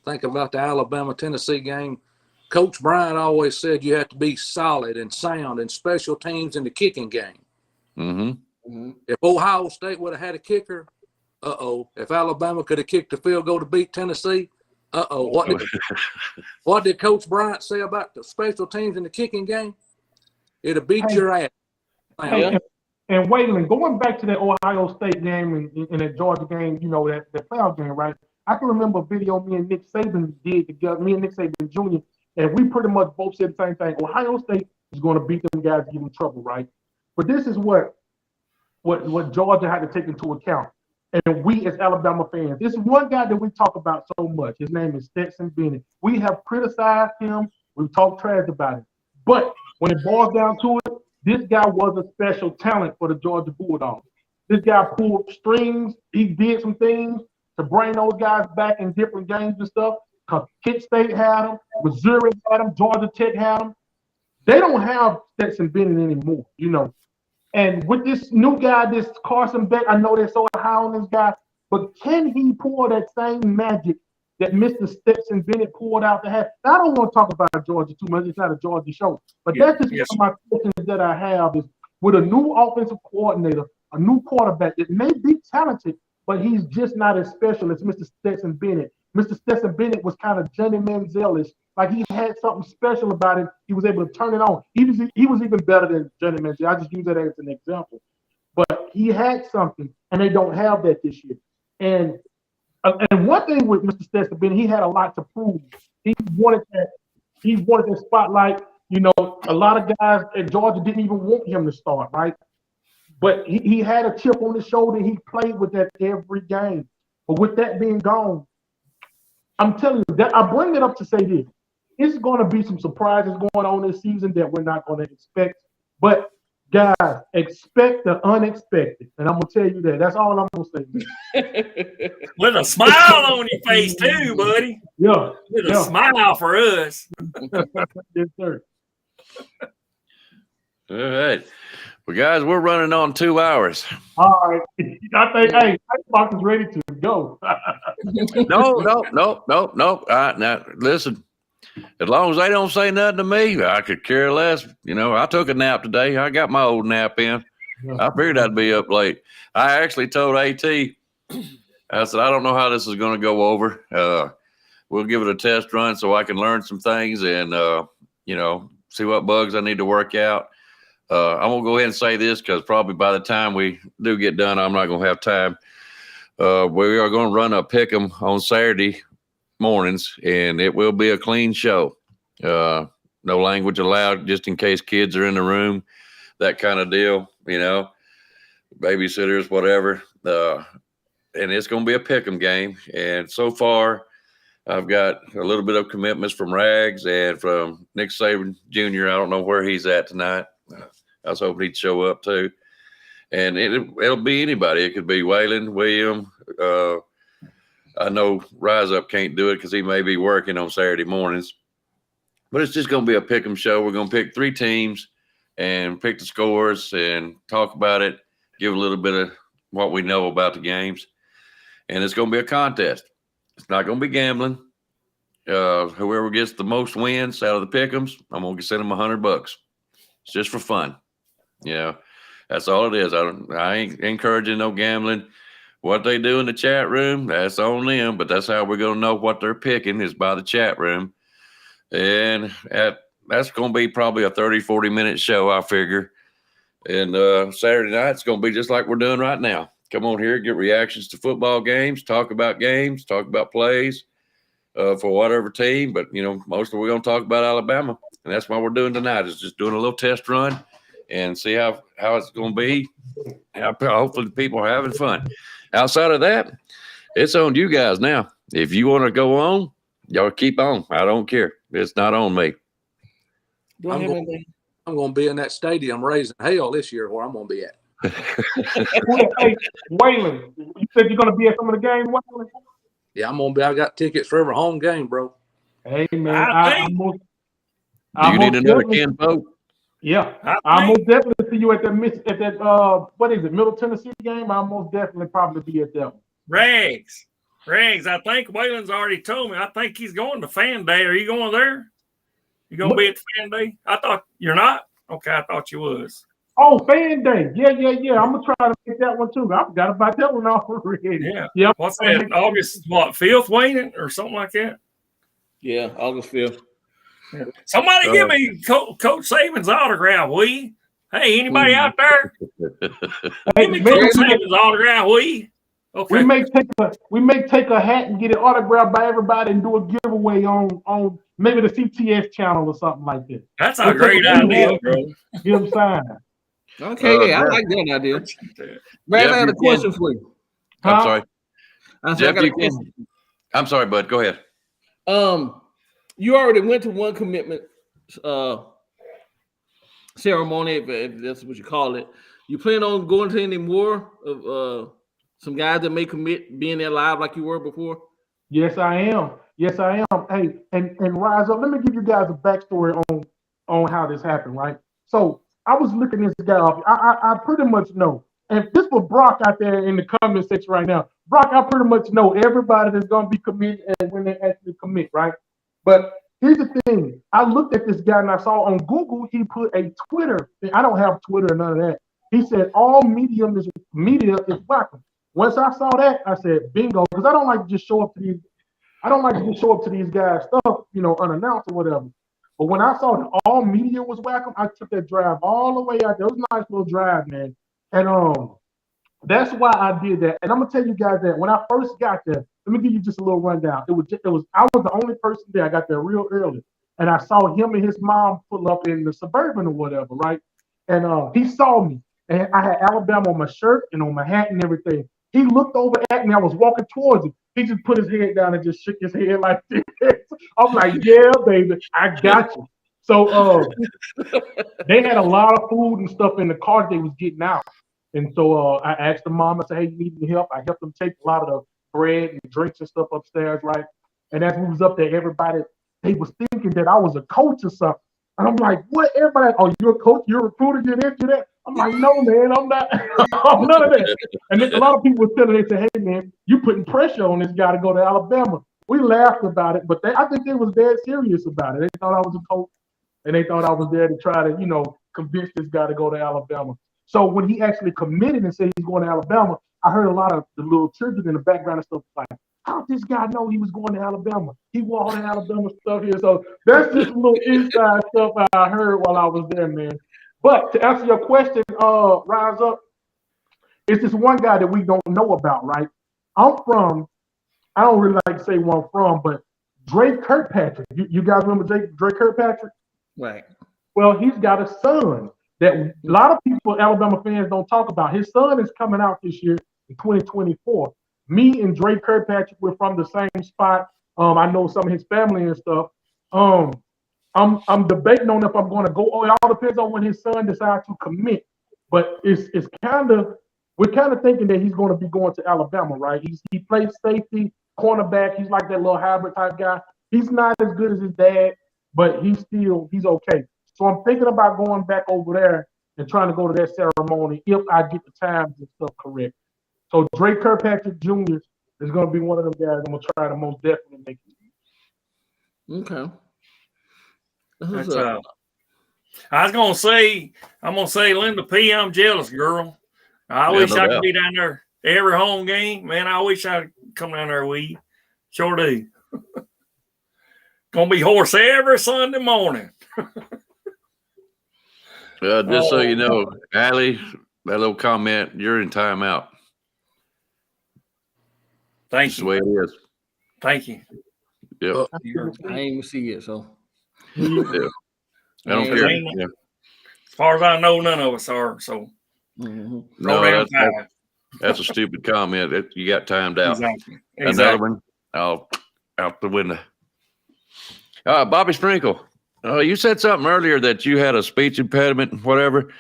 think about the Alabama-Tennessee game, Coach Bryant always said you have to be solid and sound in special teams in the kicking game. Mm-hmm. If Ohio State would have had a kicker, If Alabama could have kicked the field goal to beat Tennessee, what did Coach Bryant say about the special teams in the kicking game? It'll beat your ass. And Waylon, going back to that Ohio State game and that Georgia game, that playoff game, right? I can remember a video me and Nick Saban did together, me and Nick Saban Jr., and we pretty much both said the same thing. Ohio State is going to beat them guys and give them trouble, right? But this is what Georgia had to take into account. And we as Alabama fans, this is one guy that we talk about so much. His name is Stetson Bennett. We have criticized him. We've talked trash about him. But when it boils down to it, this guy was a special talent for the Georgia Bulldogs. This guy pulled strings. He did some things to bring those guys back in different games and stuff. Because Kent State had him, Missouri had him, Georgia Tech had him. They don't have Stetson Bennett anymore, And with this new guy, this Carson Beck, I know they're so high on this guy, but can he pull that same magic that Mr. Stetson Bennett pulled out to have? Now, I don't want to talk about Georgia too much. It's not a Georgia show. But that's just one of my questions that I have is with a new offensive coordinator, a new quarterback that may be talented, but he's just not as special as Mr. Stetson Bennett. Mr. Stetson Bennett was kind of Johnny Manziel-ish. Like he had something special about him. He was able to turn it on. He was even better than Johnny Manziel. I just use that as an example. But he had something, and they don't have that this year. And one thing with Mr. Stetson Bennett, he had a lot to prove. He wanted that spotlight. A lot of guys at Georgia didn't even want him to start, right? But he had a chip on his shoulder. He played with that every game. But with that being gone, I'm telling you that I bring it up to say this. It's going to be some surprises going on this season that we're not going to expect. But guys, expect the unexpected. And I'm going to tell you that. That's all I'm going to say. With a smile on your face too, buddy. Yeah. With a smile for us. Yes, sir. All right. Well, guys, we're running on 2 hours. All right. I think, hey, Xbox is ready to go. No. Now, listen, as long as they don't say nothing to me, I could care less. I took a nap today. I got my old nap in. I figured I'd be up late. I actually told AT, I said, I don't know how this is going to go over. We'll give it a test run so I can learn some things and, see what bugs I need to work out. I'm going to go ahead and say this because probably by the time we do get done, I'm not going to have time. We are going to run a pick'em on Saturday mornings, and it will be a clean show. No language allowed, just in case kids are in the room, that kind of deal, babysitters, whatever. And it's going to be a pick'em game. And so far, I've got a little bit of commitments from Rags and from Nick Saban Jr. I don't know where he's at tonight. I was hoping he'd show up too. And it'll be anybody. It could be Waylon, William. I know Rise Up can't do it because he may be working on Saturday mornings. But it's just going to be a pick'em show. We're going to pick 3 teams and pick the scores and talk about it, give a little bit of what we know about the games. And it's going to be a contest. It's not going to be gambling. Whoever gets the most wins out of the pick'ems, I'm going to send them $100. It's just for fun. That's all it is. I ain't encouraging no gambling. What they do in the chat room, that's on them, but that's how we're going to know what they're picking is by the chat room. And that's going to be probably a 30, 40-minute show, I figure. And Saturday night, it's going to be just like we're doing right now. come on here, get reactions to football games, talk about plays for whatever team. But, mostly we're going to talk about Alabama. And that's what we're doing tonight, is just doing a little test run and see how it's going to be. Hopefully the people are having fun. Outside of that, it's on you guys now. If you want to go on, y'all keep on. I don't care. It's not on me. Don't have anything. I'm going to be in that stadium raising hell this year where I'm going to be at. Hey, Waylon, you said you're going to be at some of the games, Waylon? Yeah, I'm going to be. I got tickets for every home game, bro. Hey, man. Do you need another Ken Pope? Yeah. I'll most definitely see you at that what is it, Middle Tennessee game? I'll most definitely probably be at that one. Rags, I think Waylon's already told me. I think he's going to Fan Day. Are you going there? You going to be at Fan Day? I thought you're not. Okay, I thought you was. Oh, Fan Day. Yeah. I'm going to try to get that one too. I forgot about that one already. Yeah. Yep. What's that? August, 5th, Wayne, or something like that? Yeah, August 5th. Yeah. Somebody give me Coach Saban's autograph, will you? Hey, anybody out there? Give me Coach Saban's autograph, will you? Okay. We may take a hat and get it autographed by everybody and do a giveaway on maybe the CTS channel or something like that. That's a great idea, bro. Give them sign. Okay, I like that idea. Brad, I had a question for you. I'm sorry. Jeff, I got a question. I'm sorry, bud. Go ahead. You already went to one commitment ceremony, if that's what you call it. You plan on going to any more of some guys that may commit being there live like you were before? Yes, I am. Hey, and Rise Up, let me give you guys a backstory on how this happened, right? So I was looking this guy up. I pretty much know. And this was Brock out there in the comment section right now. Brock, I pretty much know everybody that's going to be committed and when they actually commit, right? But here's the thing. I looked at this guy and I saw on Google, he put a Twitter thing. I don't have Twitter or none of that. He said all media is welcome. Once I saw that, I said, bingo, because I don't like to just show up to these guys' stuff, unannounced or whatever. But when I saw that all media was welcome, I took that drive all the way out there. It was a nice little drive, man. And that's why I did that. And I'm gonna tell you guys that when I first got there, let me give you just a little rundown. I was the only person there. I got there real early, and I saw him and his mom pull up in the Suburban or whatever, right? And he saw me, and I had Alabama on my shirt and on my hat and everything. He looked over at me. I was walking towards him. He just put his head down and just shook his head like this. I'm like, yeah, baby, I got you. So they had a lot of food and stuff in the car that they was getting out. And so I asked the mom, I said, hey, you need any help? I helped them take a lot of the bread and drinks and stuff upstairs, right? And as we was up there, everybody, they was thinking that I was a coach or something. And I'm like, what? Everybody, oh, you're a coach? You're a recruiter? You're this, you're that? I'm like, no, man, I'm not. I'm none of that. And then a lot of people were telling, they said, hey, man, you putting pressure on this guy to go to Alabama. We laughed about it, but I think they was dead serious about it. They thought I was a coach, and they thought I was there to try to, convince this guy to go to Alabama. So when he actually committed and said he's going to Alabama, I heard a lot of the little children in the background and stuff like, how did this guy know he was going to Alabama? He wore all the Alabama stuff here. So that's just a little inside stuff I heard while I was there, man. But to answer your question, Rise Up, it's this one guy that we don't know about, right? I don't really like to say where I'm from, but Drake Kirkpatrick. You guys remember Drake Kirkpatrick? Right. Well, he's got a son that a lot of people, Alabama fans, don't talk about. His son is coming out this year in 2024. Me and Drake Kirkpatrick, we're from the same spot. I know some of his family and stuff. I'm debating on if I'm going to go. Oh, it all depends on when his son decides to commit. But we're kind of thinking that he's going to be going to Alabama, right? He plays safety, cornerback. He's like that little hybrid type guy. He's not as good as his dad, but he's okay. So I'm thinking about going back over there and trying to go to that ceremony if I get the times and stuff correct. So Drake Kirkpatrick Jr. is going to be one of them guys I'm going to try to most definitely make it. Okay. I was going to say, Linda P., I'm jealous, girl. I wish I could be down there every home game. Man, I wish I'd come down there with you. Sure do. Going to be hoarse every Sunday morning. Just so you know, Allie, that little comment, you're in timeout. Thank That's the you. way it is. Thank you. Yep. Uh, I ain't even see it, so. Yeah. I don't Yeah. care. Ain't- Yeah. As far as I know, none of us are. So Mhm. throw No, down that's, 5. that's a stupid comment. You got timed out. Exactly. Another one, out the window. Bobby Sprinkle. You said something earlier that you had a speech impediment and whatever.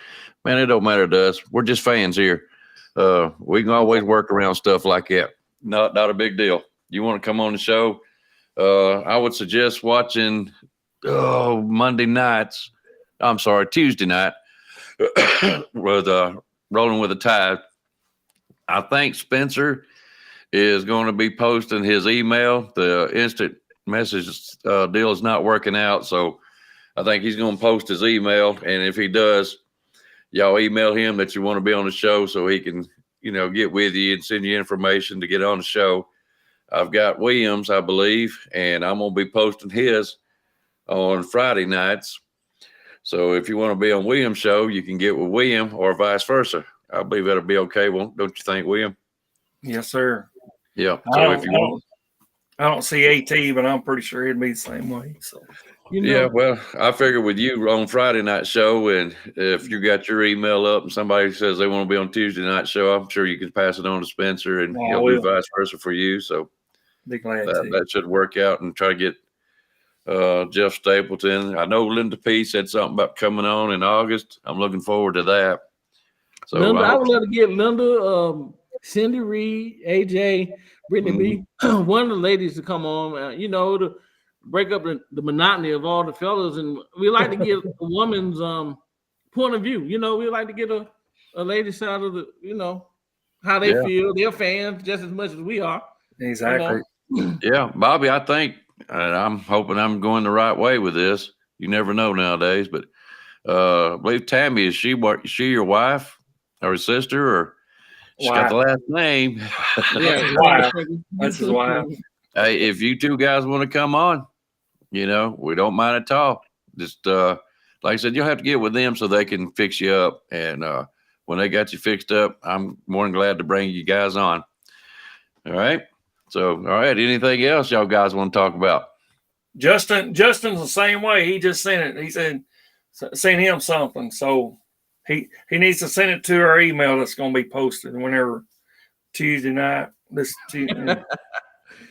Man, it don't matter to us. We're just fans here. We can always work around stuff like that. Not a big deal. You want to come on the show? I would suggest watching Monday nights. I'm sorry, Tuesday night with Rolling with the Tide. I think Spencer is going to be posting his email. The instant message deal is not working out, so I think he's going to post his email. And if he does, y'all email him that you want to be on the show so he can, get with you and send you information to get on the show. I've got Williams, I believe, and I'm going to be posting his on Friday nights. So if you want to be on William's show, you can get with William or vice versa. I believe that'll be okay. Well, don't you think, William? Yes, sir. Yeah. I So don't, if you I want, don't see AT, but I'm pretty sure it'd be the same way. So yeah, well, I figure with you on Friday night show, and if you got your email up and somebody says they want to be on Tuesday night show, I'm sure you can pass it on to Spencer, and he'll do vice versa for you. So be glad to. that should work out, and try to get Jeff Stapleton. I know Linda P said something about coming on in August. I'm looking forward to that. So Linda, I would love to get Linda, Cindy Reed, AJ, Brittany B, one of the ladies to come on, to break up the monotony of all the fellas. And we like to get a woman's point of view. We like to get a lady side of the, how they feel. They're fans just as much as we are. Exactly. Yeah, Bobby, I think, and I'm hoping I'm going the right way with this. You never know nowadays, but I believe Tammy, is she your wife or sister, or she's got the last name? Yeah, Wife. That's his wife. Hey, if you two guys want to come on, we don't mind at all. Just like I said, you'll have to get with them so they can fix you up. And when they got you fixed up, I'm more than glad to bring you guys on. All right. So, all right. Anything else y'all guys want to talk about? Justin's the same way. He just sent it. He said, send him something. So he needs to send it to our email that's going to be posted whenever Tuesday night. This Tuesday.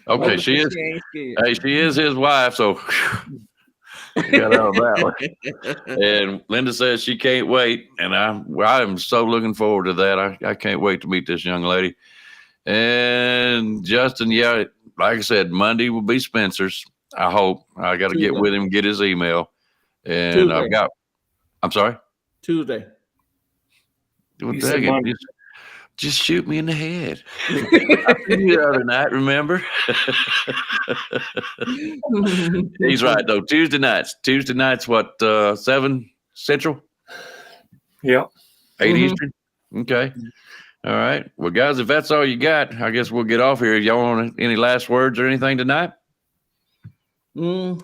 Okay, she is. Hey, she is his wife, so got out of that one. And Linda says she can't wait, and I am so looking forward to that. I can't wait to meet this young lady. And Justin, yeah, like I said, Monday will be Spencer's. I hope. I got to get with him, get his email, and Tuesday. I'm sorry. Tuesday. Well, dang it, just shoot me in the head. The other night, remember? He's right though. Tuesday nights, what, 7 Central? Yeah. 8 Eastern? Okay. All right. Well, guys, if that's all you got, I guess we'll get off here. Y'all want any last words or anything tonight? I'm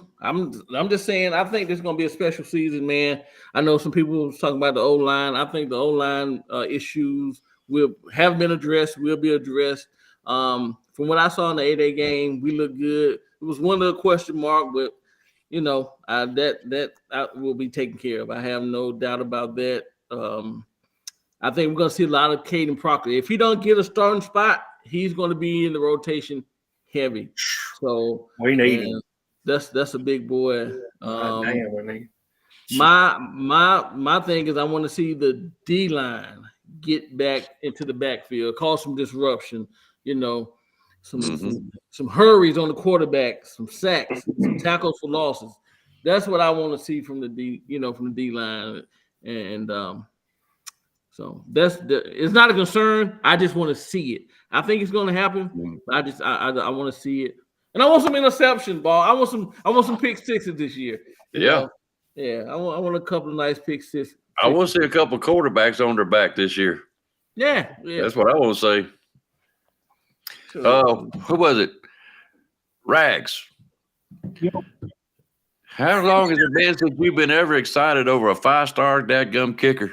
just saying, I think this is going to be a special season, man. I know some people talking about the O-line. I think the O-line issues have been addressed, will be addressed. From what I saw in the 8A game, we look good. It was one little question mark, but that will be taken care of. I have no doubt about that. I think we're going to see a lot of Caden Proctor. If he don't get a starting spot, he's going to be in the rotation heavy. So we need him. That's a big boy. Damn, my thing is I want to see the D-line get back into the backfield, cause some disruption, some hurries on the quarterback, some sacks, some tackles for losses. That's what I want to see from the D-line. And so it's not a concern. I just want to see it. I think it's going to happen. I want to see it. And I want some interception ball. I want some pick sixes this year. Yeah. Yeah. I want a couple of nice pick sixes. I want to see a couple of quarterbacks on their back this year. Yeah. That's what I want to say. Who was it? Rags. Yep. How long has it been since you've been ever excited over a 5-star dadgum kicker?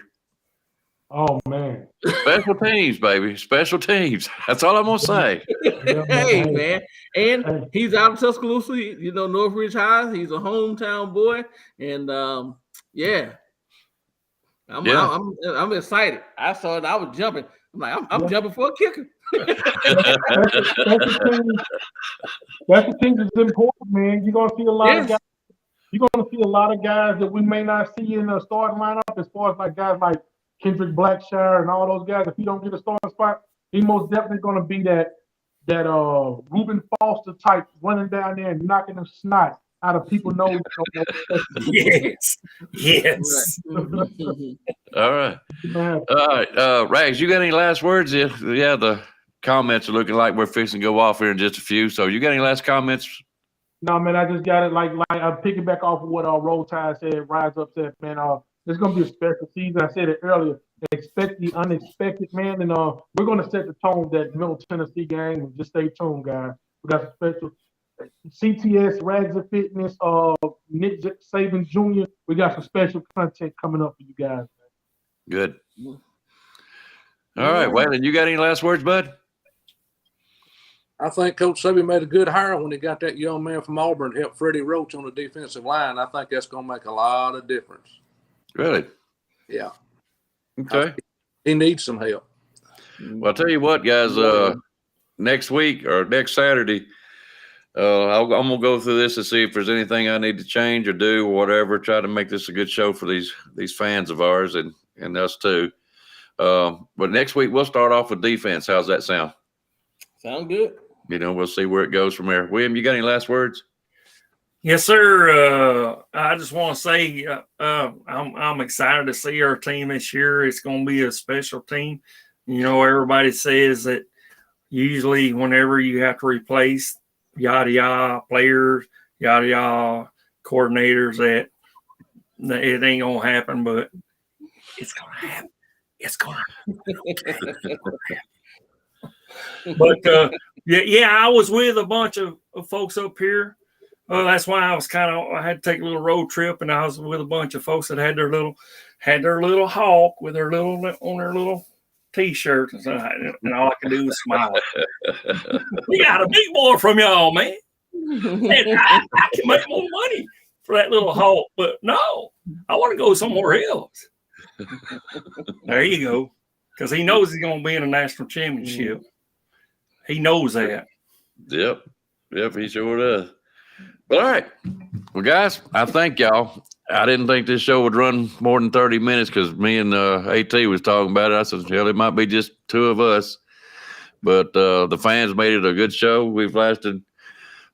Oh man. Special teams, baby. Special teams. That's all I'm gonna say. Yeah, Hey, man. And Hey. he's out of Tuscaloosa, you know, Northridge High. He's a hometown boy. And yeah. I'm excited. I saw it, I was jumping. I'm like, I'm jumping for a kicker. Special teams is important, man. You're gonna see a lot of guys. You're gonna see a lot of guys that we may not see in the starting lineup, as far as like guys like Kendrick Blackshire and all those guys. If he don't get a starting spot, he most definitely gonna be that Reuben Foster type running down there and knocking the snot out of people's nose. Yes. Yes. All right. Rags, you got any last words? Yeah, the comments are looking like we're fixing to go off here in just a few. So you got any last comments? No, man, I just got it. Like I'm picking back off of what Roll Tide said, Rise Up said, man. It's gonna be a special season. I said it earlier. Expect the unexpected, man, and we're gonna set the tone that Middle Tennessee game. And just stay tuned, guys. We got some special CTS Rags of Fitness, Nick Saban Jr. We got some special content coming up for you guys. Man. Good. All right, Waylon, you got any last words, bud? I think Coach Saban made a good hire when he got that young man from Auburn to help Freddie Roach on the defensive line. I think that's going to make a lot of difference. Really? Yeah. Okay. He needs some help. Well, I'll tell you what, guys. Next week or next Saturday, I'm gonna go through this and see if there's anything I need to change or do or whatever. Try to make this a good show for these fans of ours and us too. But next week we'll start off with defense. How's that sound? Sound good. You know, we'll see where it goes from there. William, you got any last words? Yes, sir. I just want to say I'm excited to see our team this year. It's going to be a special team. You know, everybody says that usually whenever you have to replace yada yada players, yada yada coordinators, that it ain't gonna happen, but it's gonna happen. It's gonna happen. But I was with a bunch of folks up here. That's why I had to take a little road trip, and I was with a bunch of folks that had their little hawk with their little T-shirts, and all I could do was smile. We got a big boy from y'all, man. And I can make more money for that little hawk, but no, I want to go somewhere else. There you go, because he knows he's going to be in a national championship. He knows that. Yep, he sure does. But all right, well, guys, I thank y'all. I didn't think this show would run more than 30 minutes because me and AT was talking about it. I said, hell, it might be just two of us. But the fans made it a good show. We've lasted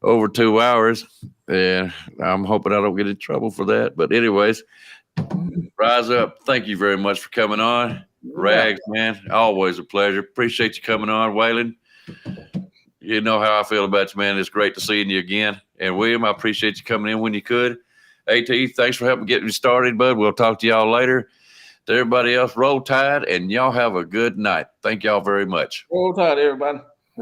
over 2 hours, and I'm hoping I don't get in trouble for that. But anyways, Rise Up, thank you very much for coming on. Rags, man, always a pleasure. Appreciate you coming on. Waylon, you know how I feel about you, man. It's great to seeing you again. And William, I appreciate you coming in when you could. AT, thanks for helping get me started, bud. We'll talk to y'all later. To everybody else, roll tide, and y'all have a good night. Thank y'all very much. Roll tide, everybody.